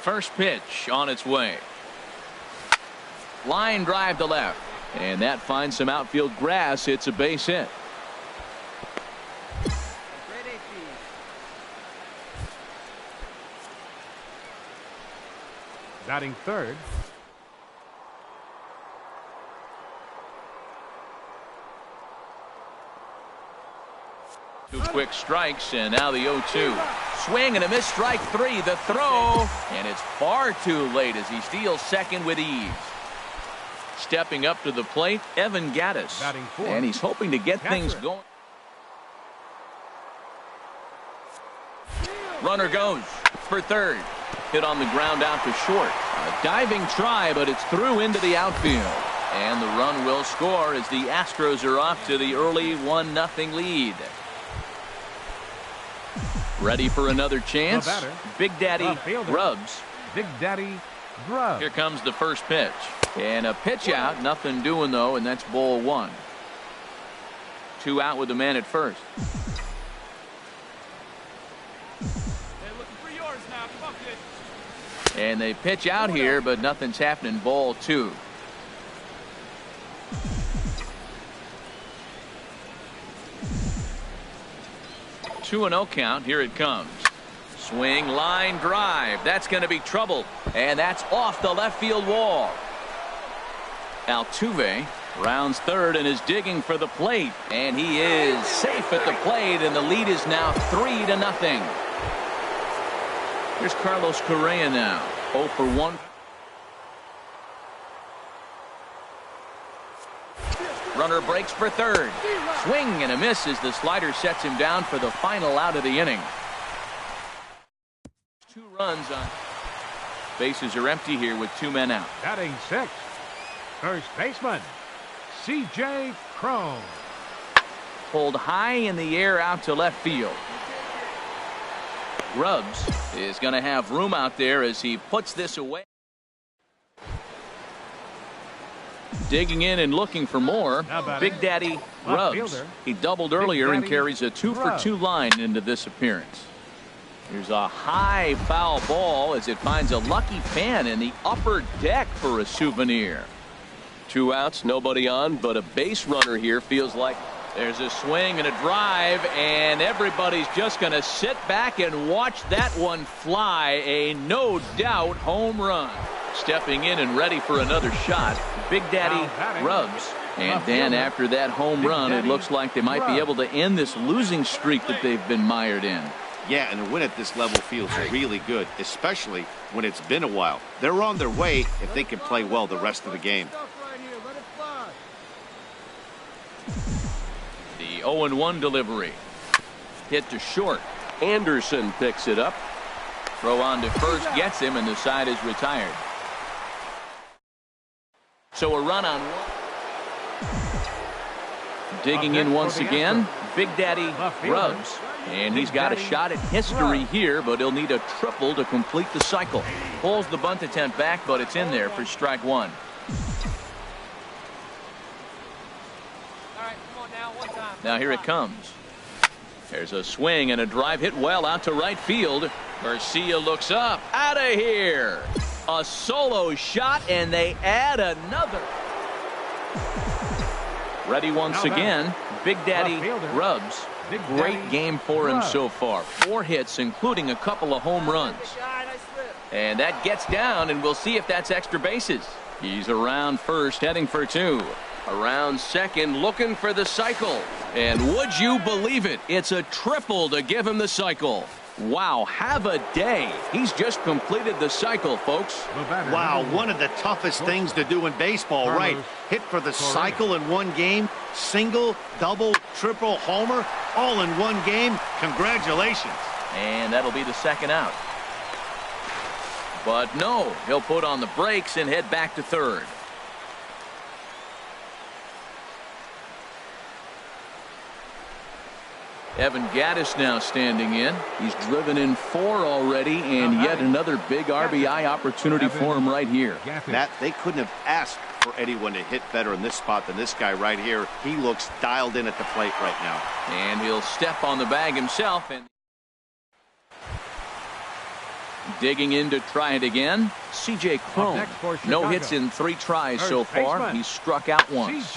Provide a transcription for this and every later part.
First pitch on its way. Line drive to left. And that finds some outfield grass. It's a base hit. Batting third. Two quick strikes, and now the 0-2. Swing and a miss, strike three. The throw, and it's far too late as he steals second with ease. Stepping up to the plate, Evan Gattis. And he's hoping to get things going. Runner goes for third. Hit on the ground out to short. A diving try, but it's through into the outfield. And the run will score as the Astros are off to the early 1-0 lead. Ready for another chance. Big Daddy Grubbs. Big Daddy Grubbs. Here comes the first pitch. And a pitch out. Nothing doing, though, and that's ball one. 2 out with the man at first. And they pitch out here, but nothing's happening. Ball 2. Two and 0 count. Here it comes. Swing, line drive. That's going to be trouble. And that's off the left field wall. Altuve rounds third and is digging for the plate. And he is safe at the plate, and the lead is now 3-0. Here's Carlos Correa now. 0 for 1. Runner breaks for third. Swing and a miss as the slider sets him down for the final out of the inning. 2 runs on. Bases are empty here with 2 men out. Batting sixth. First baseman, C.J. Cron. Pulled high in the air out to left field. Grubbs is going to have room out there as he puts this away. Digging in and looking for more. Big Daddy Grubbs. He doubled earlier and carries a 2 for 2 line into this appearance. Here's a high foul ball as it finds a lucky fan in the upper deck for a souvenir. 2 outs, nobody on, but a base runner here feels like there's a swing and a drive, and everybody's just going to sit back and watch that one fly. A no doubt home run. Stepping in and ready for another shot, Big Daddy Grubbs. And Dan, after that home run, it looks like they might be able to end this losing streak that they've been mired in. Yeah, and a win at this level feels really good, especially when it's been a while. They're on their way if they can play well the rest of the game. The 0-1 delivery. Hit to short. Anderson picks it up. Throw on to first gets him, and the side is retired. So a run on one. Digging in once again, Big Daddy Grubbs. And he's got a shot at history here, but he'll need a triple to complete the cycle. Pulls the bunt attempt back, but it's in there for strike one. Now here it comes. There's a swing and a drive hit well out to right field. Garcia looks up. Out of here. A solo shot, and they add another. Ready once again. Big Daddy Grubbs. Great game for him so far. 4 hits, including a couple of home runs. And that gets down, and we'll see if that's extra bases. He's around first, heading for 2. Around second, looking for the cycle. And would you believe it? It's a triple to give him the cycle. Wow, have a day. He's just completed the cycle, folks. Wow, one of the toughest things to do in baseball, right? Hit for the cycle in one game, single, double, triple, homer, all in one game. Congratulations. And that'll be the second out. But no, he'll put on the brakes and head back to third. Evan Gattis now standing in. He's driven in 4 already, and yet another big RBI opportunity for him right here. Matt, they couldn't have asked for anyone to hit better in this spot than this guy right here. He looks dialed in at the plate right now. And he'll step on the bag himself. And Digging in to try it again, C.J. Cron. No hits in 3 tries so far. He struck out once.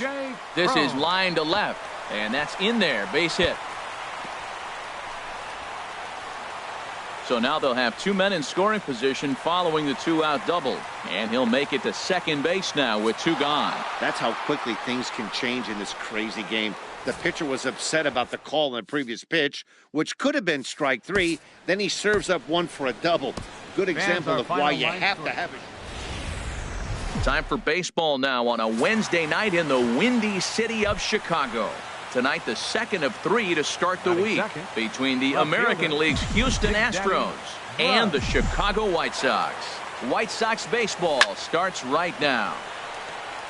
This is line to left, and that's in there. Base hit. So now they'll have 2 men in scoring position following the 2-out double. And he'll make it to second base now with 2 gone. That's how quickly things can change in this crazy game. The pitcher was upset about the call on the previous pitch, which could have been strike 3. Then he serves up 1 for a double. Good example of why you have to have it. Time for baseball now on a Wednesday night in the windy city of Chicago. Tonight, the second of 3 to start the week between the American League's Houston Astros and the Chicago White Sox. White Sox baseball starts right now.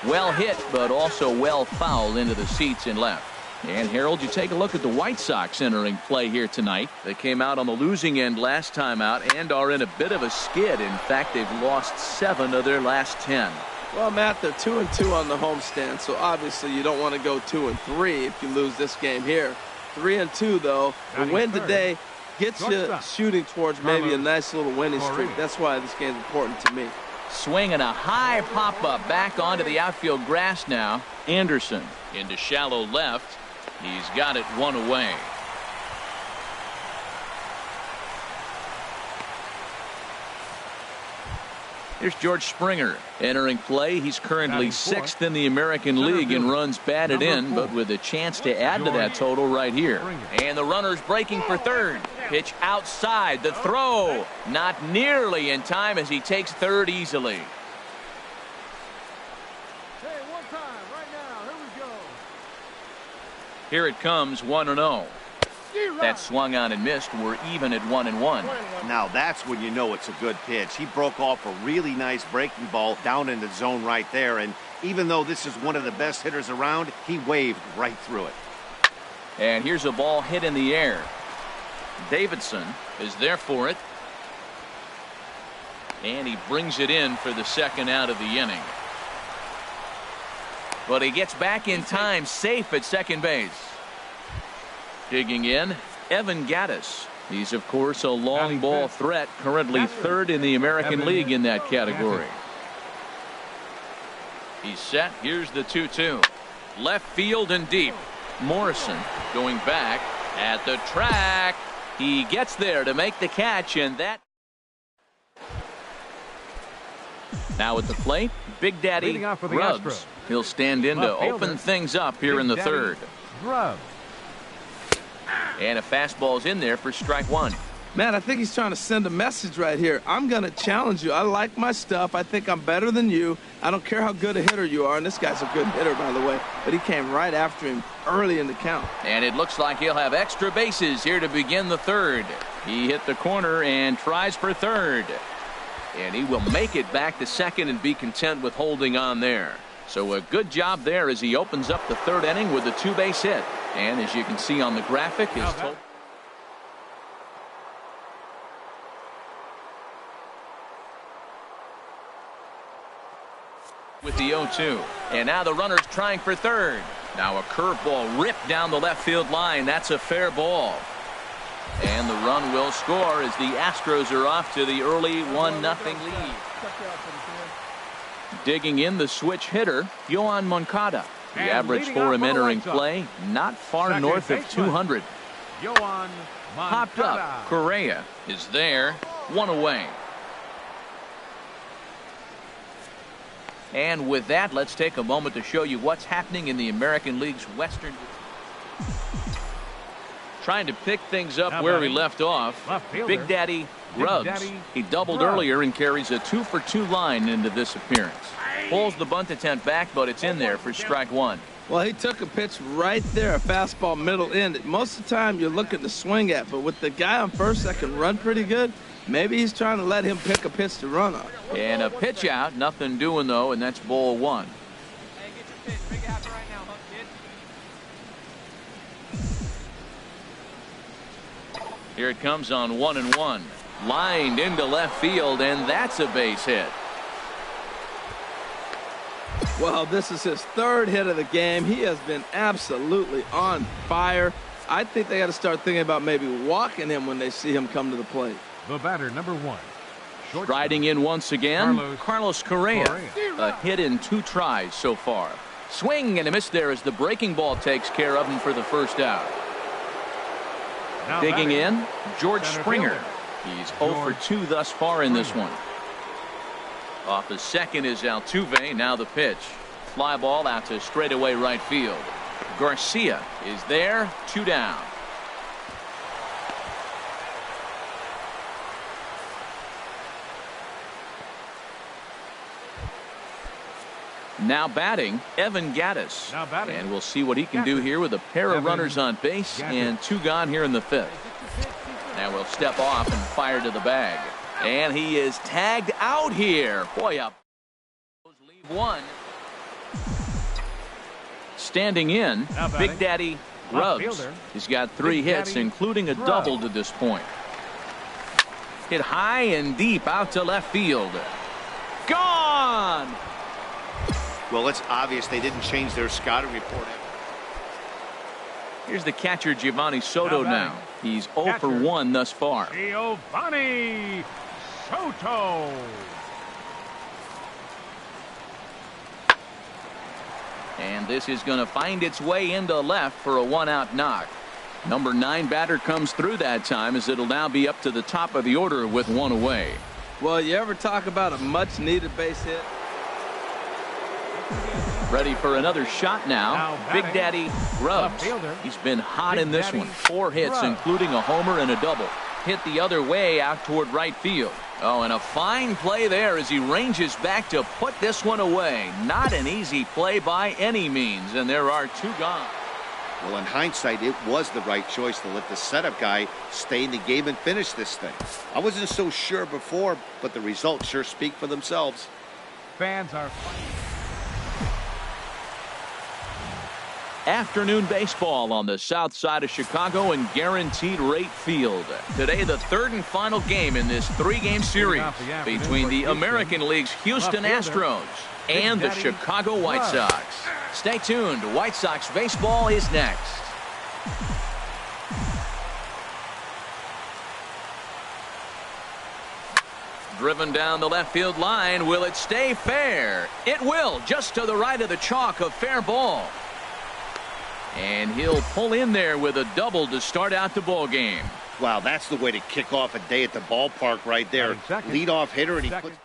Well hit, but also well fouled into the seats and left. And Harold, you take a look at the White Sox entering play here tonight. They came out on the losing end last time out and are in a bit of a skid. In fact, they've lost 7 of their last 10. Well, Matt, they're 2-2 on the homestand, so obviously you don't want to go 2-3 if you lose this game here. 3-2, though. The win today gets you shooting towards maybe a nice little winning streak. That's why this game's important to me. Swinging a high pop-up back onto the outfield grass now. Anderson into shallow left. He's got it 1 away. Here's George Springer entering play. He's currently 6th in the American League in runs batted in, but with a chance to add to that total right here. And the runner's breaking for third. Pitch outside. The throw not nearly in time as he takes third easily. Here it comes, 1-0. That swung on and missed. We're even at 1-1. Now that's when you know it's a good pitch. He broke off a really nice breaking ball down in the zone right there. And even though this is one of the best hitters around, he waved right through it. And here's a ball hit in the air. Davidson is there for it. And he brings it in for the second out of the inning. But he gets back in time, safe at second base. Digging in, Evan Gattis. He's, of course, a long ball threat, currently 3rd in the American League in that category. He's set. Here's the 2-2. Left field and deep. Morrison going back at the track. He gets there to make the catch, and that. Now at the plate, Big Daddy Rubs. He'll stand in to open things up here in the 3rd. And a fastball's in there for strike 1. Man, I think he's trying to send a message right here. I'm going to challenge you. I like my stuff. I think I'm better than you. I don't care how good a hitter you are. And this guy's a good hitter, by the way. But he came right after him early in the count. And it looks like he'll have extra bases here to begin the 3rd. He hit the corner and tries for 3rd. And he will make it back to second and be content with holding on there. So a good job there as he opens up the 3rd inning with a 2-base hit. And as you can see on the graphic, his total. With the 0-2. And now the runner's trying for 3rd. Now a curveball ripped down the left field line. That's a fair ball. And the run will score as the Astros are off to the early 1-0 lead. Digging in, the switch hitter, Yoan Moncada. The average for him entering play, not far north of 200. Popped up. Correa is there. 1 away. And with that, let's take a moment to show you what's happening in the American League's Western. Trying to pick things up where we left off. Big Daddy Rubs. He doubled earlier and carries a 2-for-2 line into this appearance. Pulls the bunt attempt back, but it's in there for strike 1. Well, he took a pitch right there, a fastball middle end. Most of the time you're looking to swing at, but with the guy on first that can run pretty good, maybe he's trying to let him pick a pitch to run on. And a pitch out, nothing doing though, and that's ball 1. Hey, get your pitch. Big after right now, kid. Here it comes on 1-1. Lined into left field, and that's a base hit. Well, this is his 3rd hit of the game. He has been absolutely on fire. I think they got to start thinking about maybe walking him when they see him come to the plate. The batter, number 1. Striding in once again, Carlos Correa. A hit in 2 tries so far. Swing and a miss there as the breaking ball takes care of him for the first out. Digging in, George Springer. He's 0 for 2 thus far in this one. Off the second is Altuve. Now the pitch. Fly ball out to straightaway right field. Garcia is there. 2 down. Now batting, Evan Gattis. And we'll see what he can do here with a pair of runners on base and 2 gone here in the 5th. Now we'll step off and fire to the bag. And he is tagged out here. Boy, up. Leave 1. Standing in, Big Daddy Rubs. He's got 3 hits, including a double to this point. Hit high and deep out to left field. Gone! Well, it's obvious they didn't change their scouting report. Here's the catcher, Giovanni Soto now. He's 0 for 1 thus far. Giovanni Soto. And this is going to find its way into left for a 1-out knock. Number 9 batter comes through that time, as it'll now be up to the top of the order with 1 away. Well, you ever talk about a much-needed base hit? Ready for another shot now. Big Daddy Rubs. He's been hot in this one. 4 hits, including a homer and a double. Hit the other way out toward right field. Oh, and a fine play there as he ranges back to put this one away. Not an easy play by any means, and there are 2 gone. Well, in hindsight, it was the right choice to let the setup guy stay in the game and finish this thing. I wasn't so sure before, but the results sure speak for themselves. Fans are fighting. Afternoon baseball on the south side of Chicago and Guaranteed Rate Field. Today, the 3rd and final game in this 3-game series between the American League's Houston Astros and the Chicago White Sox. Stay tuned. White Sox baseball is next. Driven down the left field line. Will it stay fair? It will, just to the right of the chalk, a fair ball. And he'll pull in there with a double to start out the ball game. Wow, that's the way to kick off a day at the ballpark right there. Leadoff hitter, and he puts...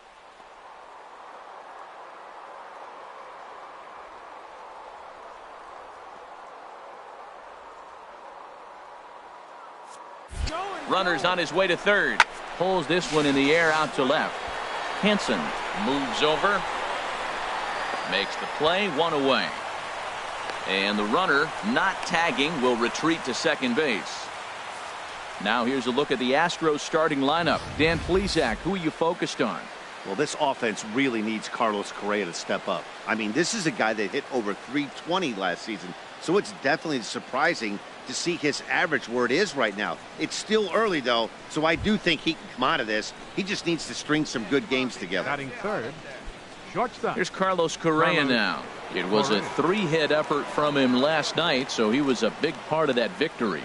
Runner's on his way to 3rd. Pulls this one in the air out to left. Henson moves over. Makes the play. 1 away. And the runner, not tagging, will retreat to second base. Now here's a look at the Astros starting lineup. Dan Plesac, who are you focused on? Well, this offense really needs Carlos Correa to step up. I mean, this is a guy that hit over 320 last season, so it's definitely surprising to see his average where it is right now. It's still early, though, so I do think he can come out of this. He just needs to string some good games together. Batting 3rd, shortstop. Here's Carlos Correa now. It was a 3-hit effort from him last night, so he was a big part of that victory.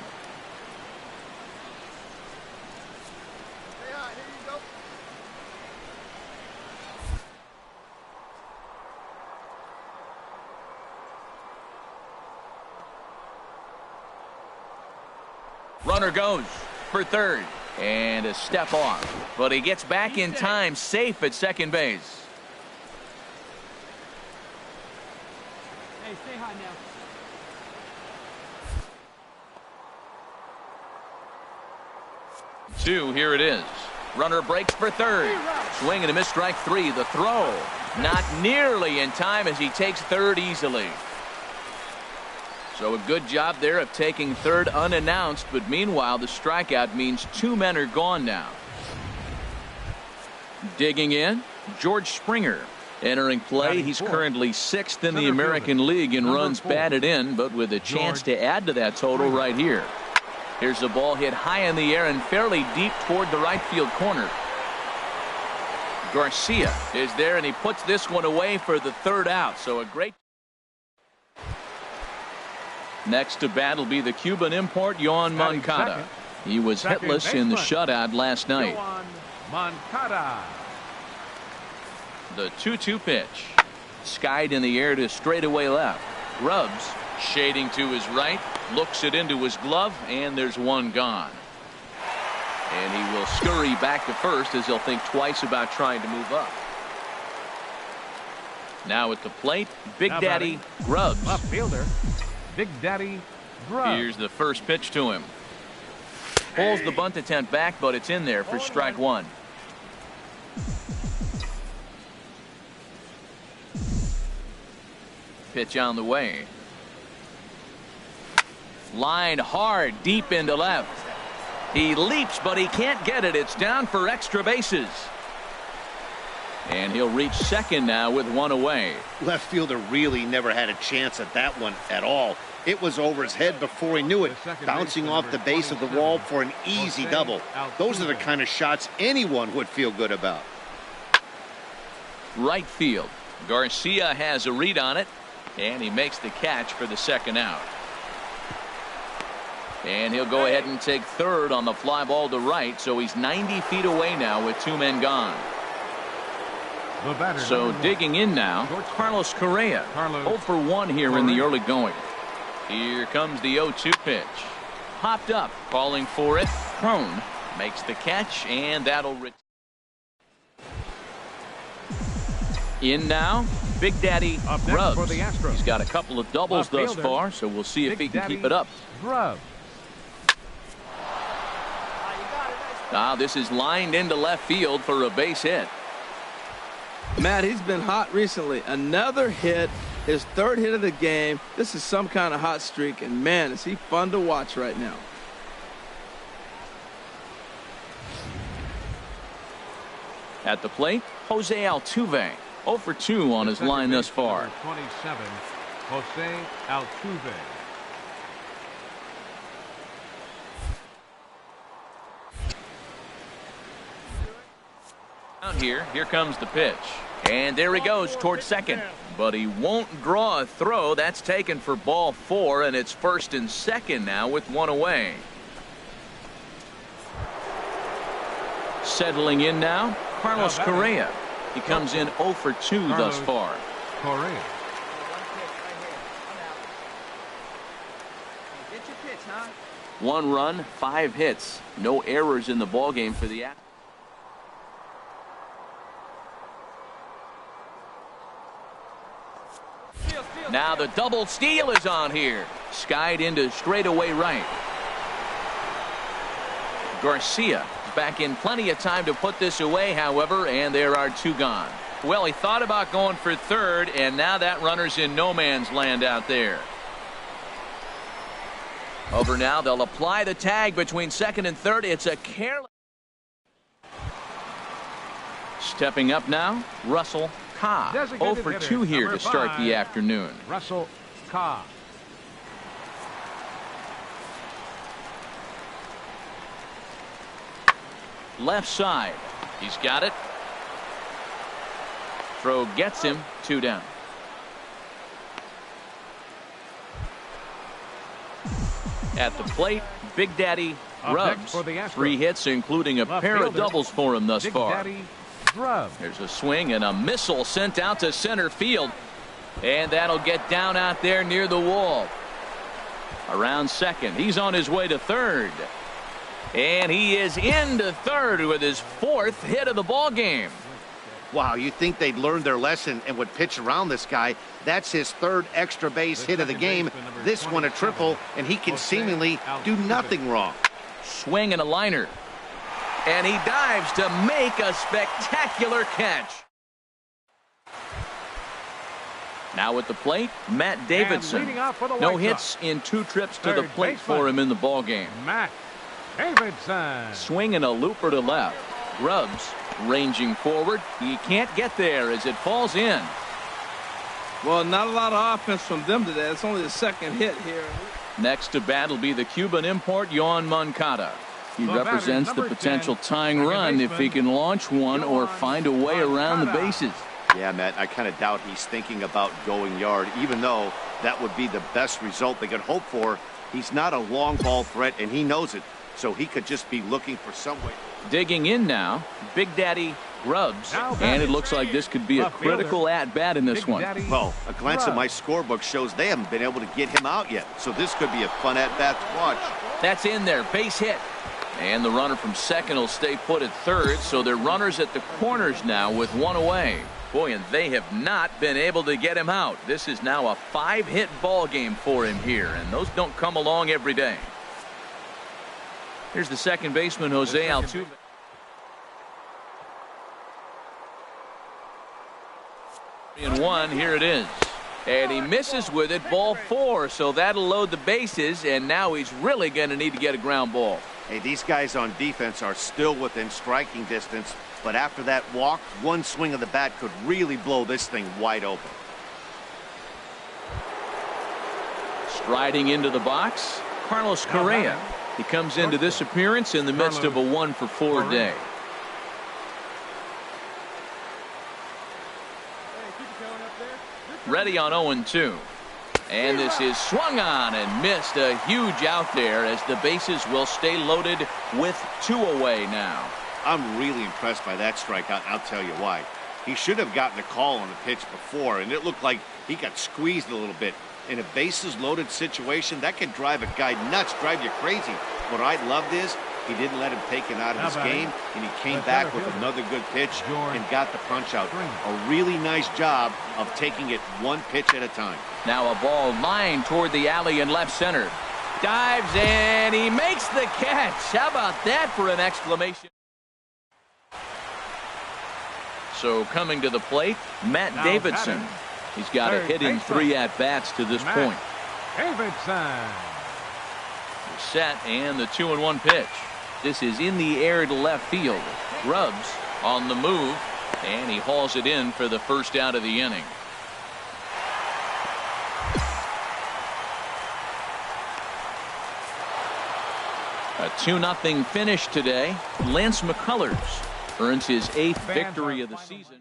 Runner goes for 3rd, and a step off, but he gets back in time, safe at second base. Hey, stay high now. Two, here it is. Runner breaks for 3rd. Swing and a miss, strike 3. The throw not nearly in time as he takes 3rd easily. So a good job there of taking 3rd unannounced, but meanwhile the strikeout means 2 men are gone now. Digging in, George Springer. Entering play, he's currently 6th in the American League in runs batted in, but with a chance to add to that total right here. Here's the ball hit high in the air and fairly deep toward the right field corner. Garcia is there, and he puts this one away for the 3rd out. So a great... Next to bat will be the Cuban import, Yoan Moncada. He was hitless in the shutout last night. Moncada. The 2-2 pitch. Skied in the air to straightaway left. Rubs shading to his right. Looks it into his glove, and there's one gone. And he will scurry back to first as he'll think twice about trying to move up. Now at the plate, Big Daddy Rubs. Left fielder, Big Daddy Rubs. Here's the first pitch to him. Pulls the bunt attempt back, but it's in there for strike one. Pitch on the way. Line hard, deep into left. He leaps, but he can't get it. It's down for extra bases. And he'll reach second now with one away. Left fielder really never had a chance at that one at all. It was over his head before he knew it, bouncing off the base of the wall for an easy double. Those are the kind of shots anyone would feel good about. Right field. Garcia has a read on it, and he makes the catch for the second out. And he'll go ahead and take third on the fly ball to right, so he's 90 feet away now with two men gone. So digging in now, Carlos Correa. 0 for 1 here in the early going. Here comes the 0-2 pitch. Popped up, calling for it. Crone makes the catch, and that'll in now, Big Daddy Rubs. He's got a couple of doubles thus far, so we'll see if he can keep it up. Now this is lined into left field for a base hit. Matt, he's been hot recently. Another hit, his third hit of the game. This is some kind of hot streak, and man, is he fun to watch right now. At the plate, Jose Altuve. 0 for 2 on his line thus far. 27, Jose Altuve. Out here comes the pitch. And there he goes towards second. But he won't draw a throw. That's taken for ball 4, and it's first and second now with one away. Settling in now, Carlos Correa. He comes in 0 for 2 thus far. Correa. Get your pitch, huh? 1 run, 5 hits. No errors in the ballgame for the Astros. Now the double steal is on here. Skied into straightaway right. Garcia back in plenty of time to put this away, however, and there are 2 gone. Well, he thought about going for third, and now that runner's in no man's land out there. Over now, they'll apply the tag between second and third. It's a careless. Stepping up now, Russell Cobb. 0 for 2 here to start the afternoon. Russell Cobb. Left side. He's got it. Throw gets him. 2 down. At the plate, Big Daddy Rubs. 3 hits, including a pair of doubles for him thus far. There's a swing and a missile sent out to center field. And that'll get down out there near the wall. Around second. He's on his way to third. And he is into third with his 4th hit of the ball game. Wow, you think they'd learned their lesson and would pitch around this guy. That's his 3rd extra base hit of the game. This one a triple, and he can seemingly do nothing wrong. Swing and a liner. And he dives to make a spectacular catch. Now at the plate, Matt Davidson. No hits in 2 trips to the plate for him in the ball game. Matt Davidson. Swing and a looper to left. Rubs ranging forward. He can't get there as it falls in. Well, not a lot of offense from them today. It's only the 2nd hit here. Next to bat will be the Cuban import, Yoan Moncada. He represents the potential tying run if he can launch one or find a way around the bases. Yeah, Matt, I kind of doubt he's thinking about going yard, even though that would be the best result they could hope for. He's not a long ball threat, and he knows it, so he could just be looking for some way. Digging in now, Big Daddy Rubs, and it looks like this could be a critical at-bat in this one. Well, a glance at my scorebook shows they haven't been able to get him out yet, so this could be a fun at-bat to watch. That's in there, base hit. And the runner from second will stay put at third, so they're runners at the corners now with one away. Boy, and they have not been able to get him out. This is now a 5-hit ball game for him here, and those don't come along every day. Here's the second baseman, Jose Altuve. And 1, here it is. And he misses with it, ball 4, so that'll load the bases, and now he's really going to need to get a ground ball. Hey, these guys on defense are still within striking distance, but after that walk, one swing of the bat could really blow this thing wide open. Striding into the box, Carlos Correa. He comes into this appearance in the midst of a 1-for-4 day. Ready on 0-2. And this is swung on and missed. A huge out there as the bases will stay loaded with 2 away now. I'm really impressed by that strikeout, and I'll tell you why. He should have gotten a call on the pitch before, and it looked like he got squeezed a little bit. In a bases-loaded situation, that can drive a guy nuts, drive you crazy. What I loved is he didn't let him take it out of his game, and he came back with another good pitch and got the punch out. A really nice job of taking it one pitch at a time. Now a ball lined toward the alley in left center. Dives, and he makes the catch. How about that for an exclamation? So coming to the plate, Matt Davidson. He's got a hit in 3 at-bats to this point. Davidson. Set, and the 2-1 pitch. This is in the air to left field. Rubs on the move, and he hauls it in for the first out of the inning. A 2-0 finish today. Lance McCullers earns his 8th victory of the season.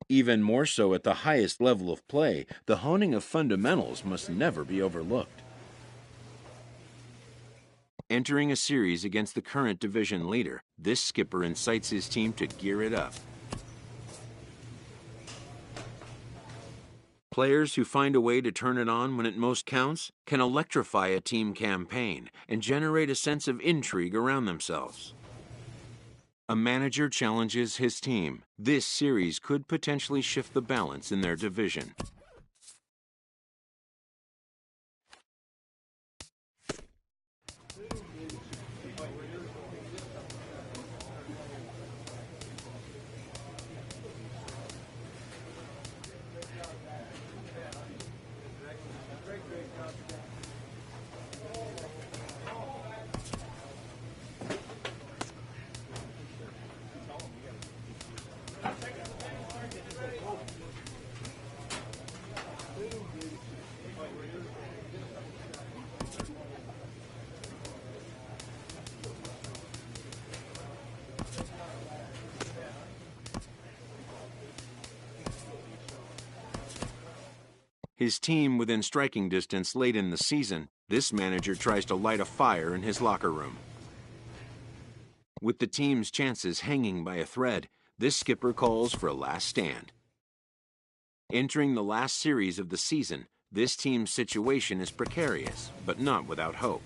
Even more so at the highest level of play, the honing of fundamentals must never be overlooked. Entering a series against the current division leader, this skipper incites his team to gear it up. Players who find a way to turn it on when it most counts can electrify a team campaign and generate a sense of intrigue around themselves. A manager challenges his team. This series could potentially shift the balance in their division. His team within striking distance late in the season, this manager tries to light a fire in his locker room. With the team's chances hanging by a thread, this skipper calls for a last stand. Entering the last series of the season, this team's situation is precarious, but not without hope.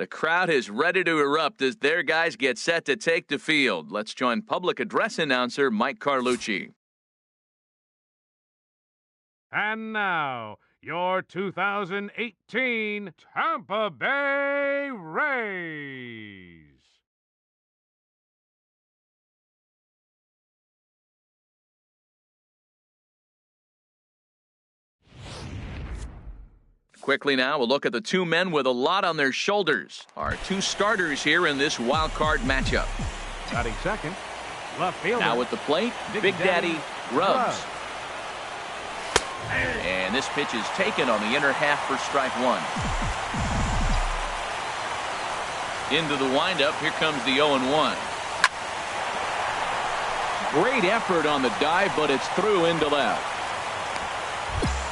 The crowd is ready to erupt as their guys get set to take the field. Let's join public address announcer Mike Carlucci. And now, your 2018 Tampa Bay Rays. Quickly now, we'll look at the two men with a lot on their shoulders. Our two starters here in this wild card matchup. Batting second, left fielder. Now at the plate, Big Daddy Rubs. And this pitch is taken on the inner half for strike one. Into the windup, here comes the 0-1. Great effort on the dive, but it's through into left.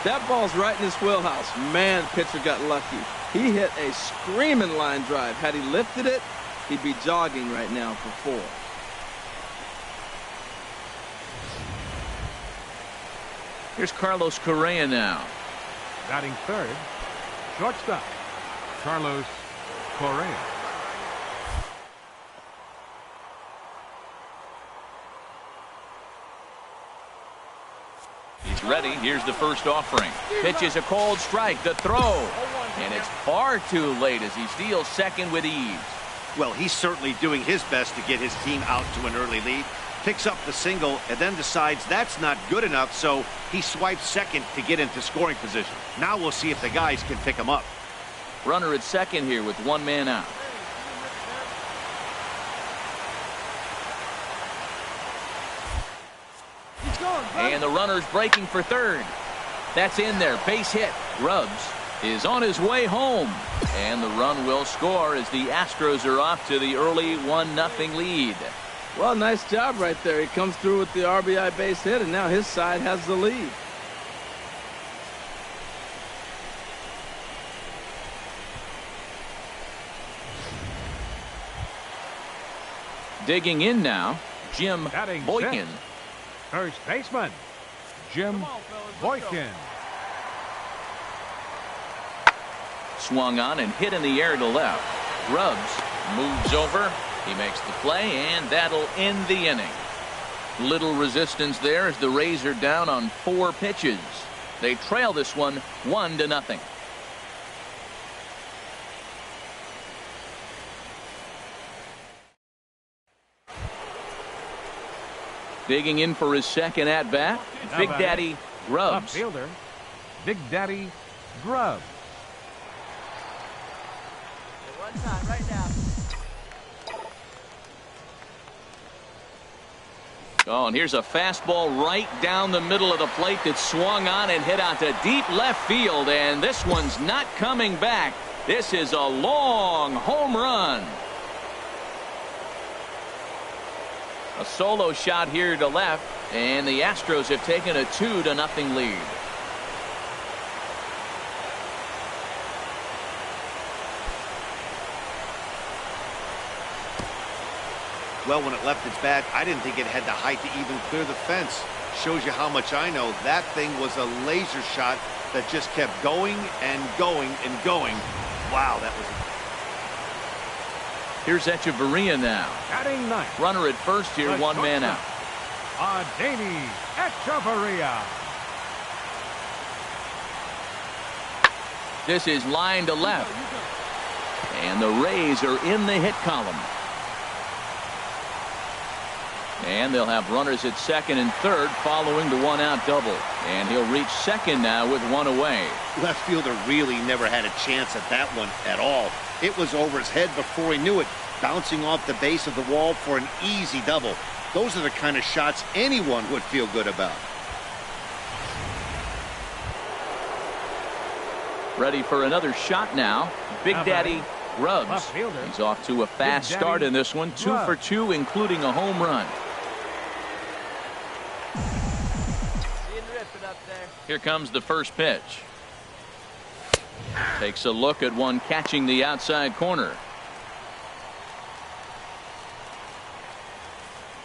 That ball's right in his wheelhouse. Man, pitcher got lucky. He hit a screaming line drive. Had he lifted it, he'd be jogging right now for 4. Here's Carlos Correa now. Batting third, shortstop, Carlos Correa. He's ready. Here's the first offering. Pitch is a cold strike. The throw. And it's far too late as he steals second with ease. Well, he's certainly doing his best to get his team out to an early lead. Picks up the single and then decides that's not good enough, so he swipes second to get into scoring position. Now we'll see if the guys can pick him up. Runner at second here with one man out. And the runner's breaking for third. That's in there. Base hit. Rubs is on his way home. And the run will score as the Astros are off to the early 1-0 lead. Well, nice job right there. He comes through with the RBI base hit, and now his side has the lead. Digging in now, Jim Batting Boykin. sixth, first baseman, Jim Boykin. Swung on and hit in the air to left. Rubs moves over. He makes the play, and that'll end the inning. Little resistance there as the Rays are down on 4 pitches. They trail this one 1-0. Digging in for his second at-bat, Big Daddy Rubs. Left fielder, Big Daddy Grub. One time, right now. Oh, and here's a fastball right down the middle of the plate that swung on and hit out to deep left field, and this one's not coming back. This is a long home run. A solo shot here to left, and the Astros have taken a 2-0 lead. Well, when it left its bat, I didn't think it had the height to even clear the fence. Shows you how much I know. That thing was a laser shot that just kept going and going and going. Wow, that was... Here's Echeverria now. Batting ninth, Runner at first here, one man out. Adeiny Echeverria. This is line to left. And the Rays are in the hit column. And they'll have runners at second and third following the one-out double. And he'll reach second now with one away. Left fielder really never had a chance at that one at all. It was over his head before he knew it, bouncing off the base of the wall for an easy double. Those are the kind of shots anyone would feel good about. Ready for another shot now. Big Daddy Rubs. He's off to a fast start in this one. 2 for 2, including a home run. Here comes the first pitch. Takes a look at one catching the outside corner.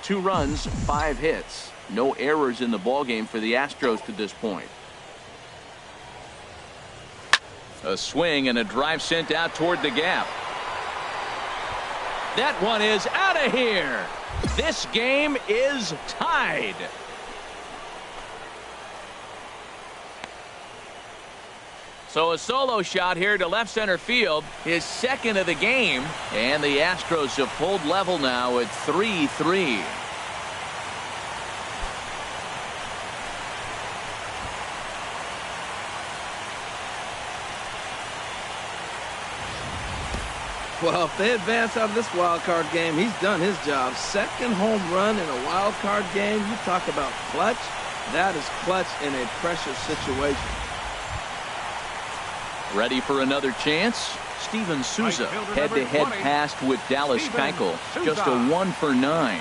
2 runs, 5 hits. No errors in the ballgame for the Astros to this point. A swing and a drive sent out toward the gap. That one is out of here. This game is tied. So a solo shot here to left center field, his second of the game, and the Astros have pulled level now at 3-3. Well, if they advance out of this wild card game, he's done his job. Second home run in a wild card game. You talk about clutch. That is clutch in a pressure situation. Ready for another chance? Steven Souza head-to-head pass with Dallas Keuchel. Just a 1 for 9.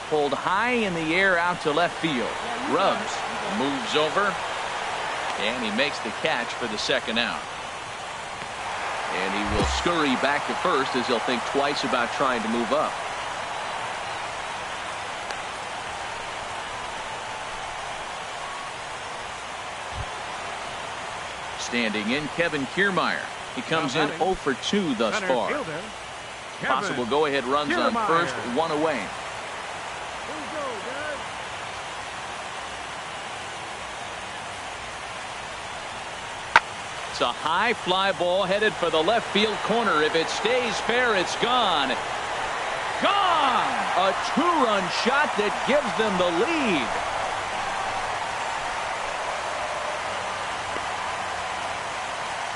Pulled high in the air out to left field. Rubs moves over, and he makes the catch for the second out. And he will scurry back to first as he'll think twice about trying to move up. Standing in, Kevin Kiermaier. He comes in 0 for 2 thus far. Possible go-ahead runs on first, 1 away. It's a high fly ball headed for the left field corner. If it stays fair, it's gone. Gone! A 2-run shot that gives them the lead.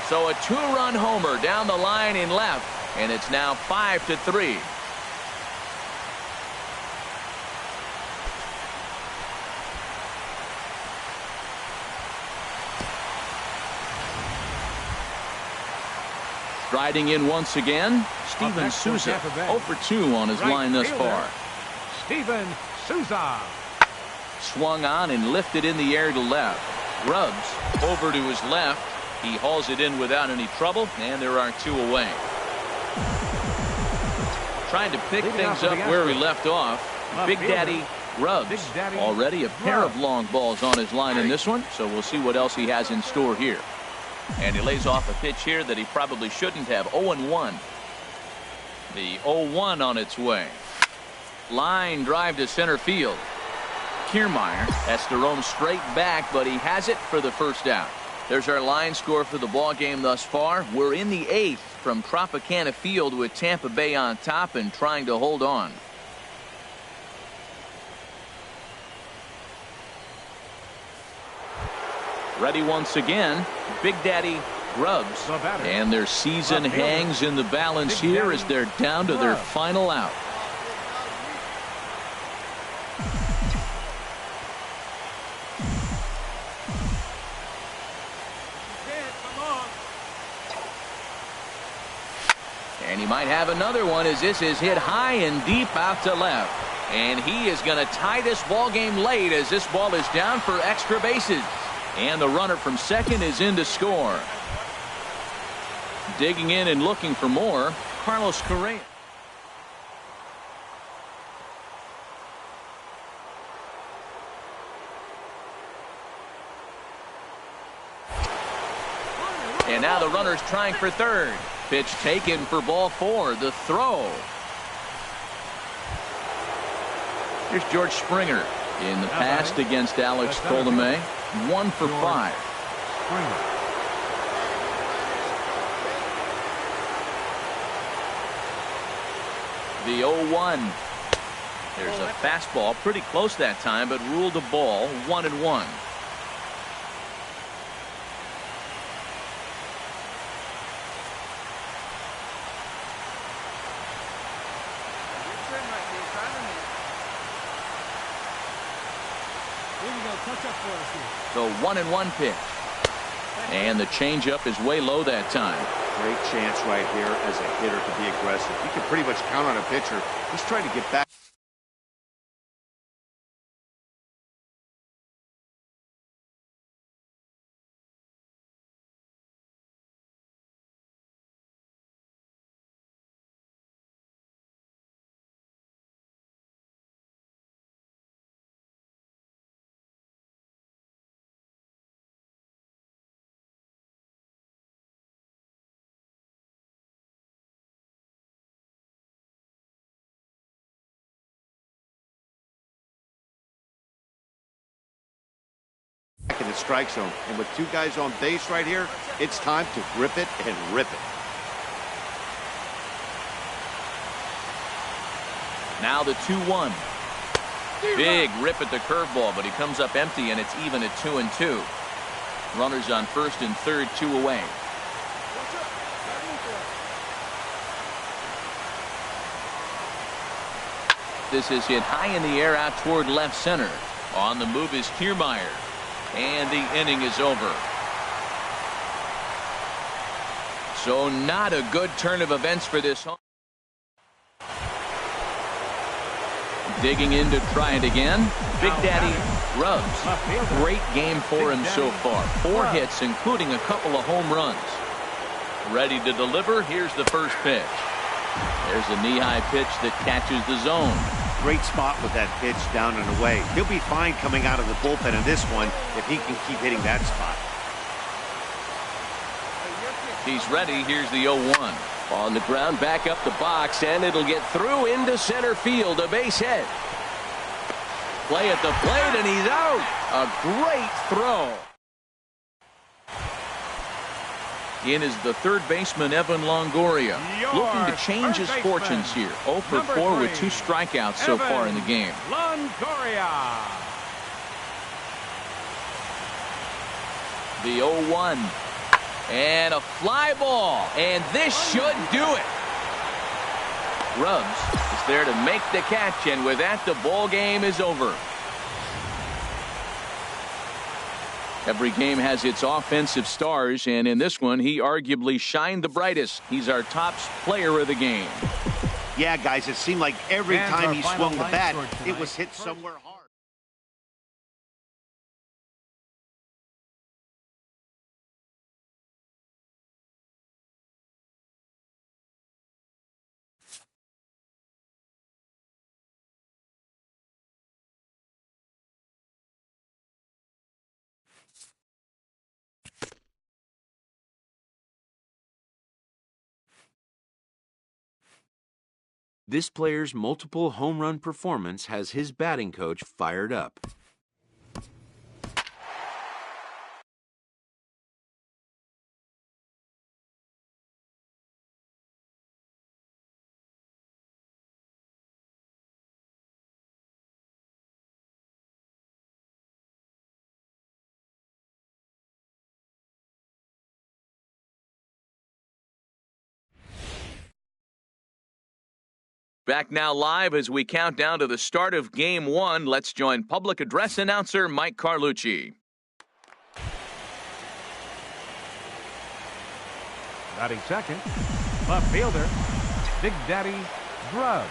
So a 2-run homer down the line in left, and it's now 5-3. Striding in once again, Steven Souza, 0 for 2 on his line thus far. Steven Souza. Swung on and lifted in the air to left. Rubs over to his left. He hauls it in without any trouble, and there are 2 away. Trying to pick things up where he left off. Big Daddy Rubs. Already a pair of long balls on his line in this one, so we'll see what else he has in store here. And he lays off a pitch here that he probably shouldn't have. 0-1. The 0-1 on its way. Line drive to center field. Kiermaier has to roam straight back, but he has it for the first out. There's our line score for the ball game thus far. We're in the 8th from Tropicana Field with Tampa Bay on top and trying to hold on. Ready once again, Big Daddy Rubs. And their season hangs in the balance here as they're down to their final out. And he might have another one as this is hit high and deep out to left. And he is going to tie this ball game late as this ball is down for extra bases. And the runner from second is in to score. Digging in and looking for more, Carlos Correa. And now the runner's trying for third. Pitch taken for ball 4. The throw. Here's George Springer in the past against Alex Colomé. 1 for 5. The 0-1. There's a fastball pretty close that time, but ruled a ball. 1-1. So 1-1 pitch. And the changeup is way low that time. Great chance right here as a hitter to be aggressive. You can pretty much count on a pitcher. He's trying to get back. the strike zone. And with two guys on base right here, it's time to grip it and rip it. Now the 2-1. Big rip at the curveball, but he comes up empty, and it's even at 2-2. Runners on first and third, 2 away. This is hit high in the air out toward left center. On the move is Kiermaier. And the inning is over. So not a good turn of events for this home. Digging in to try it again. Big Daddy Rubs. Great game for him so far. 4 hits, including a couple of home runs. Ready to deliver. Here's the first pitch. There's a knee-high pitch that catches the zone. Great spot with that pitch down and away. He'll be fine coming out of the bullpen in this one if he can keep hitting that spot. He's ready. Here's the 0-1. On the ground, back up the box, and it'll get through into center field. A base hit. Play at the plate, and he's out. A great throw. In is the third baseman, Evan Longoria, looking to change his fortunes here. 0 for 4 with 2 strikeouts so far in the game. Longoria. The 0-1. And a fly ball. And this should do it. Rubs is there to make the catch, and with that, the ball game is over. Every game has its offensive stars, and in this one, he arguably shined the brightest. He's our top player of the game. Yeah, guys, it seemed like every time he swung the bat, it was hit somewhere hard. This player's multiple home run performance has his batting coach fired up. Back now live as we count down to the start of Game 1. Let's join public address announcer Mike Carlucci. Batting second, left fielder, Big Daddy Rubs.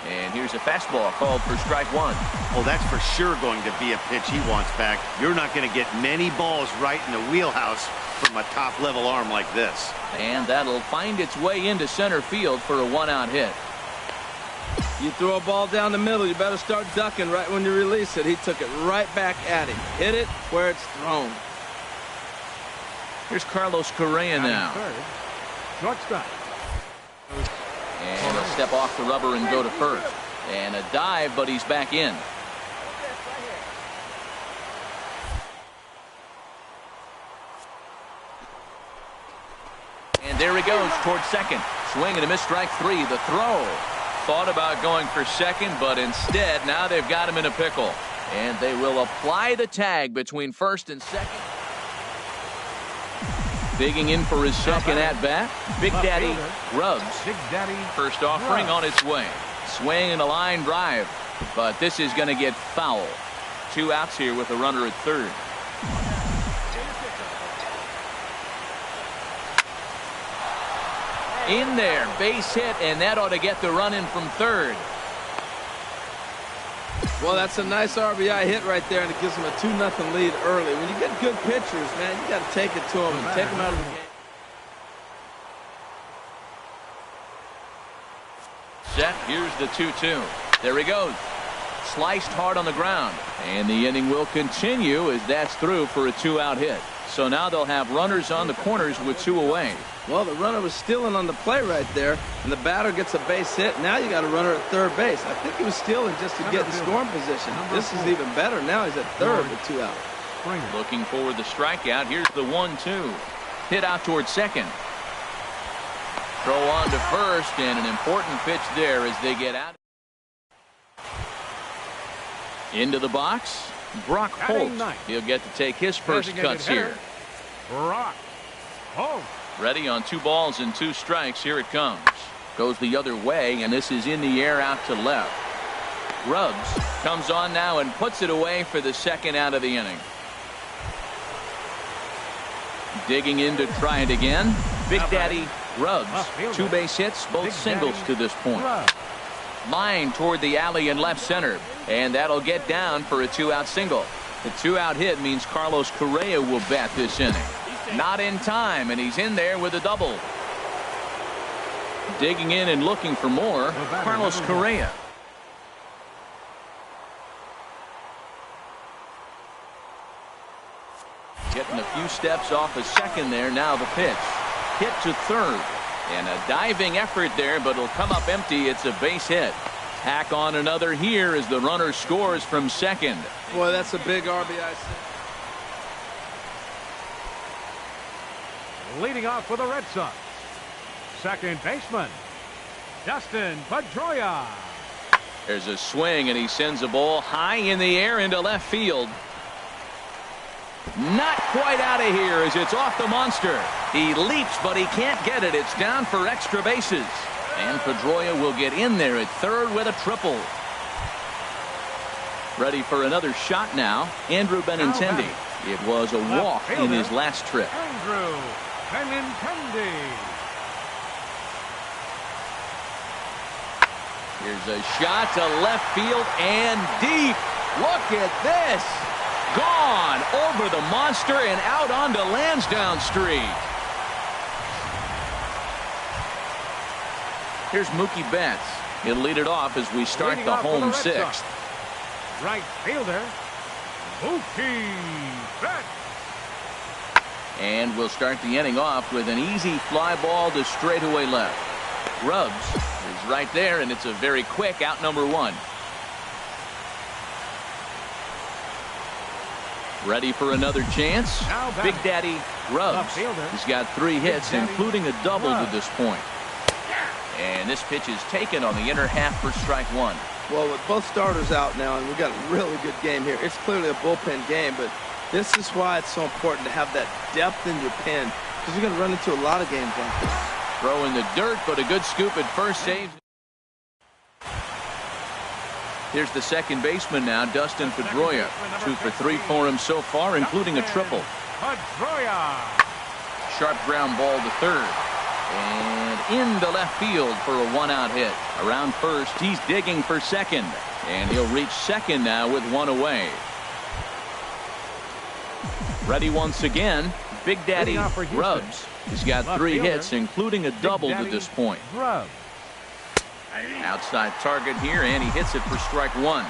And here's a fastball called for strike 1. Oh, that's for sure going to be a pitch he wants back. You're not going to get many balls right in the wheelhouse from a top-level arm like this. And that'll find its way into center field for a 1-out hit. You throw a ball down the middle, you better start ducking right when you release it. He took it right back at him. Hit it where it's thrown. Here's Carlos Correa now. Third, shortstop. And he'll step off the rubber and go to first. And a dive, but he's back in. And there he goes towards second. Swing and a miss, strike 3. The throw. Thought about going for second, but instead now they've got him in a pickle. And they will apply the tag between first and second. Digging in for his second at-bat, Big Daddy Rubs. Big Daddy First offering on its way. Swing and a line drive. But this is going to get foul. 2 outs here with a runner at third. In there, base hit, and that ought to get the run in from third. Well, that's a nice RBI hit right there, and it gives them a 2-0 lead early. When you get good pitchers, man, you got to take it to them and take them out of the game. Set, here's the 2-2. There he goes. Sliced hard on the ground. And the inning will continue as that's through for a 2-out hit. So now they'll have runners on the corners with 2 away. Well, the runner was stealing on the play right there, and the batter gets a base hit. Now you got a runner at third base. I think he was stealing just to get in scoring position. This is even better. Now he's at third with 2 out. Looking for the strikeout. Here's the 1-2. Hit out towards second. Throw on to first, and an important pitch there as they get out. Into the box, Brock Holt. He'll get to take his first cuts here. Brock Holt. Ready on 2 balls and 2 strikes. Here it comes. Goes the other way, and this is in the air out to left. Rubs comes on now and puts it away for the second out of the inning. Digging in to try it again. Big Daddy Rubs. 2 base hits, both singles to this point. Line toward the alley in left center, and that'll get down for a 2-out single. The 2-out hit means Carlos Correa will bat this inning. Not in time, and he's in there with a double. Digging in and looking for more, Carlos Correa. Getting a few steps off a second there. Now the pitch. Hit to third. And a diving effort there, but it'll come up empty. It's a base hit. Tack on another here as the runner scores from second. Boy, that's a big RBI. Leading off for the Red Sox, second baseman, Dustin Pedroia. There's a swing, and he sends a ball high in the air into left field. Not quite out of here as it's off the monster. He leaps, but he can't get it. It's down for extra bases. And Pedroia will get in there at third with a triple. Ready for another shot now, Andrew Benintendi. It was a walk in his last trip. Andrew Benintendi. Here's a shot to left field and deep. Look at this. Gone over the monster and out onto Lansdowne Street. Here's Mookie Betts. He'll lead it off as we start the home 6th. Right fielder, Mookie Betts. And we'll start the inning off with an easy fly ball to straightaway left. Rubs is right there, and it's a very quick out number 1. Ready for another chance. Big Daddy Rubs. He's got 3 hits, including a double to this point. And this pitch is taken on the inner half for strike 1. Well, with both starters out now, and we've got a really good game here. It's clearly a bullpen game, but this is why it's so important to have that depth in your pen, because you're going to run into a lot of games like this. Throw in the dirt, but a good scoop at first. Saves. Here's the second baseman now, Dustin Pedroia. 2 for 3 for him so far, including a triple. Pedroia. Sharp ground ball to third. And into left field for a 1-out hit. Around first, he's digging for second. And he'll reach second now with 1 away. Ready once again, Big Daddy Rubs. He's got 3 hits, including a double to this point. Outside target here, and he hits it for strike 1.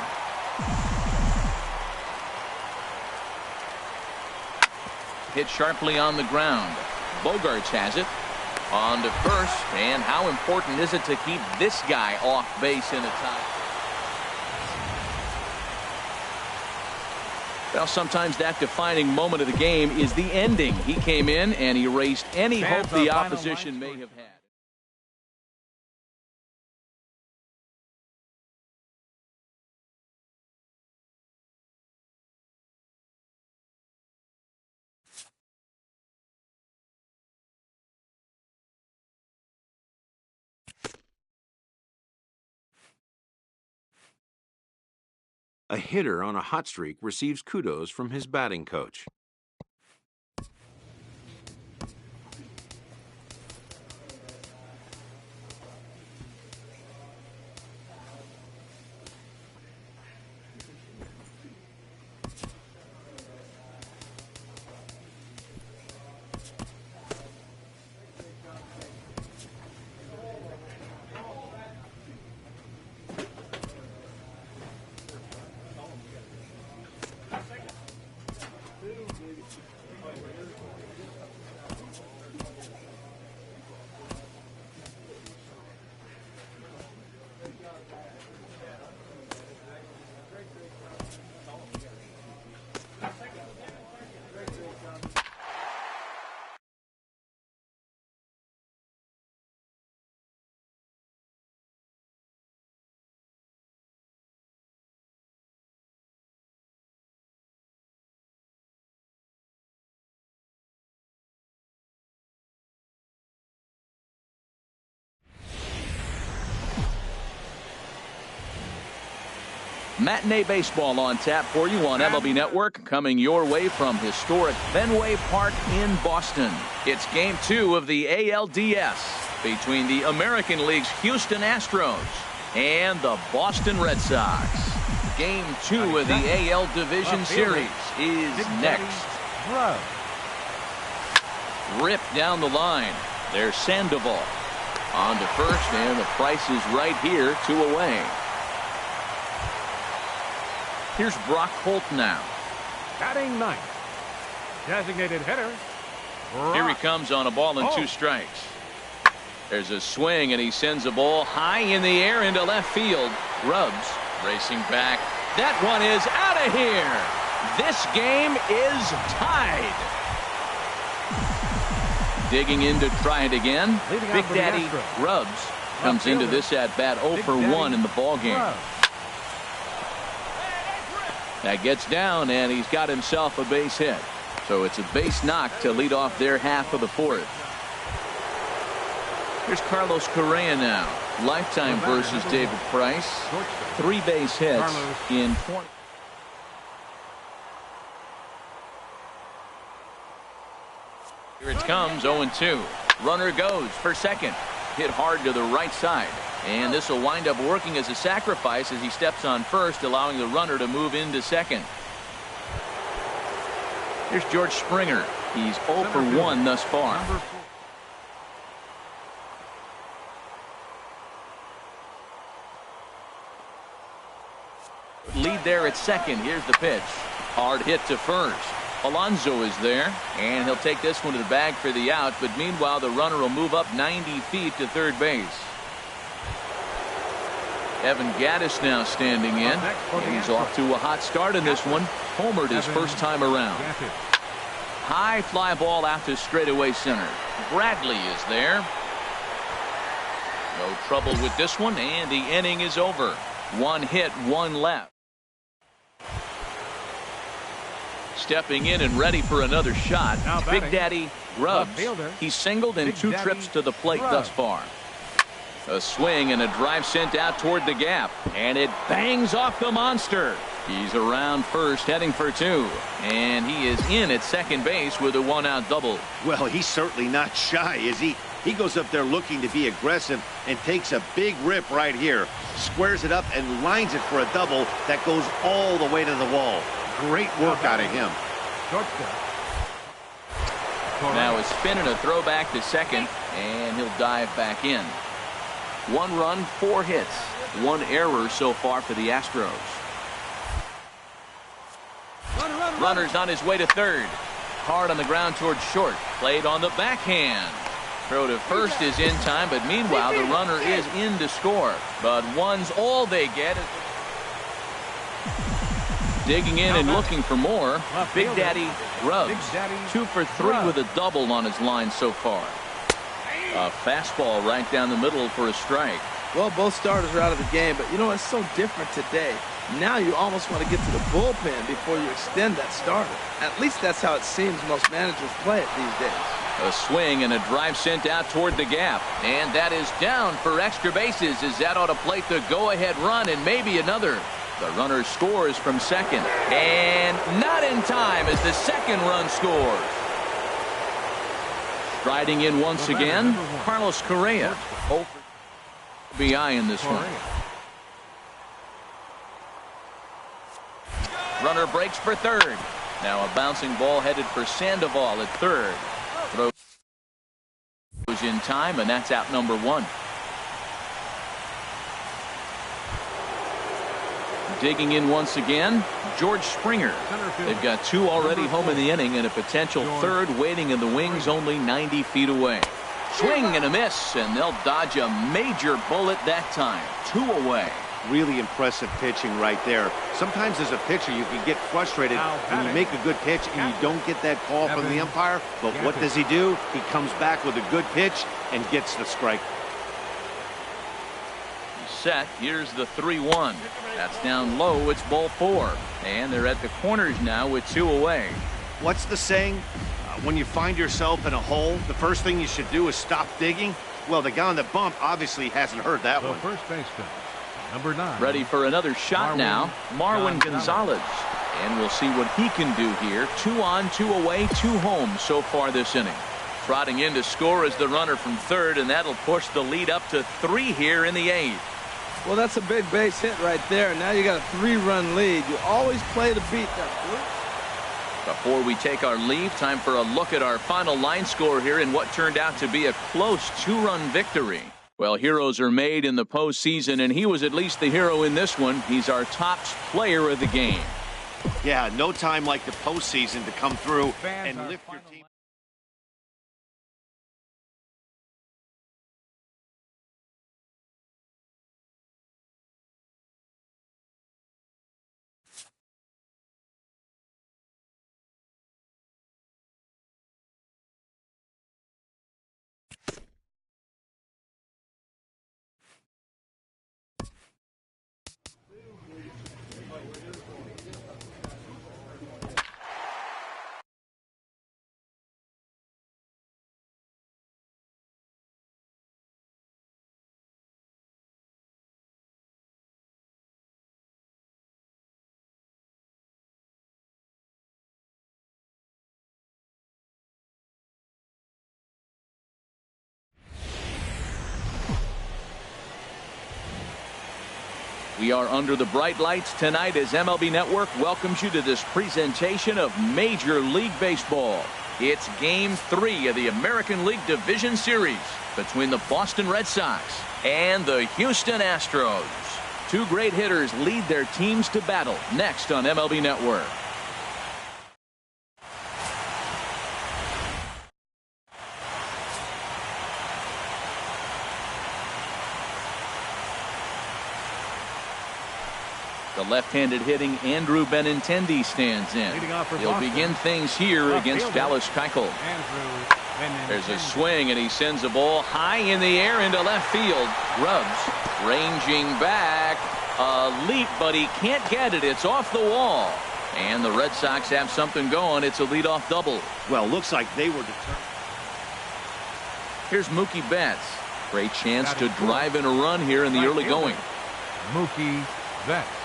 Hit sharply on the ground. Bogarts has it. On to first, and how important is it to keep this guy off base in a tie? Well, sometimes that defining moment of the game is the ending. He came in and he erased any hope the opposition may have had. A hitter on a hot streak receives kudos from his batting coach. Matinee baseball on tap for you on MLB Network, coming your way from historic Fenway Park in Boston. It's Game 2 of the ALDS between the American League's Houston Astros and the Boston Red Sox. Game 2 of the AL Division Series is next. Ripped down the line. There's Sandoval on to first, and the price is right here, 2 away. Here's Brock Holt now. Batting ninth. Designated hitter. Here he comes on a ball and 2 strikes. There's a swing, and he sends a ball high in the air into left field. Rubs racing back. That one is out of here. This game is tied. Digging in to try it again. Big Daddy Rubs comes into this at bat 0 for 1 in the ball game. That gets down, and he's got himself a base hit. So it's a base knock to lead off their half of the 4th. Here's Carlos Correa now. Lifetime versus David Price. 3 base hits in 20. Here it comes, 0-2. Runner goes for second. Hit hard to the right side. And this will wind up working as a sacrifice as he steps on first, allowing the runner to move into second. Here's George Springer. He's 0 for 1 thus far. Lead there at second. Here's the pitch. Hard hit to first. Alonso is there, and he'll take this one to the bag for the out, but meanwhile the runner will move up 90 feet to third base. Evan Gattis now standing in, and he's off to a hot start in this one. Homered his first time around. High fly ball out to straightaway center. Bradley is there. No trouble with this one, and the inning is over. 1 hit, 1 left. Stepping in and ready for another shot, Big Daddy Rubs. He's singled in 2 trips to the plate thus far. A swing and a drive sent out toward the gap, and it bangs off the monster. He's around first, heading for 2, and he is in at second base with a 1-out double. Well, he's certainly not shy, is he? He goes up there looking to be aggressive and takes a big rip right here. Squares it up and lines it for a double that goes all the way to the wall. Great work out of him. Now a spin and a throwback to second, and he'll dive back in. 1 run, 4 hits, 1 error so far for the Astros. Runner's on his way to third. Hard on the ground towards short. Played on the backhand. Throw to first is in time, but meanwhile the runner is in to score. But 1's all they get. Digging in and looking for more. Big Daddy Rubs. 2 for 3 with a double on his line so far. A fastball right down the middle for a strike. Well, both starters are out of the game, but you know, it's so different today. Now you almost want to get to the bullpen before you extend that starter. At least that's how it seems most managers play it these days. A swing and a drive sent out toward the gap. And that is down for extra bases as that ought to plate the go-ahead run and maybe another. The runner scores from second. And not in time as the second run scores. Striding in once again, Carlos Correa. RBI in this one. Runner breaks for third. Now a bouncing ball headed for Sandoval at third. Throws in time, and that's out number 1. Digging in once again, George Springer. They've got 2 already home in the inning and a potential third waiting in the wings only 90 feet away. Swing and a miss, and they'll dodge a major bullet that time. 2 away. Really impressive pitching right there. Sometimes as a pitcher you can get frustrated when you make a good pitch and you don't get that call from the umpire. But what does he do? He comes back with a good pitch and gets the strike. Set. Here's the 3-1. That's down low. It's ball 4. And they're at the corners now with 2 away. What's the saying? When you find yourself in a hole, the first thing you should do is stop digging. Well, the guy on the bump obviously hasn't heard that one. First baseman, Number 9. Ready for another shot now, Marwin Gonzalez. And we'll see what he can do here. 2 on, 2 away, 2 home so far this inning. Trotting in to score is the runner from third, and that'll push the lead up to 3 here in the 8th. Well, that's a big base hit right there. Now you got a 3-run lead. You always play to beat that. Before we take our leave, time for a look at our final line score here in what turned out to be a close 2-run victory. Well, heroes are made in the postseason, and he was at least the hero in this one. He's our top player of the game. Yeah, no time like the postseason to come through and lift your team. We are under the bright lights tonight as MLB Network welcomes you to this presentation of Major League Baseball. It's Game 3 of the American League Division Series between the Boston Red Sox and the Houston Astros. 2 great hitters lead their teams to battle next on MLB Network. The left-handed hitting Andrew Benintendi stands in. He'll begin things here against Dallas Keuchel. There's a swing, and he sends a ball high in the air into left field. Rubs ranging back. A leap, but he can't get it. It's off the wall. And the Red Sox have something going. It's a leadoff double. Well, looks like they were determined. Here's Mookie Betts. Great chance to drive in a run here in the early going. Mookie Betts.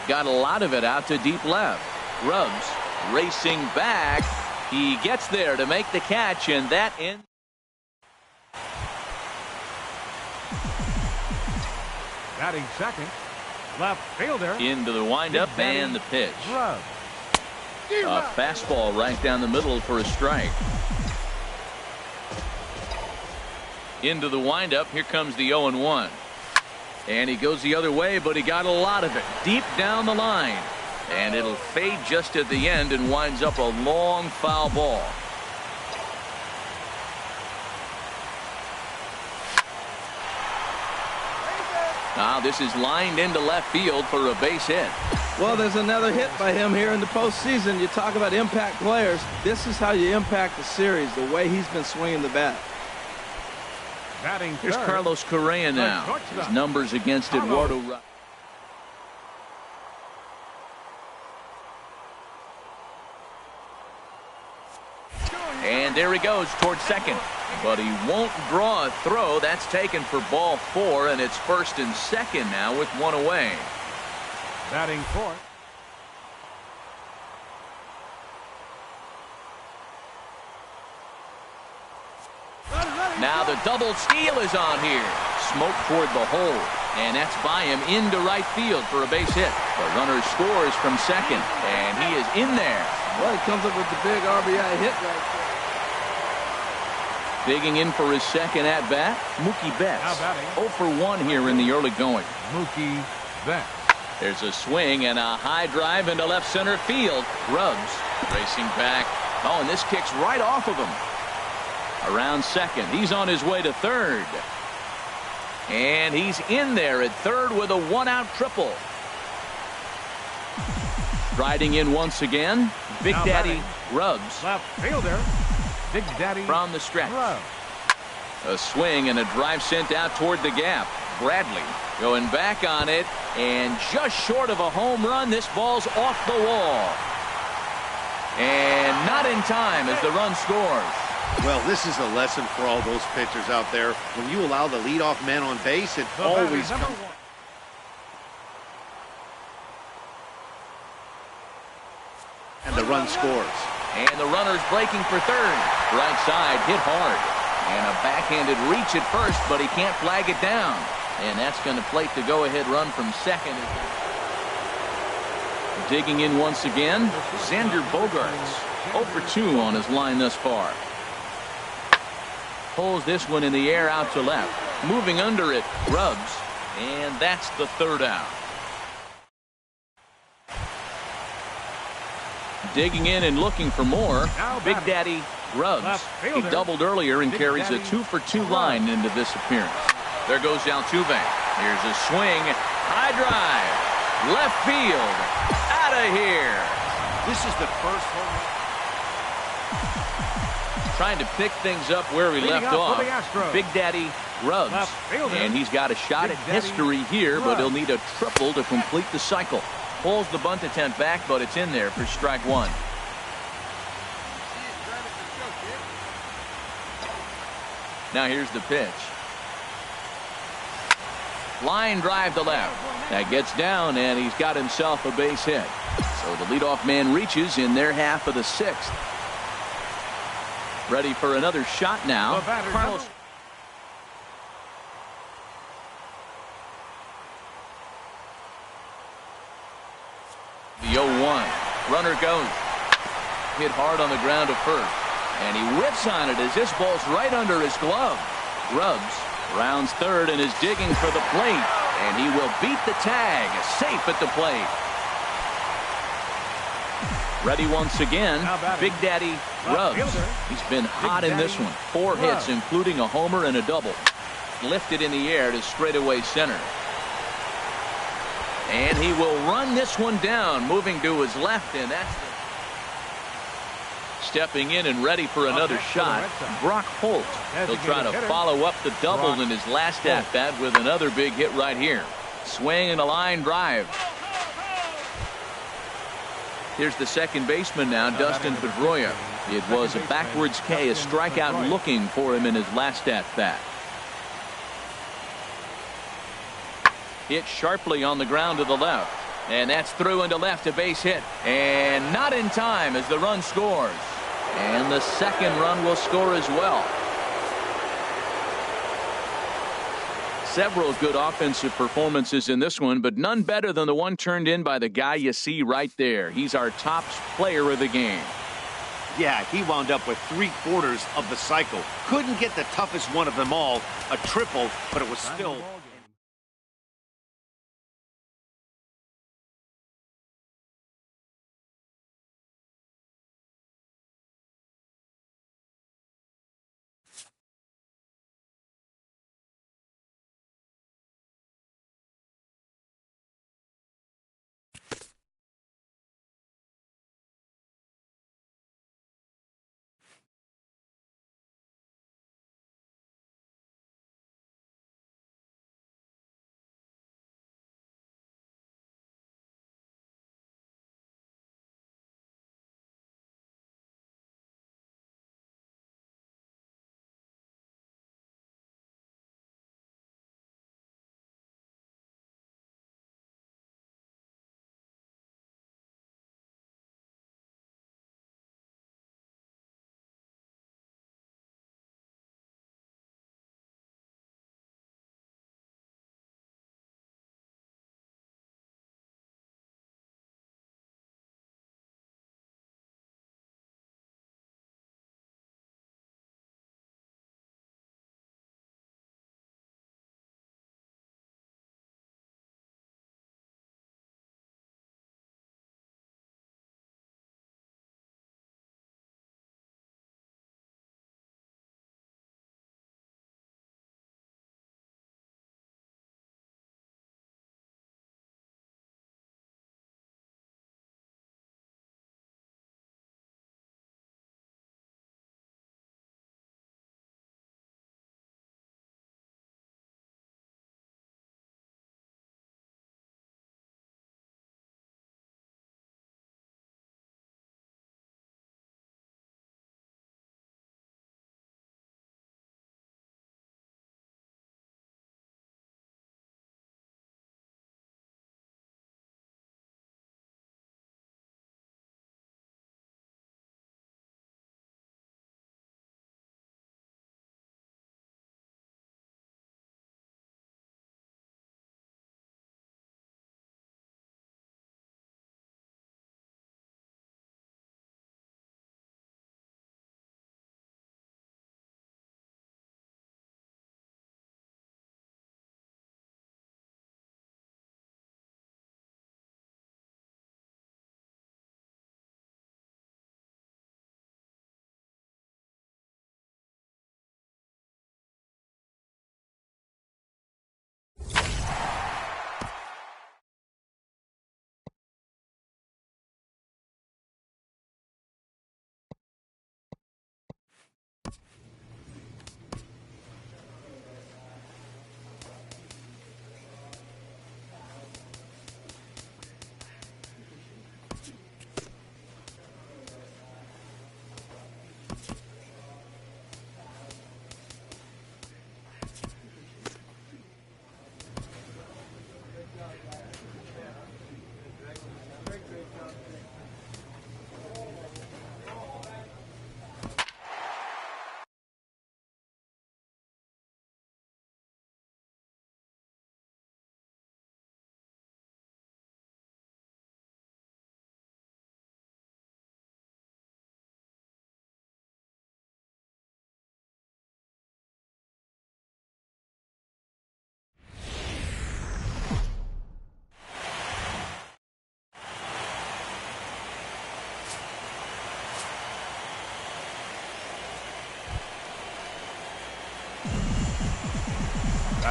Got a lot of it out to deep left. Rubs racing back. He gets there to make the catch, and that ends. Batting second, left fielder. Into the windup and the pitch. Rubs. A fastball right down the middle for a strike. Into the windup. Here comes the 0-1. And he goes the other way, but he got a lot of it deep down the line. And it'll fade just at the end and winds up a long foul ball. Now this is lined into left field for a base hit. Well, there's another hit by him here in the postseason. You talk about impact players. This is how you impact the series, the way he's been swinging the bat. Here's Carlos Correa now. His numbers against Eduardo. And there he goes towards second. But he won't draw a throw. That's taken for ball 4, and it's first and second now with 1 away. Batting fourth. Now the double steal is on here. Smoke toward the hole. And that's by him into right field for a base hit. The runner scores from second. And he is in there. Well, he comes up with the big RBI hit right there. Digging in for his second at-bat, Mookie Betts. 0 for 1 here in the early going. Mookie Betts. There's a swing and a high drive into left center field. Rubs racing back. Oh, and this kicks right off of him. Around second. He's on his way to third. And he's in there at third with a 1-out triple. Riding in once again, Big Daddy Rubs. Left fielder, Big Daddy from the stretch. Rubs. A swing and a drive sent out toward the gap. Bradley going back on it, and just short of a home run. This ball's off the wall. And not in time as the run scores. Well, this is a lesson for all those pitchers out there. When you allow the leadoff man on base, it always comes. the run scores. And the runner's breaking for third. Right side, hit hard. And a backhanded reach at first, but he can't flag it down. And that's going to plate the go-ahead run from second. Digging in once again, Xander Bogaerts. 0 for 2 on his line thus far. Pulls this one in the air out to left. Moving under it, Rubs. And that's the third out. Digging in and looking for more, Big Daddy Rubs. He doubled earlier and carries a 2 for 2 line into this appearance. There goes Altuve. Here's a swing. High drive. Left field. Out of here. This is the first home. Trying to pick things up where he left off. Big Daddy Rubs. And he's got a shot at history here, but he'll need a triple to complete the cycle. Pulls the bunt attempt back, but it's in there for strike one. Now here's the pitch. Line drive to left. That gets down, and he's got himself a base hit. So the leadoff man reaches in their half of the sixth. Ready for another shot now. Carlos. The 0-1. Runner goes. Hit hard on the ground to first. And he whips on it as this ball's right under his glove. Rubs rounds third and is digging for the plate. And he will beat the tag. Safe at the plate. Ready once again, Big Daddy Rubs. He's been hot in this one. 4 hits, including a homer and a double. Lifted in the air to straightaway center. And he will run this one down, moving to his left, and that's stepping in and ready for another shot. Brock Holt. He'll try to follow up the double in his last at-bat with another big hit right here. Swing and a line drive. Here's the second baseman now, Dustin Pedroia. It was a backwards K, a strikeout looking for him in his last at-bat. Hit sharply on the ground to the left. And that's through into left, a base hit. And not in time as the run scores. And the second run will score as well. Several good offensive performances in this one, but none better than the one turned in by the guy you see right there. He's our top player of the game. Yeah, he wound up with 3/4 of the cycle. Couldn't get the toughest one of them all, a triple, but it was still...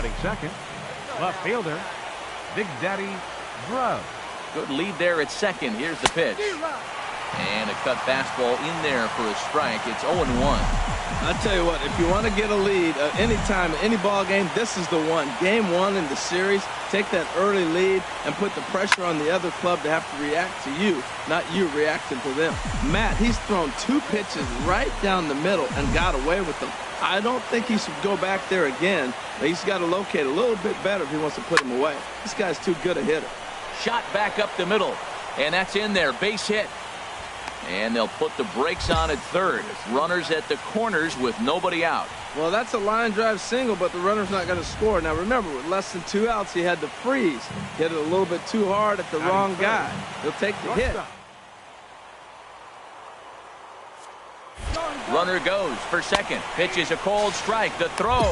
Batting second, left fielder, Big Daddy Grubb. Good lead there at second. Here's the pitch. And a cut fastball in there for a strike. It's 0-1. I tell you what, if you want to get a lead anytime, any ball game, this is the one. Game one in the series, take that early lead and put the pressure on the other club to have to react to you, not you reacting to them. Matt, he's thrown 2 pitches right down the middle and got away with them. I don't think he should go back there again. He's got to locate a little bit better if he wants to put him away. This guy's too good a hitter. Shot back up the middle. And that's in there. Base hit. And they'll put the brakes on at third. Runners at the corners with nobody out. Well, that's a line drive single, but the runner's not going to score. Now, remember, with less than 2 outs, he had to freeze. Hit it a little bit too hard at the wrong guy. He'll take the hit. Runner goes for second. Pitches a cold strike. The throw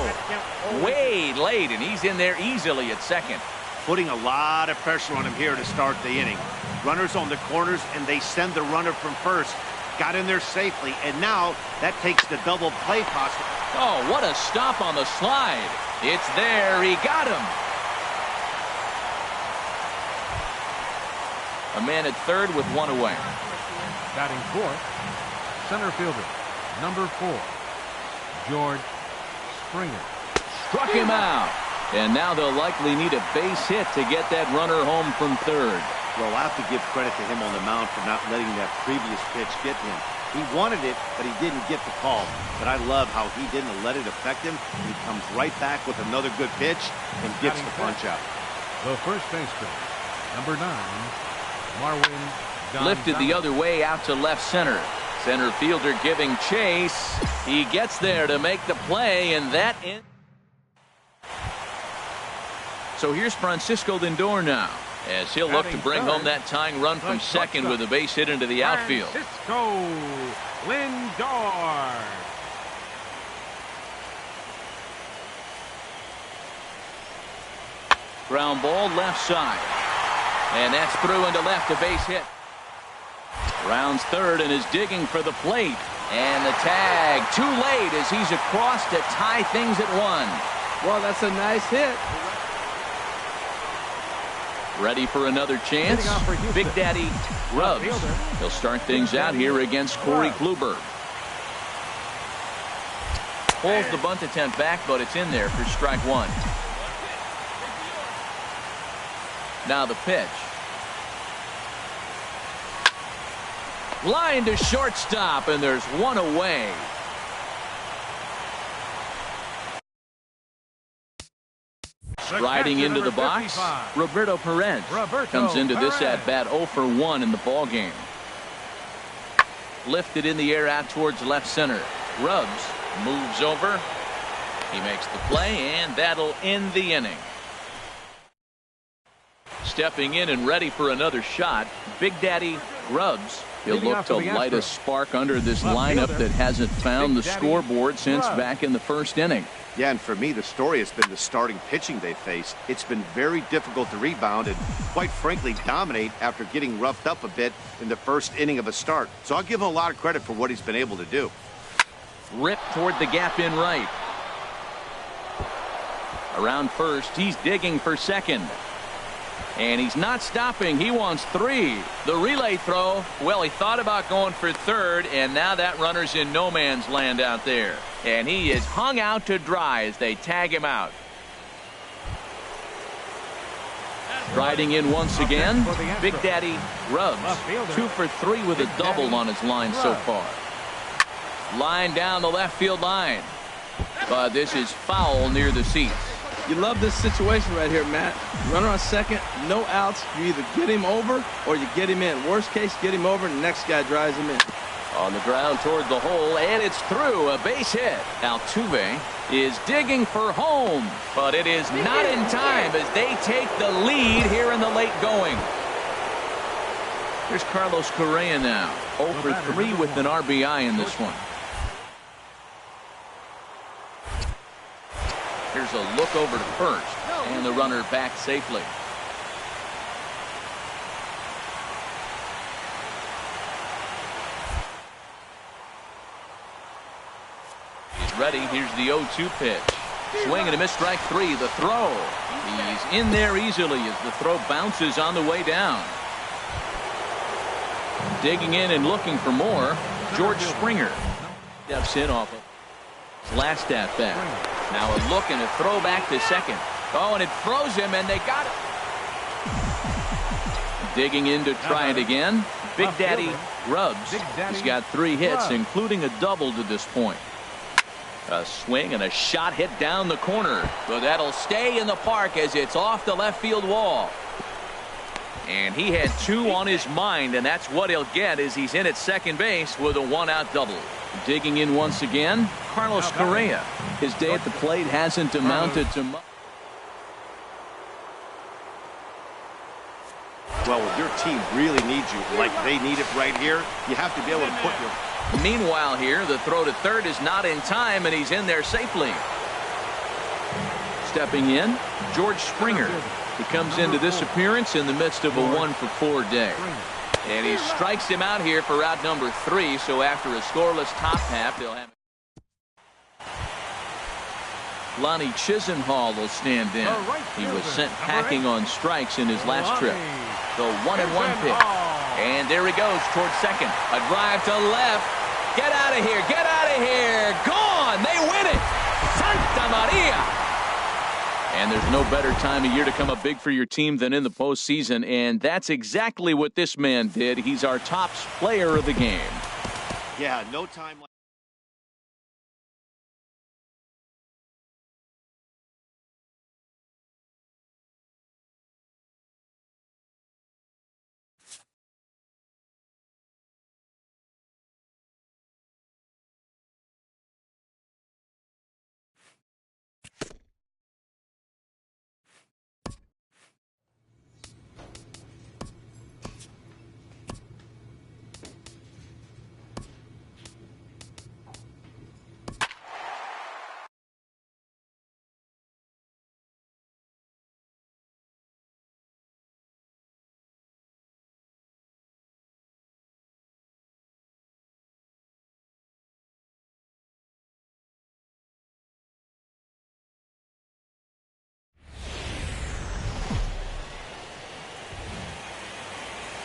way late, and he's in there easily at second. Putting a lot of pressure on him here to start the inning. Runners on the corners, and they send the runner from first. Got in there safely, and now that takes the double play possible. Oh, what a stop on the slide. It's there. He got him. A man at third with 1 away. Batting fourth, center fielder, number 4, George Springer. Struck him out. And now they'll likely need a base hit to get that runner home from third. Well, I have to give credit to him on the mound for not letting that previous pitch get him. He wanted it, but he didn't get the call. But I love how he didn't let it affect him. He comes right back with another good pitch and gets the punch out. The first baseman, number 9, Marwin Gonzalez. Lifted the other way out to left center. Center fielder giving chase. He gets there to make the play, and that in. So here's Francisco Lindor now, as he'll look to bring home that tying run from second with a base hit into the outfield. Francisco Lindor. Ground ball left side. And that's through into left, a base hit. Rounds third and is digging for the plate. And the tag too late as he's across to tie things at 1. Well, that's a nice hit. Ready for another chance. Big Daddy Grubb. He'll start things out here against Corey Kluber. Pulls the bunt attempt back, but it's in there for strike 1. Now the pitch. Line to shortstop, and there's 1 away. Riding into the box, Roberto Perez comes into this at-bat 0 for 1 in the ball game. Lifted in the air out towards left center. Grubbs moves over. He makes the play, and that'll end the inning. Stepping in and ready for another shot, Big Daddy Grubbs. He'll look to light a spark under this lineup that hasn't found the scoreboard since back in the first inning. Yeah, and for me, the story has been the starting pitching they faced. It's been very difficult to rebound and, quite frankly, dominate after getting roughed up a bit in the first inning of a start. So I'll give him a lot of credit for what he's been able to do. Rip toward the gap in right. Around first, he's digging for second. And he's not stopping. He wants 3. The relay throw. Well, he thought about going for third, and now that runner's in no man's land out there. And he is hung out to dry as they tag him out. Riding in once again, Big Daddy Grubbs. 2 for 3 with a double on his line so far. Line down the left field line. But this is foul near the seats. You love this situation right here, Matt. Runner on second, no outs. You either get him over or you get him in. Worst case, get him over and the next guy drives him in. On the ground toward the hole, and it's through. A base hit. Altuve is digging for home, but it is not in time as they take the lead here in the late going. Here's Carlos Correa now. 0 for 3 with an RBI in this one. Here's a look over to first, and the runner back safely. He's ready. Here's the 0-2 pitch. Swing and a miss, strike three. The throw. He's in there easily as the throw bounces on the way down. Digging in and looking for more, George Springer. Steps in off of last at bat. Now a look and a throw back to second. Oh, and it froze him, and they got it. Digging in to try it again. Big Daddy Rubs. He's got 3 hits, including a double to this point. A swing and a shot hit down the corner. But that'll stay in the park as it's off the left field wall. And he had 2 on his mind, and that's what he'll get as he's in at second base with a 1-out double. Digging in once again, Carlos Correa. His day at the plate hasn't amounted to much. Well, when your team really needs you, like they need it right here, you have to be able to put your... Meanwhile here, the throw to third is not in time, and he's in there safely. Stepping in, George Springer. He comes into this appearance in the midst of a 1-for-4 day. And he strikes him out here for out number 3, so after a scoreless top half, they'll have... Lonnie Chisenhall will stand in. He was sent packing on strikes in his last trip. The 1-1 pitch. And there he goes towards second. A drive to left. Get out of here. Get out of here. Gone. They win it. Santa Maria. And there's no better time of year to come up big for your team than in the postseason. And that's exactly what this man did. He's our top player of the game. Yeah, no time like...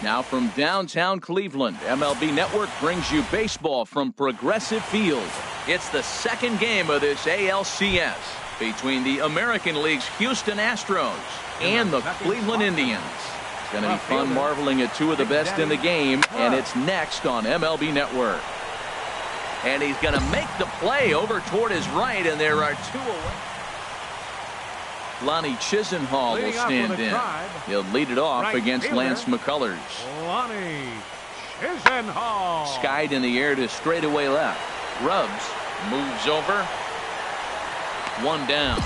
Now from downtown Cleveland, MLB Network brings you baseball from Progressive Field. It's the second game of this ALCS between the American League's Houston Astros and the Cleveland Indians. It's going to be fun marveling at 2 of the best in the game, and it's next on MLB Network. And he's going to make the play over toward his right, and there are 2 away. Lonnie Chisenhall will stand in. He'll lead it off against Lance McCullers. Lonnie Chisenhall. Skied in the air to straightaway left. Rubs moves over. 1 down.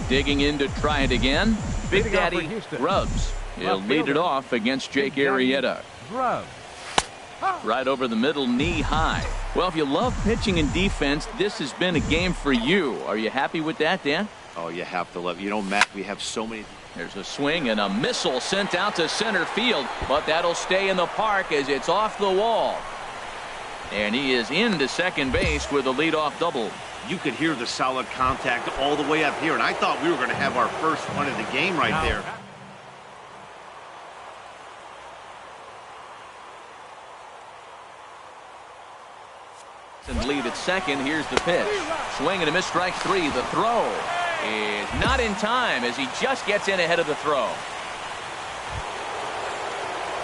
Digging in to try it again. Big Daddy Rubs. He'll lead it off against Jake Arrieta. Right over the middle, knee high. Well, if you love pitching and defense, this has been a game for you. Are you happy with that, Dan? Oh, you have to love it. You know, Matt, we have so many... There's a swing and a missile sent out to center field, but that'll stay in the park as it's off the wall. And he is into second base with a leadoff double. You could hear the solid contact all the way up here, and I thought we were going to have our first run of the game right there. And lead at second. Here's the pitch. Swing and a miss, strike 3. The throw is not in time as he just gets in ahead of the throw.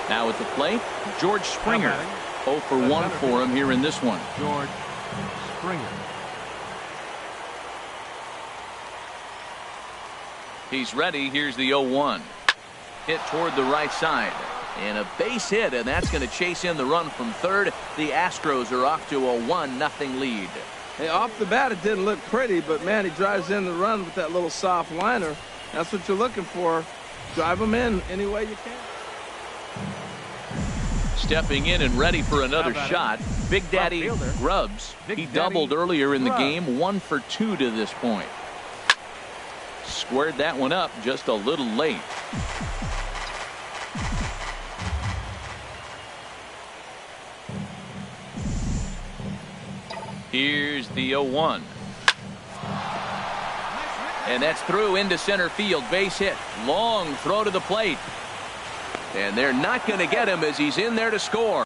Now at the plate, George Springer. 0 for 1 for him here in this one. George Springer. He's ready. Here's the 0-1. Hit toward the right side. And a base hit, and that's going to chase in the run from third. The Astros are off to a 1-0 lead. Hey, off the bat, it didn't look pretty, but, man, he drives in the run with that little soft liner. That's what you're looking for. Drive him in any way you can. Stepping in and ready for another shot, Big Daddy Rubs. He doubled earlier in the game, 1 for 2 to this point. Squared that one up just a little late. Here's the 0-1. And that's through into center field. Base hit. Long throw to the plate. And they're not going to get him as he's in there to score.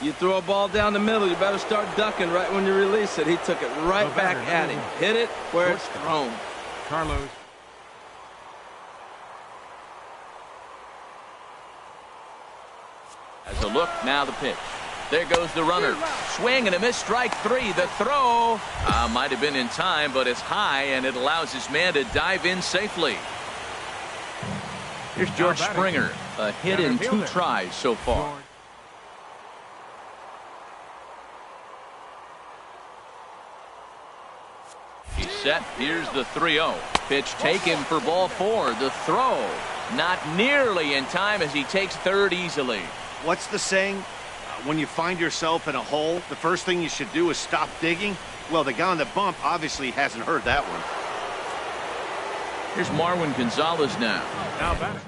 You throw a ball down the middle, you better start ducking right when you release it. He took it right back at him. Hit it where it's thrown. Carlos. As a look, now the pitch. There goes the runner. Swing and a miss, strike three. The throw might have been in time, but it's high, and it allows his man to dive in safely. Here's George Springer. A hit in 2 tries so far. He's set. Here's the 3-0. Pitch taken for ball 4. The throw not nearly in time as he takes third easily. What's the saying? When you find yourself in a hole, the first thing you should do is stop digging. Well, the guy on the bump obviously hasn't heard that one. Here's Marwin Gonzalez now. Now batting.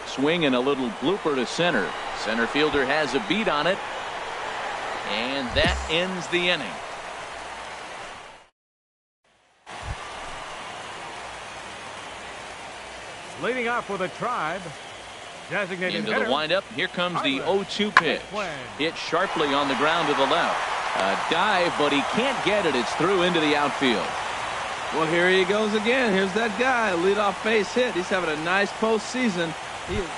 Swing and a little blooper to center. Center fielder has a beat on it. And that ends the inning. Leading off for the Tribe. Designated Into hitter. the windup. Here comes the 0-2 pitch. Hit sharply on the ground to the left. A dive, but he can't get it. It's through into the outfield. Well, here he goes again. Here's that guy. Leadoff base hit. He's having a nice postseason. He is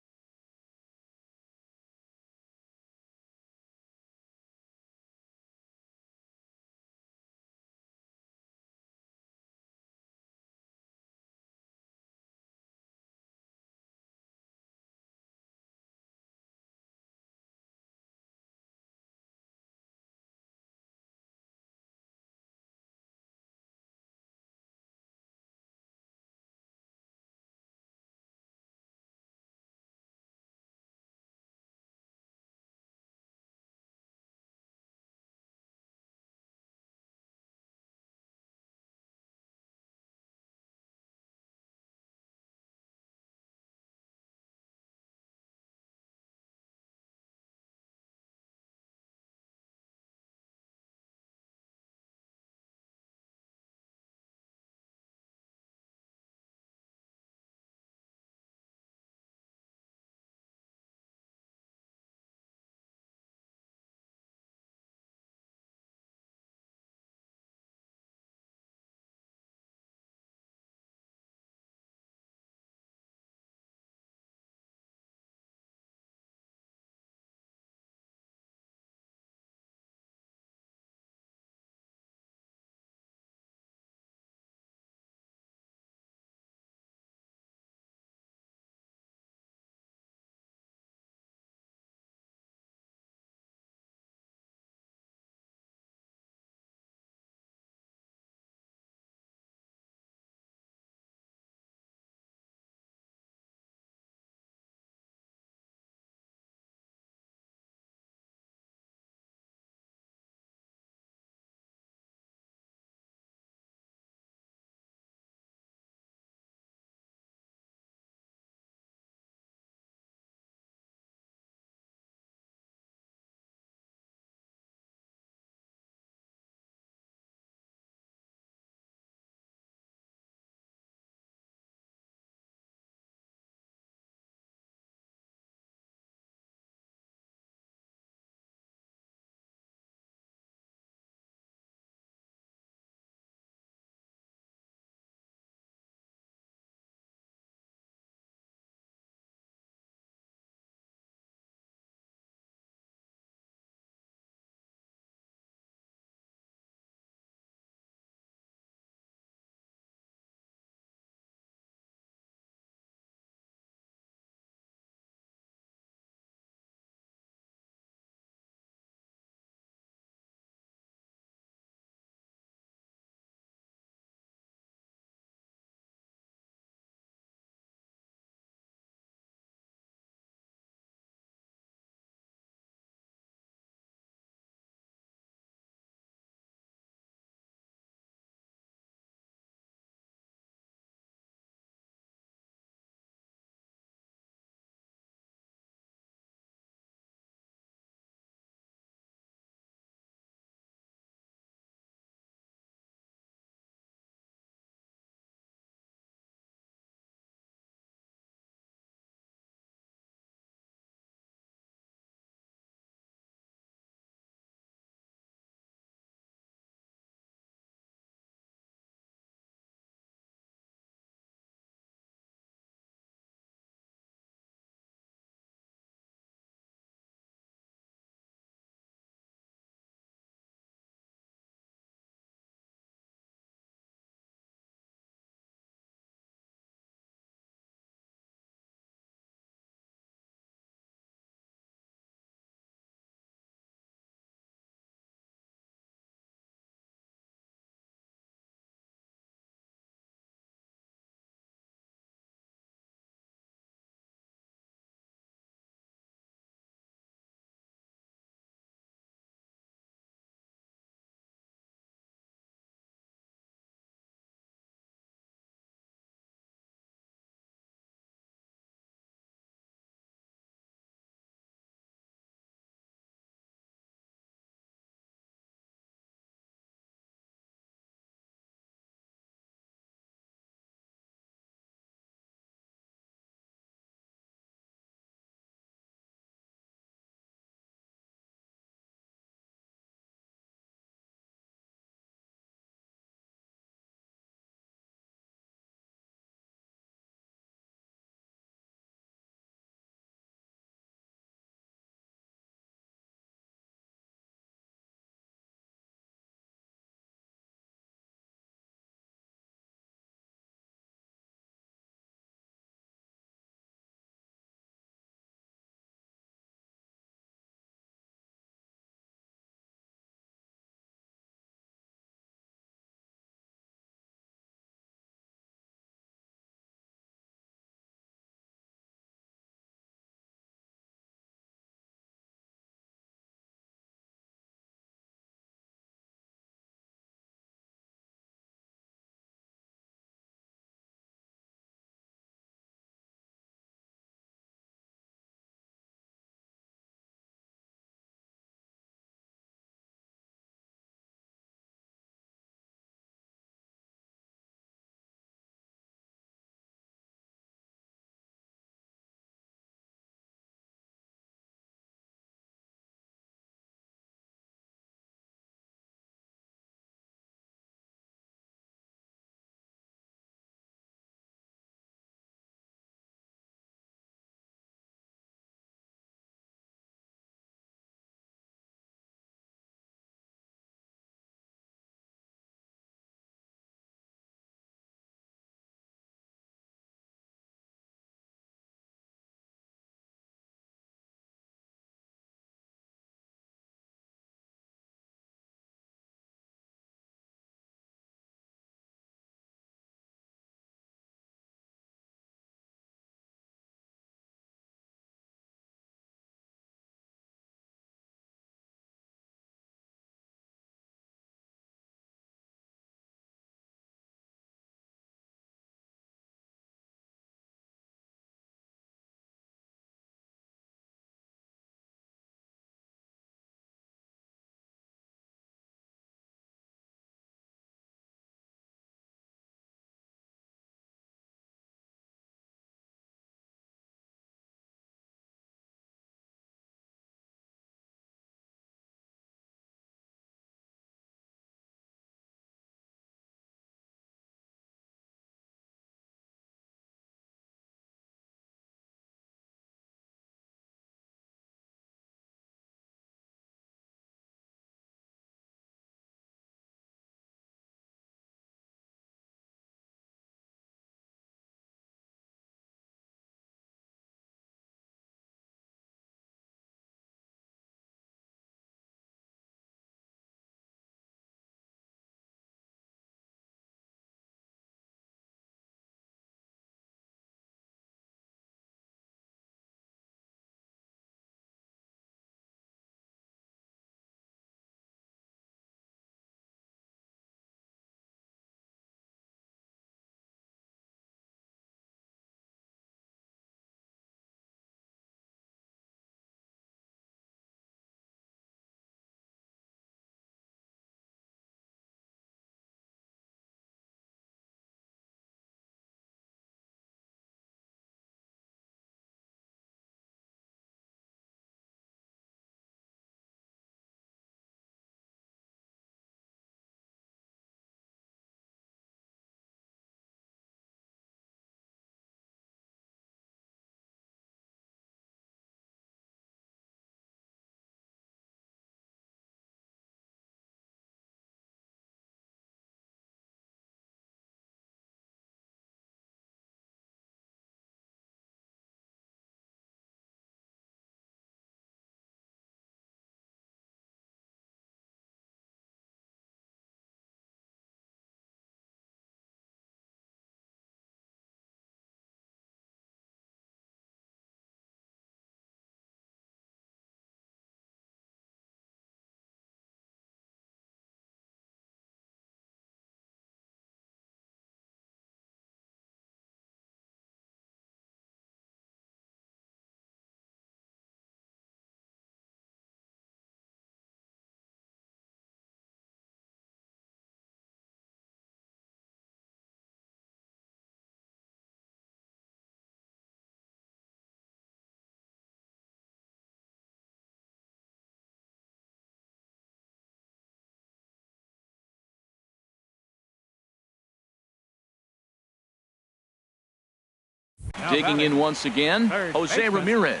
Digging in once again, Third Jose baseman. Ramirez.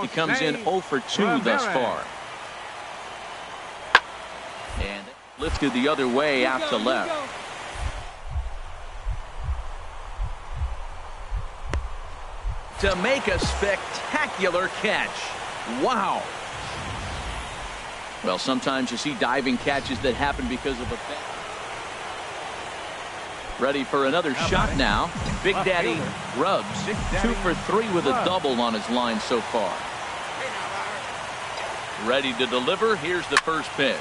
He comes in 0 for 2 thus far. And lifted the other way out to left. To make a spectacular catch. Wow. Well, sometimes you see diving catches that happen because of a... Ready for another shot now. Big Daddy Rubs, 2 for 3 with a double on his line so far. Ready to deliver. Here's the first pitch.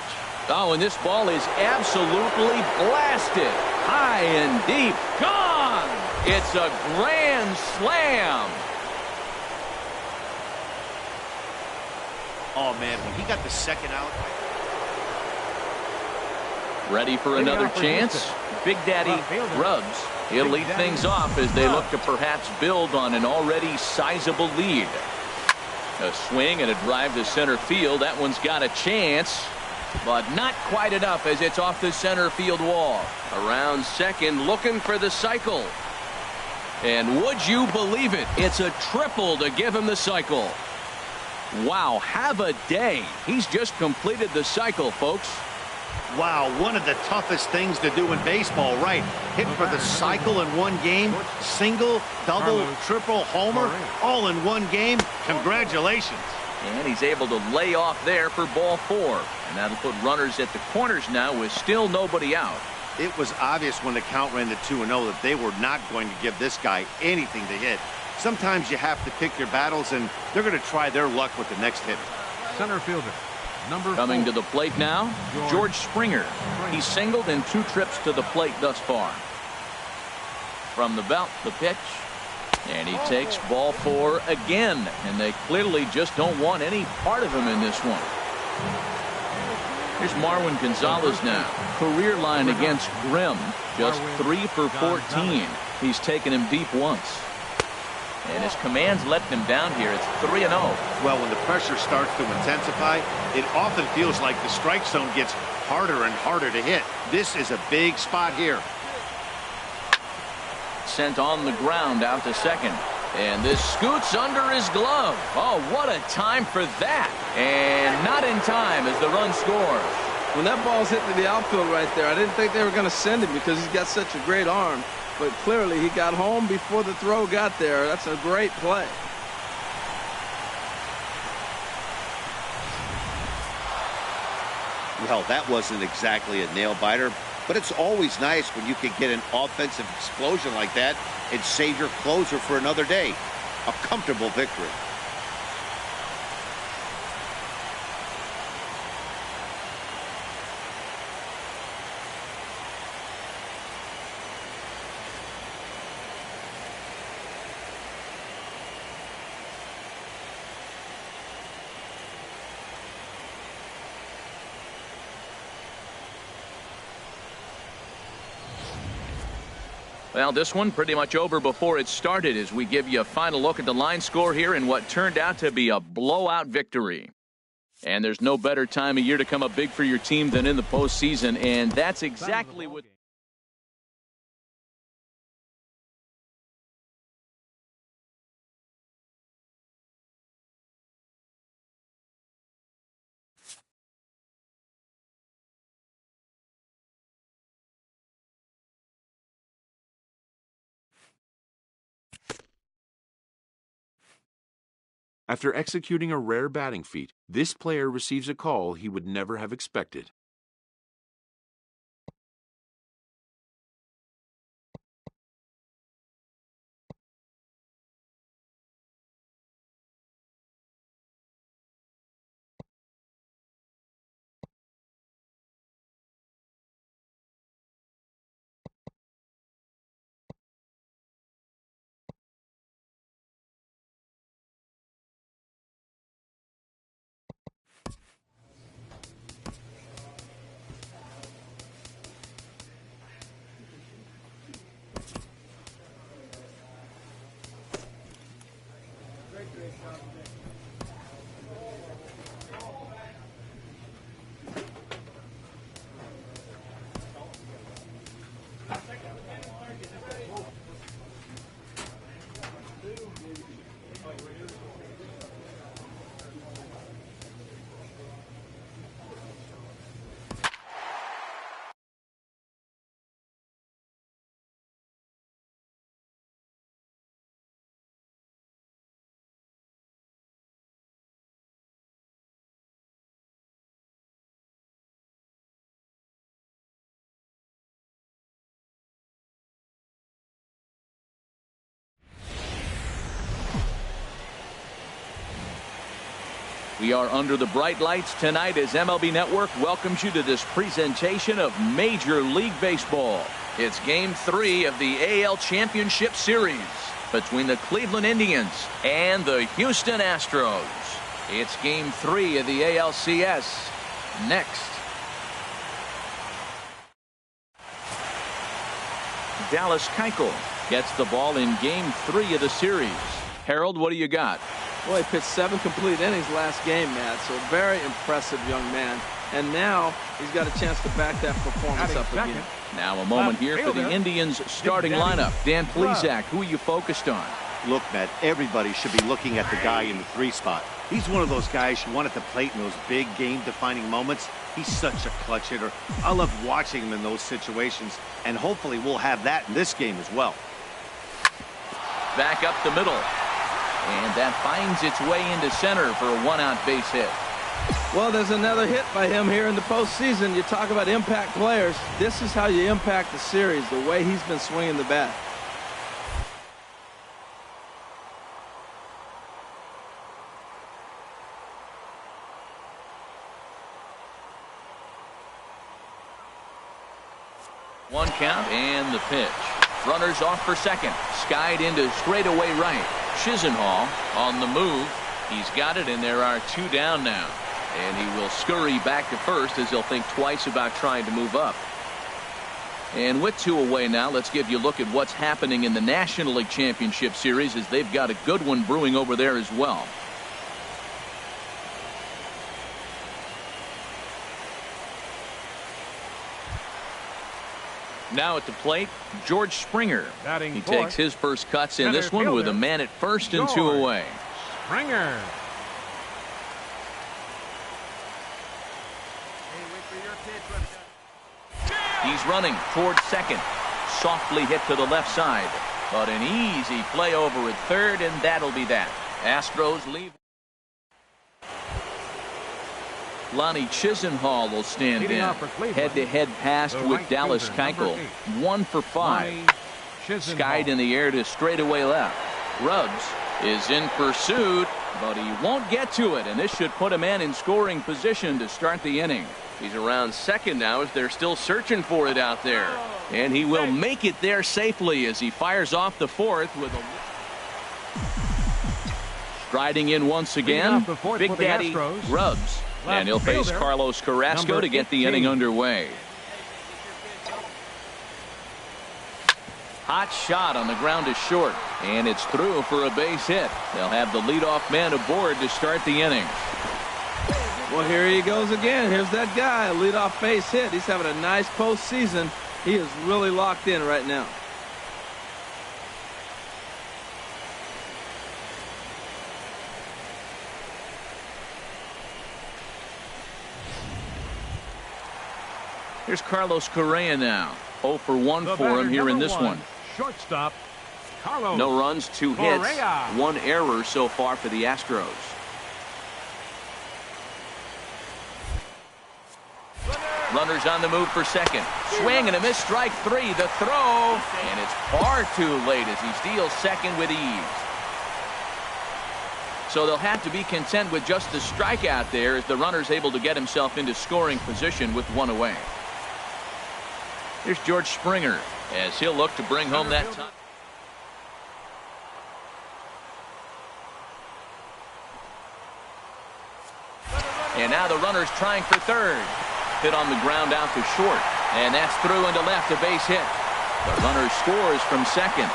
Oh, and this ball is absolutely blasted. High and deep. Gone! It's a grand slam. Oh, man, when he got the second out. Ready for another chance. Big Daddy Rubs. He'll lead things off as they look to perhaps build on an already sizable lead. A swing and a drive to center field. That one's got a chance, but not quite enough as it's off the center field wall. Around second, looking for the cycle. And would you believe it? It's a triple to give him the cycle. Wow, have a day. He's just completed the cycle, folks. Wow, one of the toughest things to do in baseball, right? Hit for the cycle in one game, single, double, triple, homer, all in one game. Congratulations. And he's able to lay off there for ball 4. And that'll put runners at the corners now with still nobody out. It was obvious when the count ran to 2-0 that they were not going to give this guy anything to hit. Sometimes you have to pick your battles, and they're going to try their luck with the next hit. Center fielder, number Coming 4. to the plate now, George Springer. He's singled in 2 trips to the plate thus far. From the belt, the pitch. And he takes ball 4 again. And they clearly just don't want any part of him in this one. Here's Marwin Gonzalez now. Career line against Grimm. Just 3 for 14. He's taken him deep once. And his commands let him down here. It's 3-0. Well, when the pressure starts to intensify, it often feels like the strike zone gets harder and harder to hit. This is a big spot here. Sent on the ground out to second. And this scoots under his glove. Oh, what a time for that. And not in time as the run scores. When that ball's hit to the outfield right there, I didn't think they were going to send him because he's got such a great arm. But clearly he got home before the throw got there. That's a great play. Well, that wasn't exactly a nail-biter, but it's always nice when you can get an offensive explosion like that and save your closer for another day. A comfortable victory. Well, this one pretty much over before it started as we give you a final look at the line score here in what turned out to be a blowout victory. And there's no better time of year to come up big for your team than in the postseason, and that's exactly what... After executing a rare batting feat, this player receives a call he would never have expected. We are under the bright lights tonight as MLB Network welcomes you to this presentation of Major League Baseball. It's Game 3 of the AL Championship Series between the Cleveland Indians and the Houston Astros. It's Game 3 of the ALCS next. Dallas Keuchel gets the ball in Game 3 of the series. Harold, what do you got? Well, he pitched 7 complete innings last game, Matt, so very impressive young man. And now he's got a chance to back that performance up again. Now a moment here for the Indians starting lineup. Dan Plesac, who are you focused on? Look, Matt, everybody should be looking at the guy in the 3 spot. He's one of those guys you want at the plate in those big game-defining moments. He's such a clutch hitter. I love watching him in those situations, and hopefully we'll have that in this game as well. Back up the middle. And that finds its way into center for a 1-out base hit. Well, there's another hit by him here in the postseason. You talk about impact players. This is how you impact the series, the way he's been swinging the bat. One count and the pitch. Runners off for second. Skied into straightaway right. Chisenhall on the move. He's got it, and there are 2 down now. And he will scurry back to first as he'll think twice about trying to move up. And with 2 away now, let's give you a look at what's happening in the National League Championship Series as they've got a good one brewing over there as well. Now at the plate, George Springer. He takes his first cuts in this one with a man at first and 2 away. Springer. He's running towards second. Softly hit to the left side. But an easy play over at third, and that'll be that. Astros leave. Lonnie Chisenhall will stand in. Head-to-head pass with Dallas Keuchel. 1 for 5. Skied in the air to straightaway left. Ruggs is in pursuit, but he won't get to it, and this should put a man in scoring position to start the inning. He's around second now as they're still searching for it out there. And he will make it there safely as he fires off the 4th with a... Striding in once again, Big Daddy Ruggs. And he'll face Carlos Carrasco to get the inning underway. Hot shot on the ground is short, and it's through for a base hit. They'll have the leadoff man aboard to start the inning. Well, here he goes again. Here's that guy, a leadoff base hit. He's having a nice postseason. He is really locked in right now. Here's Carlos Correa now. 0 for 1 for him here in this one. Shortstop, Carlos. No runs, 2 hits, 1 error so far for the Astros. Runners on the move for second. Swing and a miss, strike 3. The throw, and it's far too late as he steals second with ease. So they'll have to be content with just the strikeout there as the runner's able to get himself into scoring position with 1 away. Here's George Springer as he'll look to bring home that time. And now the runner's trying for third. Hit on the ground out to short. And that's through into left, a base hit. The runner scores from second.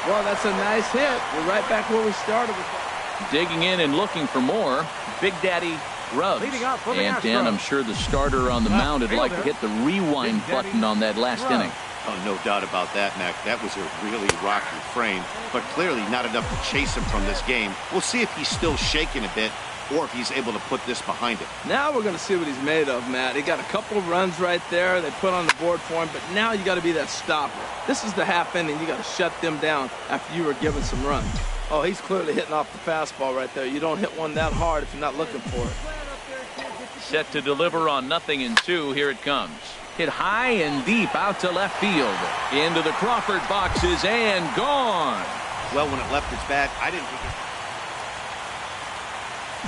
Well, that's a nice hit. We're right back where we started with that. Digging in and looking for more, Big Daddy Ruggs. And Dan, I'm sure the starter on the mound would like to hit the rewind button on that last inning. Oh, no doubt about that, Mac. That was a really rocky frame, but clearly not enough to chase him from this game. We'll see if he's still shaking a bit or if he's able to put this behind him. Now we're going to see what he's made of, Matt. He got a couple of runs right there they put on the board for him, but now you got to be that stopper. This is the half inning. You got to shut them down after you were given some runs. Oh, he's clearly hitting off the fastball right there. You don't hit one that hard if you're not looking for it. Set to deliver on 0-2. Here it comes. Hit high and deep out to left field. Into the Crawford boxes and gone. Well, when it left its bat, I didn't think it...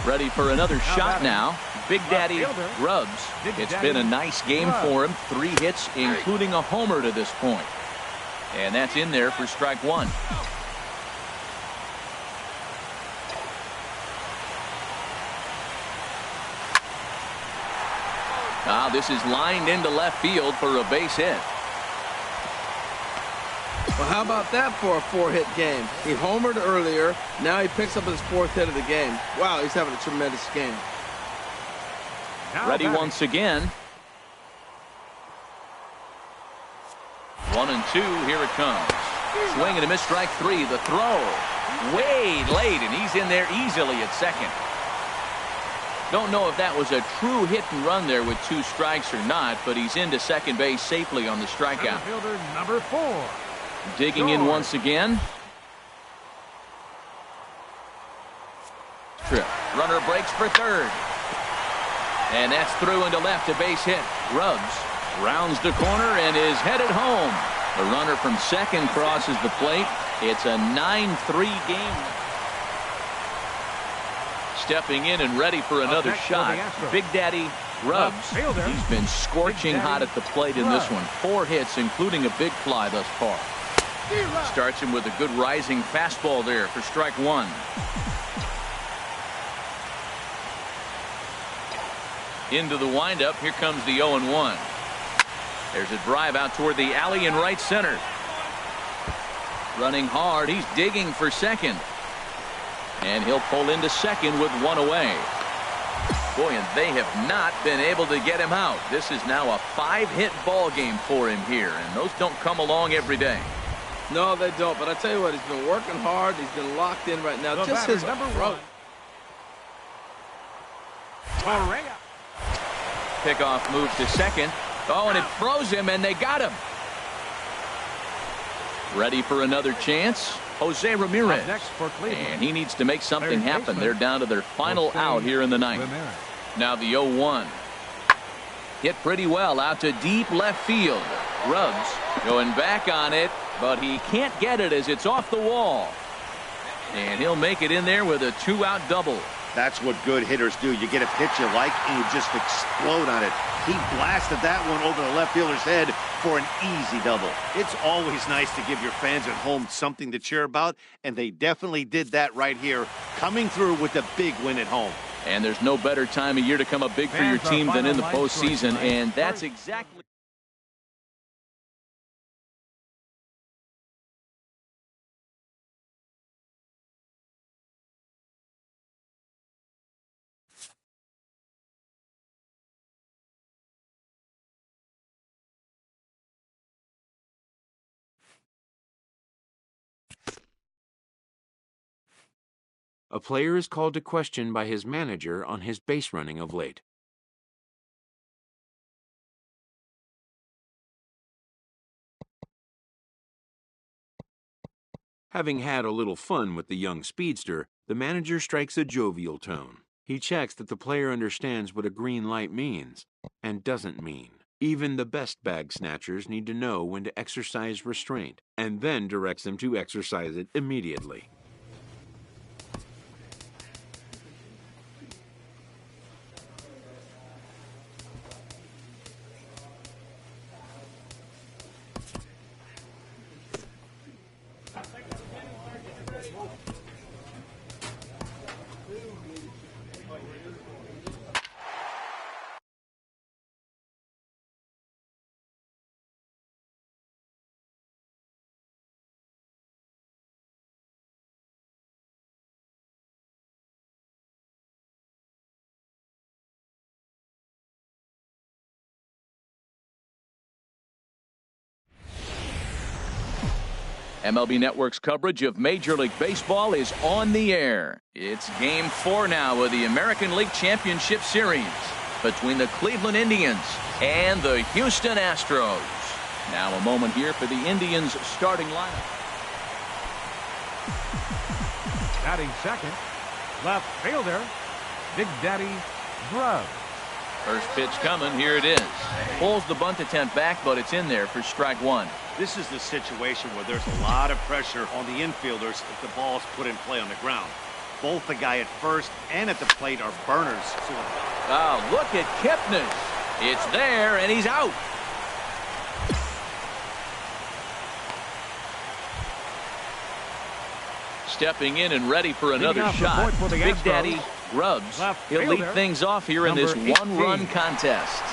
Ready for another shot now. Big Daddy Grubbs. It's been a nice game for him. 3 hits, including a homer to this point. And that's in there for strike 1. Now this is lined into left field for a base hit. Well, how about that for a 4-hit game? He homered earlier. Now he picks up his 4th hit of the game. Wow, he's having a tremendous game. Ready once again. 1-2. Here it comes. Swing and a miss, strike 3. The throw. Way late, and he's in there easily at second. Don't know if that was a true hit and run there with 2 strikes or not, but he's into second base safely on the strikeout. Fielder number 4. Digging in once again. Trip. Runner breaks for third. And that's through into left, a base hit. Grubbs rounds the corner and is headed home. The runner from second crosses the plate. It's a 9-3 game. Stepping in and ready for another shot. Big Daddy Grubbs. He's been scorching hot at the plate in this one. 4 hits, including a big fly thus far. Starts him with a good rising fastball there for strike 1. Into the windup. Here comes the 0-1. There's a drive out toward the alley in right center. Running hard. He's digging for second. And he'll pull into second with 1 away. Boy, and they have not been able to get him out. This is now a 5-hit ball game for him here, and those don't come along every day. No, they don't. But I tell you what, he's been working hard. He's been locked in right now. Just his number approach. 1. Pickoff move to second. Oh, and it froze him, and they got him. Ready for another chance. Jose Ramirez. And he needs to make something happen. They're down to their final out here in the 9th. Now the 0-1. Hit pretty well out to deep left field. Grubbs going back on it, but he can't get it as it's off the wall. And he'll make it in there with a 2-out double. That's what good hitters do. You get a pitch you like, and you just explode on it. He blasted that one over the left fielder's head for an easy double. It's always nice to give your fans at home something to cheer about, and they definitely did that right here, coming through with a big win at home. And there's no better time of year to come up big for your team than in the postseason, and that's exactly. A player is called to question by his manager on his base running of late. Having had a little fun with the young speedster, the manager strikes a jovial tone. He checks that the player understands what a green light means and doesn't mean. Even the best bag snatchers need to know when to exercise restraint, and then directs them to exercise it immediately. MLB Network's coverage of Major League Baseball is on the air. It's Game 4 now of the American League Championship Series between the Cleveland Indians and the Houston Astros. Now a moment here for the Indians starting lineup. Batting second, left fielder, Big Daddy Grubbs. First pitch coming. Here it is. Pulls the bunt attempt back, but it's in there for strike 1. This is the situation where there's a lot of pressure on the infielders if the ball's put in play on the ground. Both the guy at first and at the plate are burners. Oh, look at Kipnis. It's there, and he's out. Stepping in and ready for another shot. Big Daddy Grubbs. He'll lead things off here in this one-run contest.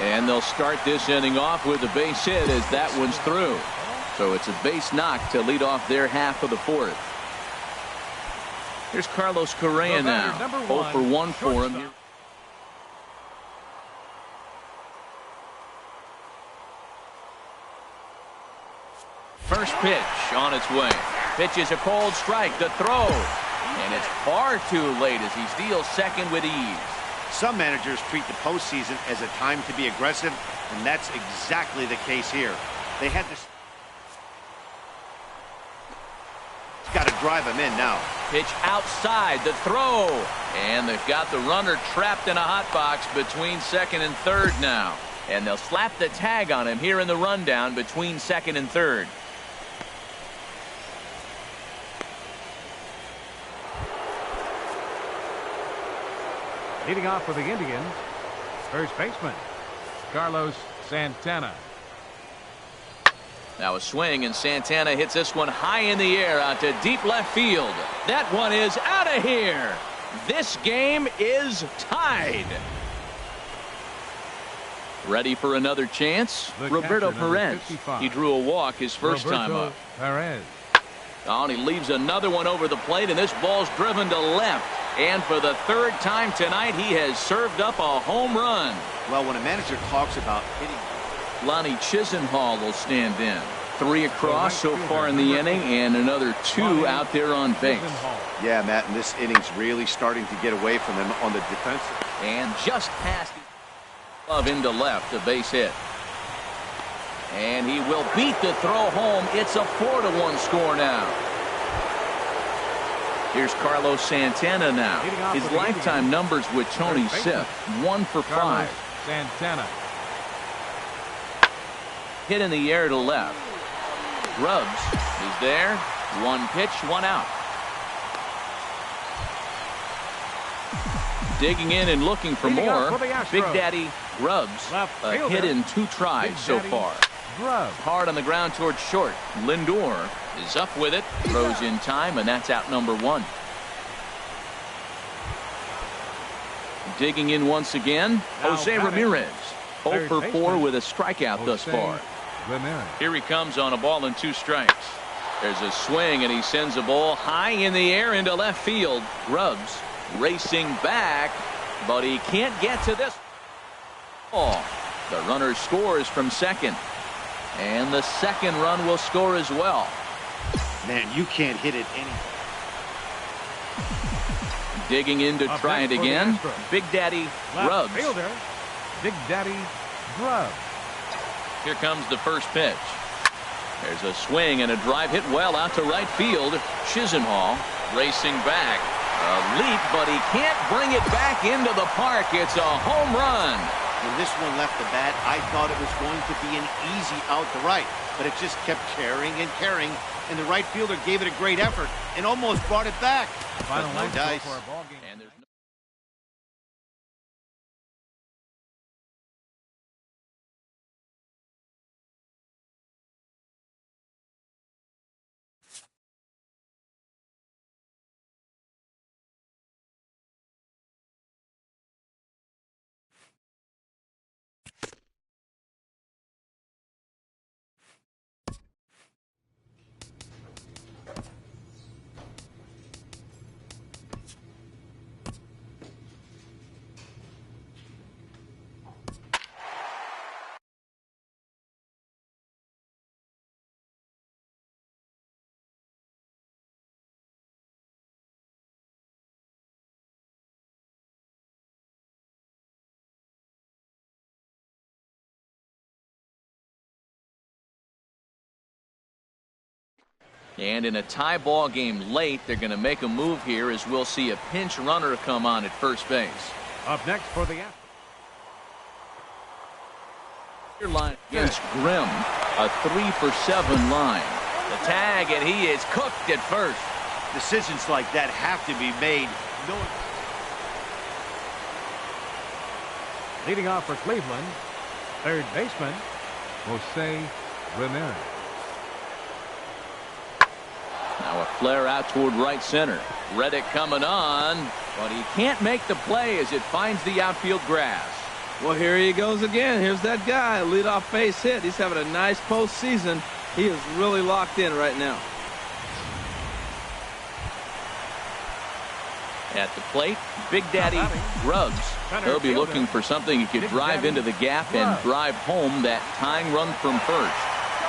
And they'll start this inning off with a base hit as that one's through. So it's a base knock to lead off their half of the fourth. Here's Carlos Correa now. 0 for 1 for him here. First pitch on its way. Pitch is a cold strike. The throw. And it's far too late as he steals second with ease. Some managers treat the postseason as a time to be aggressive, and that's exactly the case here. They had this. Got to drive him in now. Pitch outside. The throw. And they've got the runner trapped in a hot box between second and third now. And they'll slap the tag on him here in the rundown between second and third. Leading off for the Indians, first baseman, Carlos Santana. Now a swing, and Santana hits this one high in the air out to deep left field. That one is out of here. This game is tied. Ready for another chance? Roberto Perez. He drew a walk his first time up. Perez. Oh, and he leaves another one over the plate, and this ball's driven to left. And for the third time tonight, he has served up a home run. Well, when a manager talks about hitting, Lonnie Chisenhall will stand in. 3 across so far in the inning, and another 2 out there on base. Yeah, Matt, and this inning's really starting to get away from them on the defensive. And just past the glove into left, a base hit. And he will beat the throw home. It's a 4-1 score now. Here's Carlos Santana now. His lifetime numbers with Tony Siff, 1 for 5. Santana. Hit in the air to left. Grubbs is there. 1 pitch, 1 out. Digging in and looking for more. Big Daddy Grubbs. A hit in 2 tries so far. Hard on the ground towards short. Lindor is up with it. Throws in time, and that's out number 1. Digging in once again, Jose Ramirez. 0 for 4 with a strikeout thus far. Here he comes on a ball and 2 strikes. There's a swing, and he sends a ball high in the air into left field. Grubbs racing back, but he can't get to this ball. The runner scores from second. And the second run will score as well. Man, you can't hit it any. Digging in to try it again. Big Daddy Grubbs. Big Daddy Grubbs. Here comes the first pitch. There's a swing and a drive hit well out to right field. Chisenhall racing back. A leap, but he can't bring it back into the park. It's a home run. When this one left the bat, I thought it was going to be an easy out to right, but it just kept carrying and carrying, and the right fielder gave it a great effort and almost brought it back. Final no dice. For a ball game. And there's And in a tie ball game late, they're going to make a move here as we'll see a pinch runner come on at first base. Up next for the Line against Grimm, a 3 for 7 line. The tag, and he is cooked at first. Decisions like that have to be made. Leading off for Cleveland, third baseman, Jose Ramirez. Now a flare out toward right center. Reddick coming on, but he can't make the play as it finds the outfield grass. Well, here he goes again. Here's that guy, leadoff base hit. He's having a nice postseason. He is really locked in right now. At the plate, Big Daddy Rubs. He'll be looking for something he could drive into the gap and drive home that tying run from first.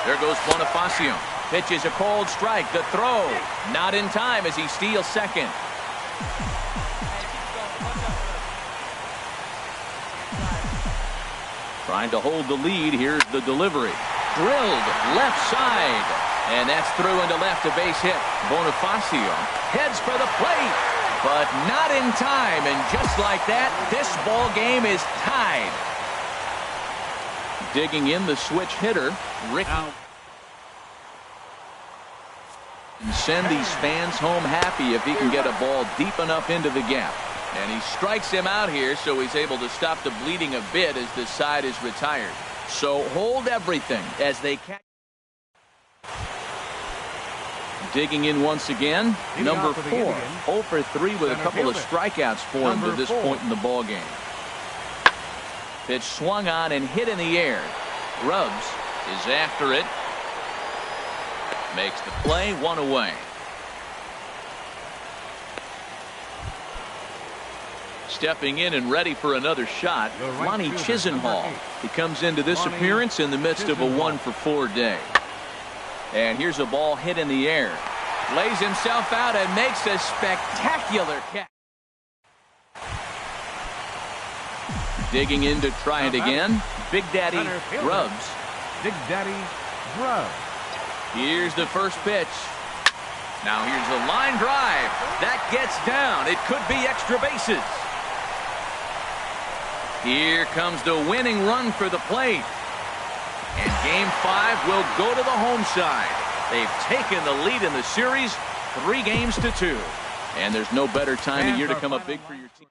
There goes Bonifacio. Pitches a cold strike. The throw. Not in time as he steals second. Trying to hold the lead. Here's the delivery. Drilled left side. And that's through into left, a base hit. Bonifacio heads for the plate, but not in time. And just like that, this ball game is tied. Digging in the switch hitter, Rick. And send these fans home happy if he can get a ball deep enough into the gap. And he strikes him out here, so he's able to stop the bleeding a bit as the side is retired. So hold everything as they catch. Digging in once again, number 4. 0 for 3 with a couple of strikeouts for him to this point in the ball game. Pitch swung on and hit in the air. Rubs is after it. Makes the play, 1 away. Stepping in and ready for another shot, Lonnie Chisenhall. He comes into this appearance in the midst of a 1 for 4 day. And here's a ball hit in the air. Lays himself out and makes a spectacular catch. Digging in to try it again, Big Daddy Rubs. Big Daddy Rubs. Here's the first pitch. Now here's a line drive. That gets down. It could be extra bases. Here comes the winning run for the plate. And Game 5 will go to the home side. They've taken the lead in the series 3 games to 2. And there's no better time of year to come up big for your team.